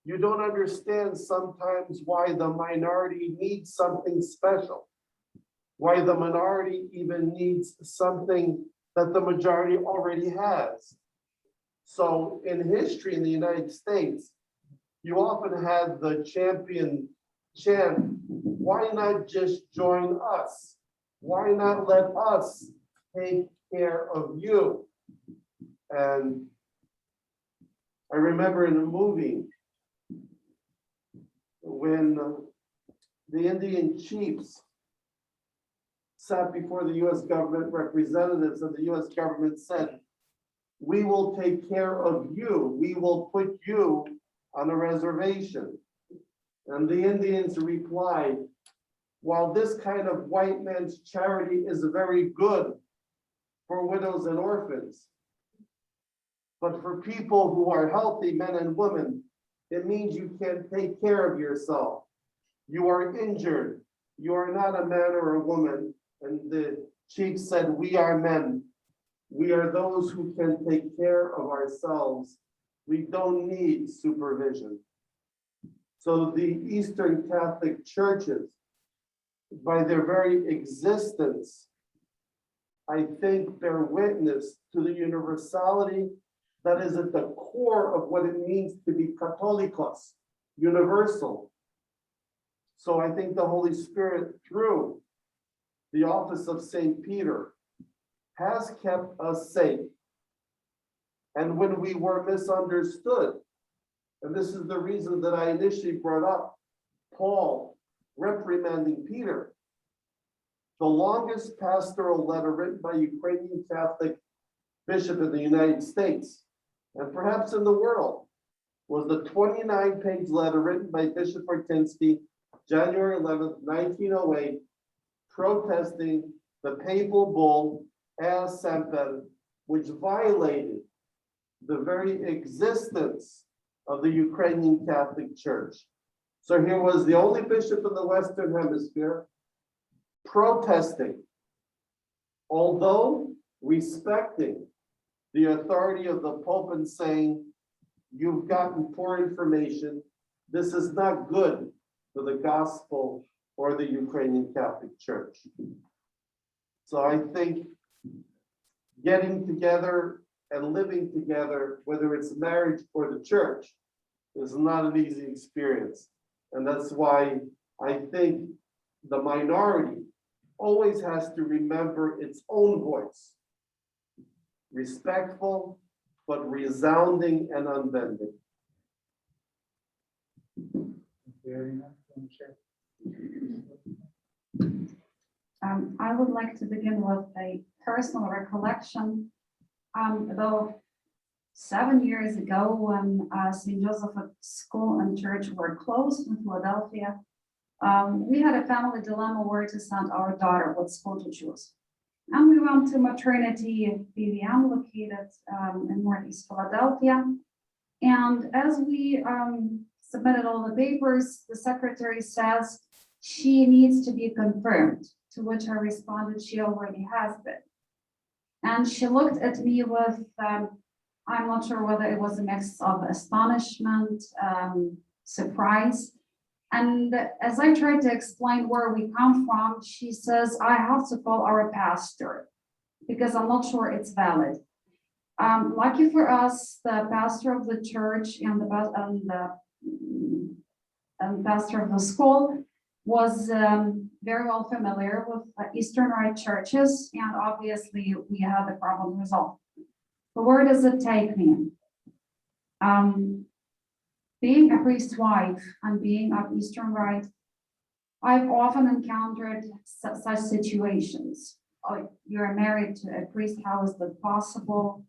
you don't understand sometimes why the minority needs something special, why the minority even needs something that the majority already has. So in history in the United States, you often had the champion chant, why not just join us? Why not let us take care of you? And I remember in a movie when the Indian chiefs sat before the US government representatives and the US government said, we will take care of you. We will put you on a reservation. And the Indians replied, while this kind of white man's charity is very good for widows and orphans, but for people who are healthy, men and women, it means you can't take care of yourself. You are injured. You are not a man or a woman. And the chief said, we are men. We are those who can take care of ourselves. We don't need supervision. So the Eastern Catholic churches, by their very existence, I think bear witness to the universality that is at the core of what it means to be Catholicos, universal. So I think the Holy Spirit, through the office of St. Peter, has kept us safe. And when we were misunderstood, and this is the reason that I initially brought up Paul reprimanding Peter, the longest pastoral letter written by a Ukrainian Catholic bishop in the United States, and perhaps in the world, was the 29-page letter written by Bishop Ortinsky, January 11th, 1908, protesting the papal bull As Semper, which violated the very existence of the Ukrainian Catholic Church. So here was the only bishop in the Western Hemisphere protesting, although respecting the authority of the Pope and saying, you've gotten poor information. This is not good for the gospel or the Ukrainian Catholic Church. So I think getting together and living together, whether it's marriage or the church, is not an easy experience. And that's why I think the minority always has to remember its own voice. Respectful, but resounding and unbending. I would like to begin with a personal recollection. About 7 years ago, when St. Joseph School and Church were closed in Philadelphia, we had a family dilemma where to send our daughter, what school to choose. And we went to maternity BVM located in Northeast Philadelphia. And as we submitted all the papers, the secretary says she needs to be confirmed, to which I responded, she already has been. And she looked at me with, I'm not sure whether it was a mix of astonishment, surprise. And as I tried to explain where we come from, she says, I have to call our pastor because I'm not sure it's valid. Lucky for us, the pastor of the church and the pastor of the school was very well familiar with Eastern Rite churches, and obviously we had the problem resolved. But where does it take me? Being a priest's wife and being of Eastern Rite, I've often encountered such situations. Oh, you're married to a priest, how is that possible?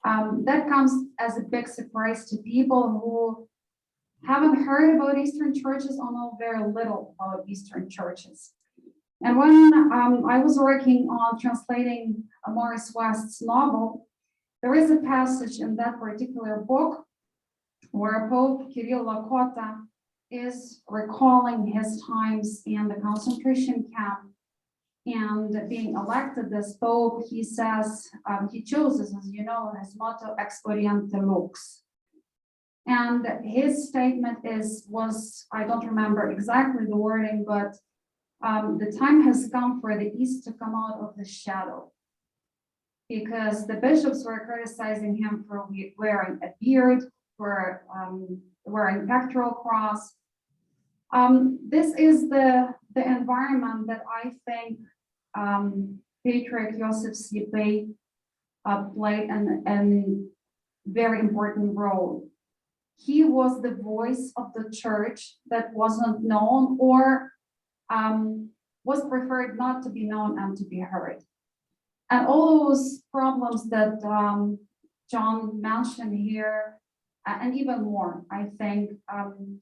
That comes as a big surprise to people who haven't heard about Eastern churches or know very little about Eastern churches. And when I was working on translating Morris West's novel, there is a passage in that particular book where Pope Kirill Lakota is recalling his times in the concentration camp and being elected as Pope. He says, he chooses, as you know, his motto, Ex Oriente Lux. And his statement was, I don't remember exactly the wording, but the time has come for the East to come out of the shadow. because the bishops were criticizing him for wearing a beard, for wearing pectoral cross. This is the environment that I think Patriarch Joseph Slipy played an very important role. He was the voice of the church that wasn't known or was preferred not to be known and to be heard. And all those problems that John mentioned here, and even more, I think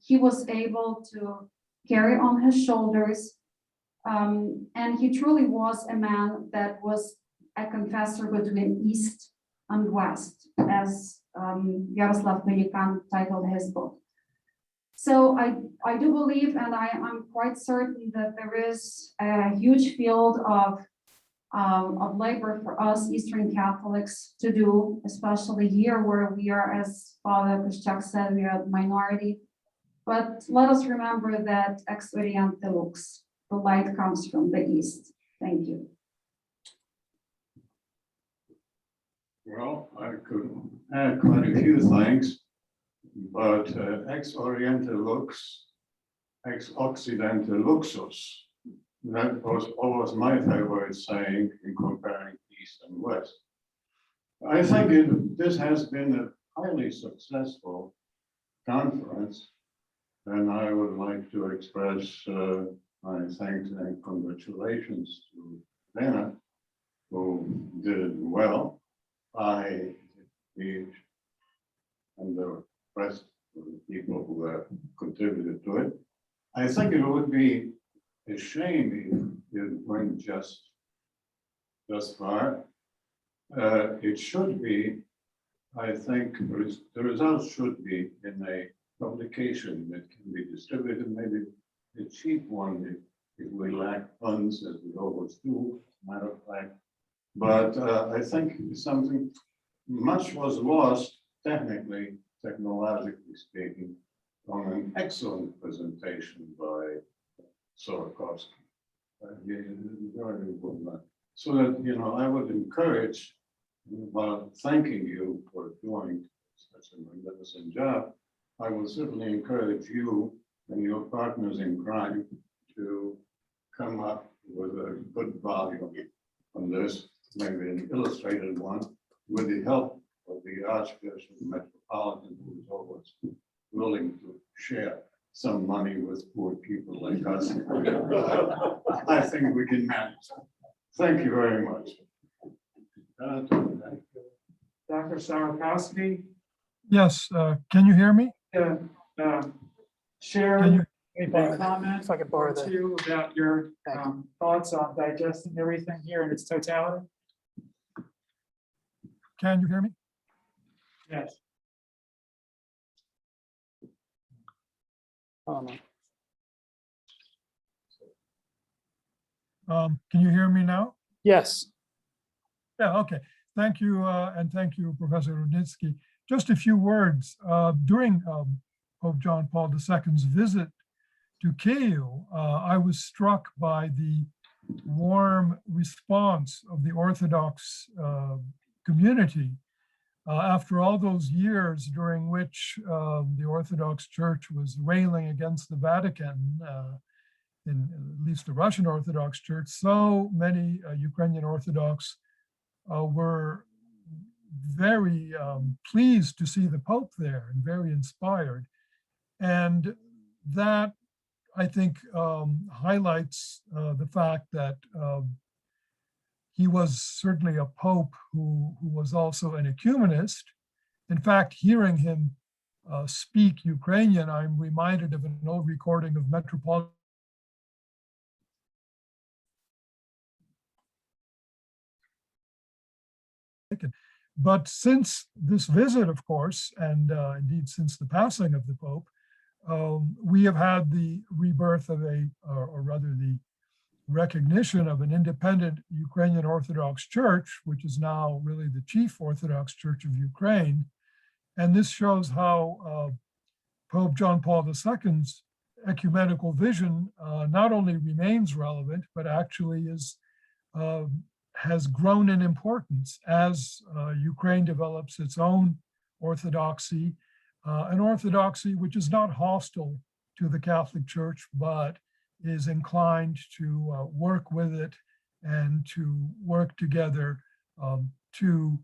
he was able to carry on his shoulders. And he truly was a man that was a confessor between East and West, as Yaroslav Pelikan titled his book. So I do believe, and I'm quite certain that there is a huge field of labor for us Eastern Catholics to do, especially here where we are, as Father Gudziak said, we are a minority. But let us remember that ex oriente lux, the light comes from the East. Thank you. Well, I could add quite a few things, but ex oriente lux, ex occidente luxus. That was always my favorite saying in comparing East and West. I think this has been a highly successful conference, and I would like to express my thanks and congratulations to Lena, who did it well. I, and the rest of the people who have contributed to it. I think it would be a shame if it went just thus far. It should be, I think, the results should be in a publication that can be distributed, maybe a cheap one if we lack funds, as we always do, matter of fact. But I think something much was lost, technically, technologically speaking, on an excellent presentation by Sorokovsky. Very good. So that, I would encourage, while thanking you for doing such a magnificent job, I will certainly encourage you and your partners in crime to come up with a good volume on this, maybe an illustrated one, with the help of the Archbishop Metropolitan, who is always willing to share some money with poor people like us. I think we can manage. Thank you very much. Dr. Sorokovsky, Yes, can you hear me? share Can you? a comment If I could borrow or the- two about your Thank you. thoughts on digesting everything here in its totality. Can you hear me? Yes. Can you hear me now? Yes. Yeah, okay. Thank you, and thank you, Professor Rudnitsky. Just a few words. During Pope John Paul II's visit to Kyiv, I was struck by the warm response of the Orthodox community after all those years during which the Orthodox Church was railing against the Vatican, in at least the Russian Orthodox Church. So many Ukrainian Orthodox were very pleased to see the Pope there and very inspired. And that, I think, highlights the fact that he was certainly a Pope who was also an ecumenist. In fact, hearing him speak Ukrainian, I'm reminded of an old recording of Metropolitan But since this visit, of course, and indeed since the passing of the Pope, we have had the rebirth of or rather the recognition of an independent Ukrainian Orthodox Church, which is now really the chief Orthodox Church of Ukraine. And this shows how Pope John Paul II's ecumenical vision not only remains relevant, but actually is has grown in importance as Ukraine develops its own orthodoxy, an orthodoxy which is not hostile to the Catholic Church, but is inclined to work with it and to work together to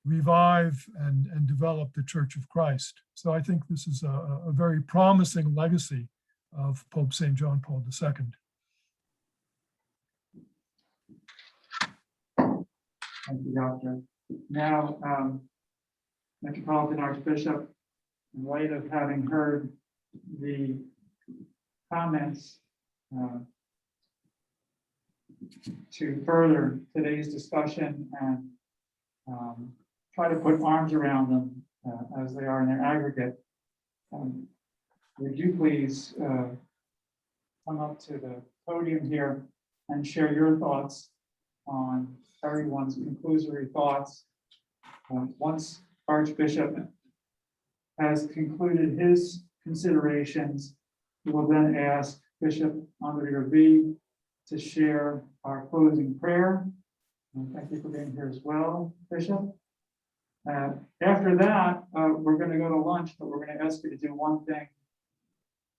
revive and develop the Church of Christ. So I think this is a very promising legacy of Pope St. John Paul II. Thank you, Doctor. Now, Metropolitan Archbishop, in light of having heard the comments to further today's discussion and try to put arms around them as they are in their aggregate, would you please come up to the podium here and share your thoughts on everyone's conclusory thoughts. Once Archbishop has concluded his considerations, we will then ask Bishop Andriy Rabiy to share our closing prayer. And thank you for being here as well, Bishop. After that, we're going to go to lunch, but we're going to ask you to do one thing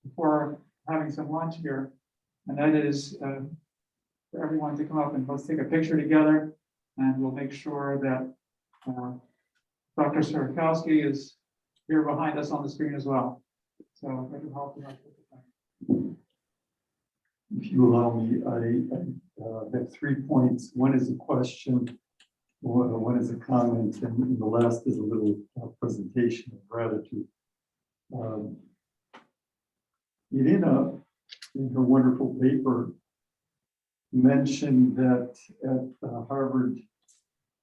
before having some lunch here, and that is for everyone to come up and let's take a picture together, and we'll make sure that Dr. Sophia is here behind us on the screen as well. So if you help me out. If you allow me, I have 3 points. One is a question, one is a comment, and the last is a little presentation of gratitude. Irina, in her wonderful paper, mentioned that at Harvard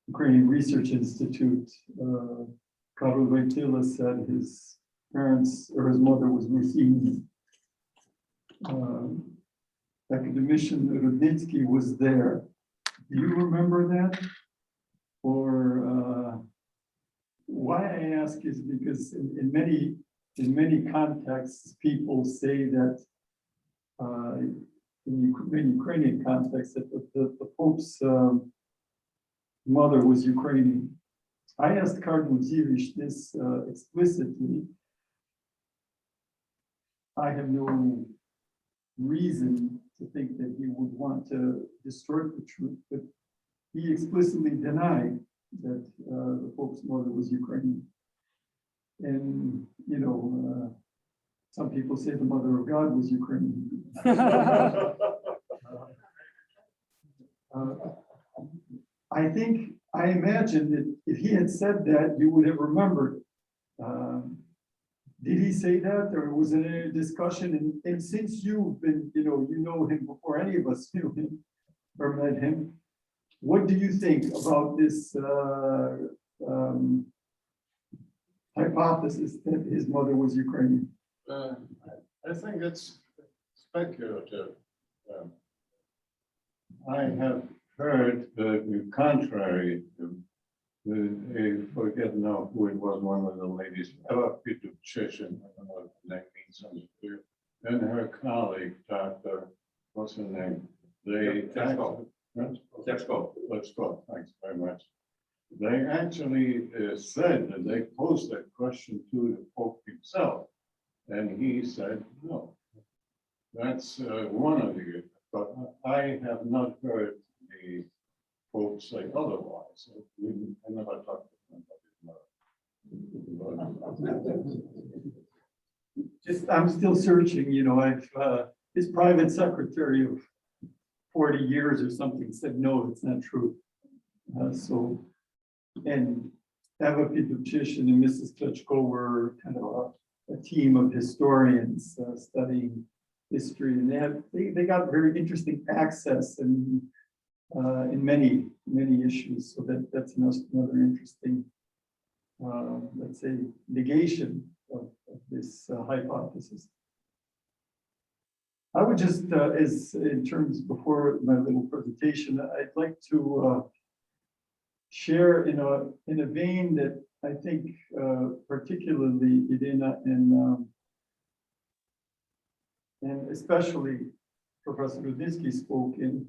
Ukrainian Research Institute, Karol Wojtyla said his parents or his mother was Ruthenian. Academician Rudnitsky was there. Do you remember that? Or why I ask is because in many contexts, people say that in Ukrainian context that the Pope's mother was Ukrainian. I asked Cardinal Dziwisz this explicitly. I have no reason to think that he would want to distort the truth, but he explicitly denied that the Pope's mother was Ukrainian. And, you know, some people say the mother of God was Ukrainian. I imagine that if he had said that, you would have remembered. Did he say that, or was it a discussion? And since you've been, you know him before any of us knew him or met him, what do you think about this hypothesis that his mother was Ukrainian? I think it's speculative. I have heard the contrary. I forget now who it was, one of the ladies, Eva Pitupcheshin, I don't know if the name means something to you, and her colleague, Dr. What's her name? Let's go, thanks very much. They actually said that they posed that question to the Pope himself, and he said no. That's one of the, but I have not heard the Pope say otherwise. I never talked to him about Just, I'm still searching, you know, his private secretary of 40 years or something said, no, it's not true. And Eva Pitupcheshin and Mrs. Klitschko were kind of a team of historians studying history, and they got very interesting access and in many issues. So that's another interesting, let's say, negation of this hypothesis. I would just, as in terms before my little presentation, I'd like to share in a vein that I think particularly Irina and especially Professor Rudnitsky spoke in.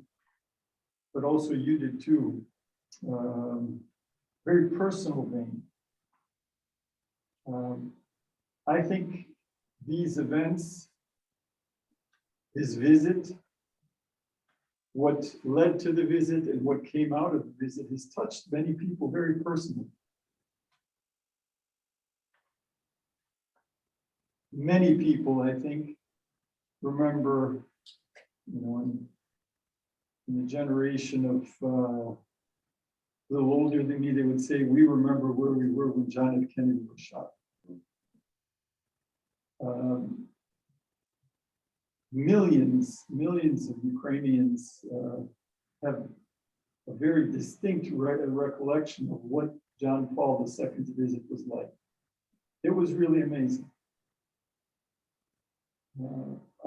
but also you did too. Very personal vein. I think these events, his visit, what led to the visit and what came out of the visit has touched many people very personally. Many people, I think, remember, you know, in the generation of a little older than me, they would say, we remember where we were when John F. Kennedy was shot. Millions of Ukrainians have a very distinct recollection of what John Paul II's visit was like. It was really amazing.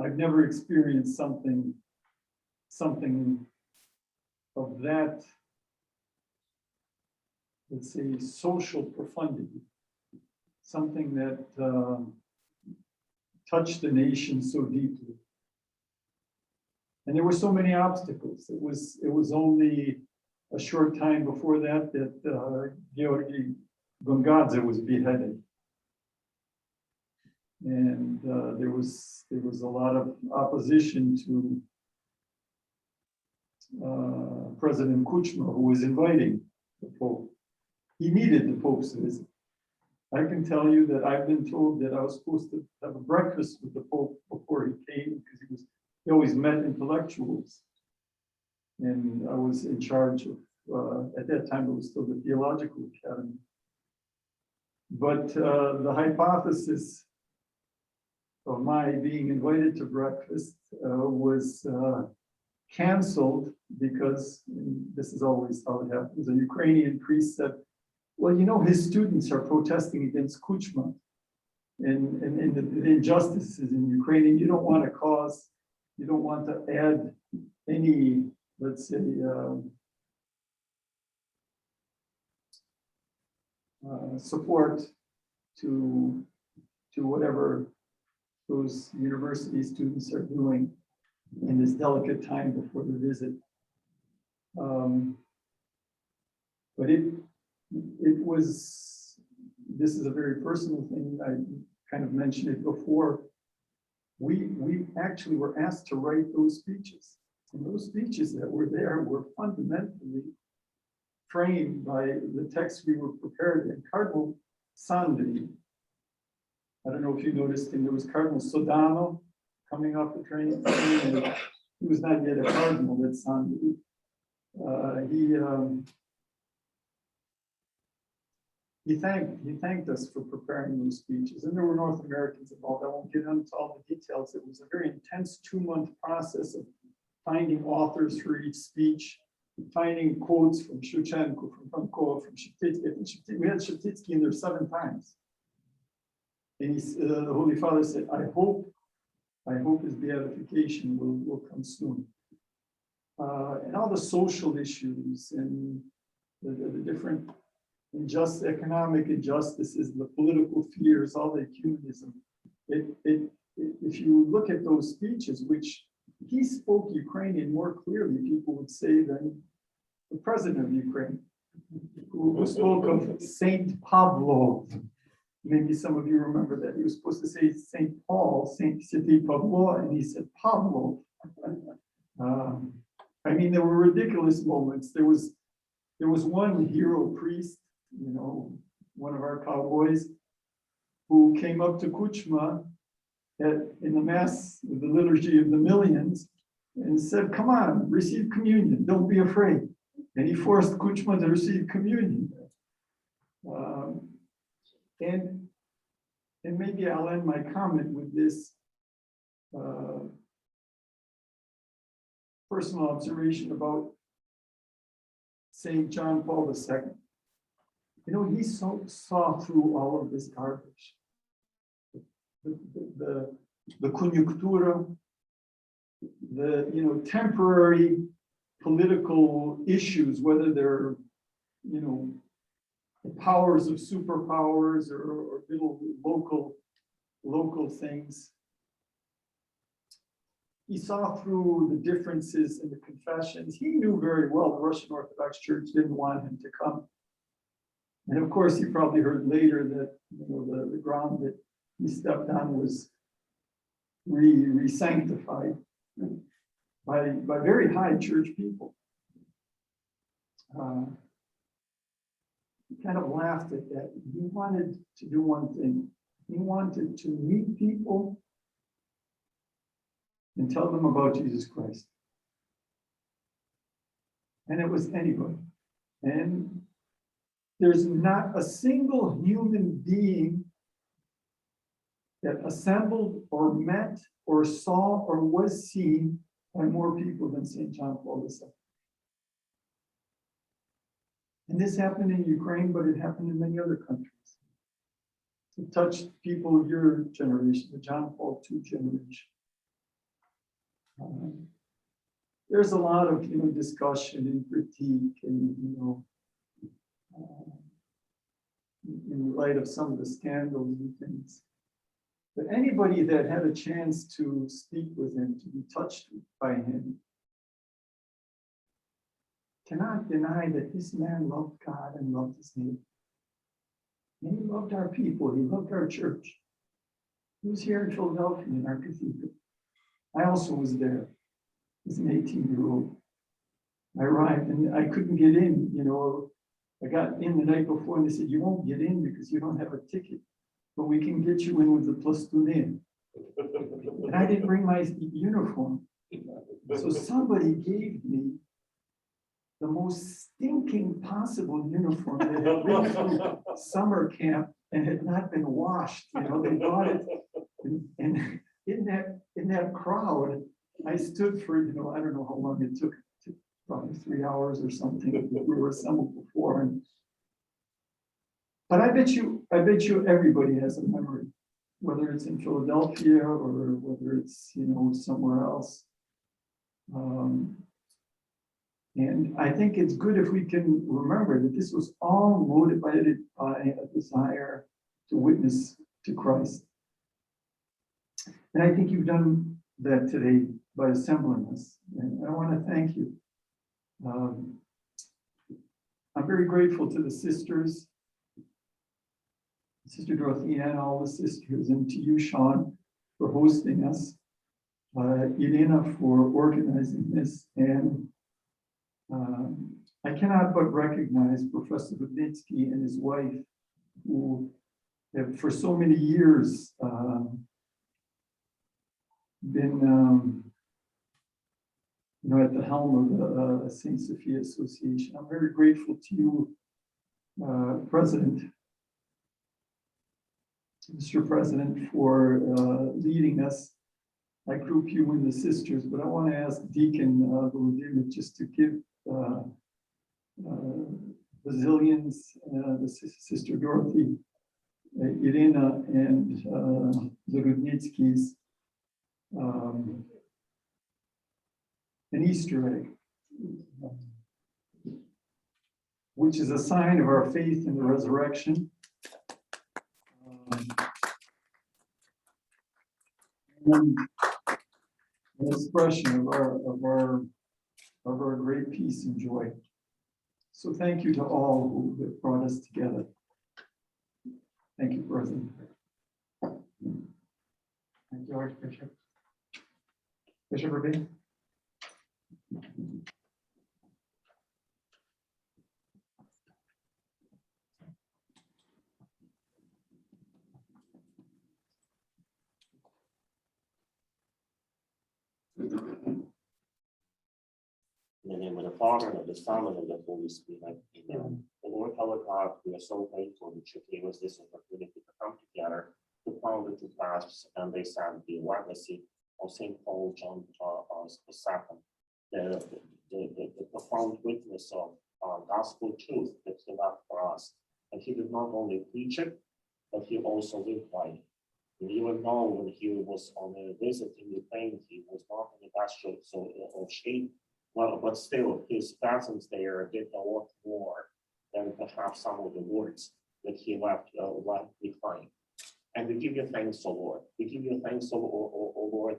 I've never experienced something of that, let's say, social profundity, something that touched the nation so deeply. And there were so many obstacles. It was only a short time before that Georgy Gongadze was beheaded. And there was a lot of opposition to President Kuchma, who was inviting the Pope. He needed the Pope's visit. I can tell you that I've been told that I was supposed to have a breakfast with the Pope before he came, because he always met intellectuals. And I was in charge of, at that time it was still the Theological Academy. But the hypothesis of my being invited to breakfast was canceled, because this is always how it happens. A Ukrainian priest said, well, you know, his students are protesting against Kuchma and the injustices in Ukraine, and you don't want to add any, let's say, support to whatever those university students are doing in this delicate time before the visit. But this is a very personal thing. I kind of mentioned it before. We actually were asked to write those speeches. And those speeches that were there were fundamentally framed by the text we were prepared in. Cardinal Sandri, I don't know if you noticed him, there was Cardinal Sodano coming off the train. He was not yet a cardinal, that Sandri. He thanked us for preparing those speeches, and there were North Americans involved. I won't get into all the details. It was a very intense 2-month process of finding authors for each speech, finding quotes from Shevchenko, from Pankov, from Sheptitsky. We had Sheptitsky in there 7 times. And the Holy Father said, I hope his beatification will come soon. And all the social issues and the different economic injustices, the political fears, all the ecumenism. If you look at those speeches, which he spoke Ukrainian more clearly, people would say, than the president of Ukraine, who spoke of Saint Pavlo. Maybe some of you remember that. He was supposed to say Saint Paul, Saint Pavlo, and he said Pavlo. I mean, there were ridiculous moments. There was one hero priest, you know, one of our cowboys, who came up to Kuchma in the Mass, the Liturgy of the Millions, and said, come on, receive communion, don't be afraid. And he forced Kuchma to receive communion. And maybe I'll end my comment with this personal observation about St. John Paul II. You know, he saw through all of this garbage. The conjunctura, the temporary political issues, whether they're the powers of superpowers or little local things. he saw through the differences in the confessions. He knew very well the Russian Orthodox Church didn't want him to come. And of course, he probably heard later that, you know, the ground that he stepped on was re-sanctified by very high church people. He kind of laughed at that. He wanted to do one thing. He wanted to meet people and tell them about Jesus Christ. And it was anybody. And there's not a single human being that assembled or met or saw or was seen by more people than St. John Paul II. And this happened in Ukraine, but it happened in many other countries. It touched people of your generation, the John Paul II generation. There's a lot of, you know, discussion and critique, and, you know, in light of some of the scandals and things. But anybody that had a chance to speak with him, to be touched by him, cannot deny that this man loved God and loved his neighbor. And he loved our people, he loved our church. He was here in Philadelphia in our cathedral. I also was there as an 18-year-old. I arrived and I couldn't get in, you know. I got in the night before and they said, you won't get in because you don't have a ticket, but we can get you in with the plus two in. And I didn't bring my uniform. So somebody gave me the most stinking possible uniform that had been through summer camp and had not been washed. You know, they bought it. And in that crowd, I stood for, you know, I don't know how long it took, probably 3 hours or something. We were assembled before. But I bet you everybody has a memory, whether it's in Philadelphia or whether it's, you know, somewhere else. And I think it's good if we can remember that this was all motivated by a desire to witness to Christ. And I think you've done that today by assembling us. And I want to thank you. I'm very grateful to the sisters, Sister Dorothea and all the sisters, and to you, Sean, for hosting us, Irina for organizing this, and I cannot but recognize Professor Budnitsky and his wife, who have for so many years been you know, at the helm of the St. Sophia Association. I'm very grateful to you, President, Mr. President, for leading us. I group you in the sisters, but I want to ask Deacon Volodymyr just to give Basilians, the Sister Dorothy, Irina, and the Rudnitskys an Easter egg, which is a sign of our faith in the resurrection. And an expression of our great peace and joy. So thank you to all who have brought us together. Thank you, President. Thank you, Archbishop. Bishop Rabiy. In the name of the Father, and of the Son, and of the Holy Spirit. Amen. The Lord our God, we are so grateful that you gave us this opportunity to come together to found the two clasps and they stand the legacy of St. Paul John II, the profound witness of gospel truth that he left for us. And he did not only preach it, but he also lived by it. And even though when he was on a visit in Ukraine, he was not in the best of shape. Well, but still, his presence there did a lot more than perhaps some of the words that he left behind. And we give you thanks, O Lord. We give you thanks, O Lord,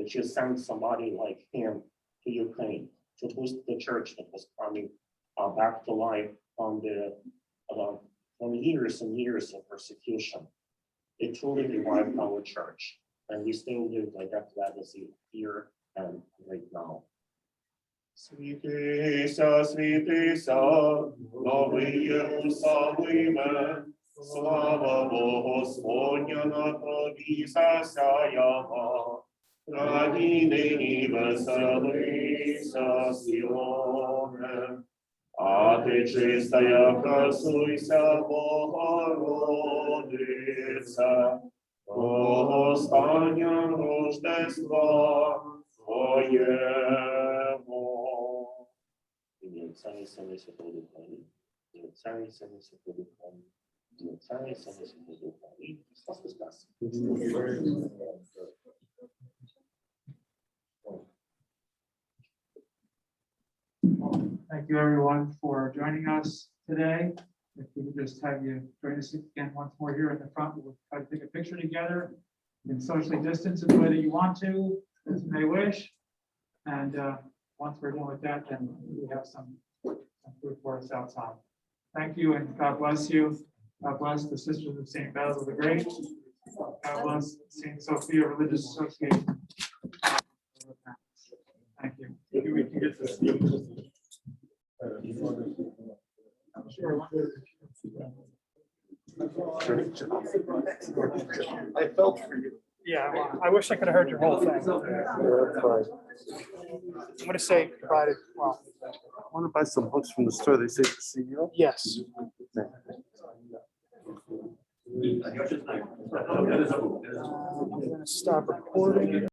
that she sent somebody like him to Ukraine to boost the church that was coming back to life from years and years of persecution. It truly revived our church, and we still live like that legacy here and right now. Світися, світися, новий Єрусалиме, слава Богу Господня на тобі засяяла. Раді нині веселися, Сіоне, а ти чистая, красуйся, Богородице, до остання Рождества Твоєго. Ім'я Отця і Сина і Святого Духа. Ім'я Отця і Сина і Святого Духа. Ім'я Отця і Сина і Святого Духа. І Христос Воскрес. Thank you, everyone, for joining us today. If we could just have you join us again once more here at the front, we'll try to take a picture together. You can socially distance in the way that you want to, as you may wish. And once we're done with that, then we have some food for us outside. Thank you, and God bless you. God bless the Sisters of St. Basil the Great. God bless St. Sophia Religious Association. Thank you. Maybe we can get this. I felt for you. Yeah, well, I wish I could have heard your whole thing. I'm gonna say provided, well, I want to buy some books from the store. They say to see you. yes. I'm gonna stop recording.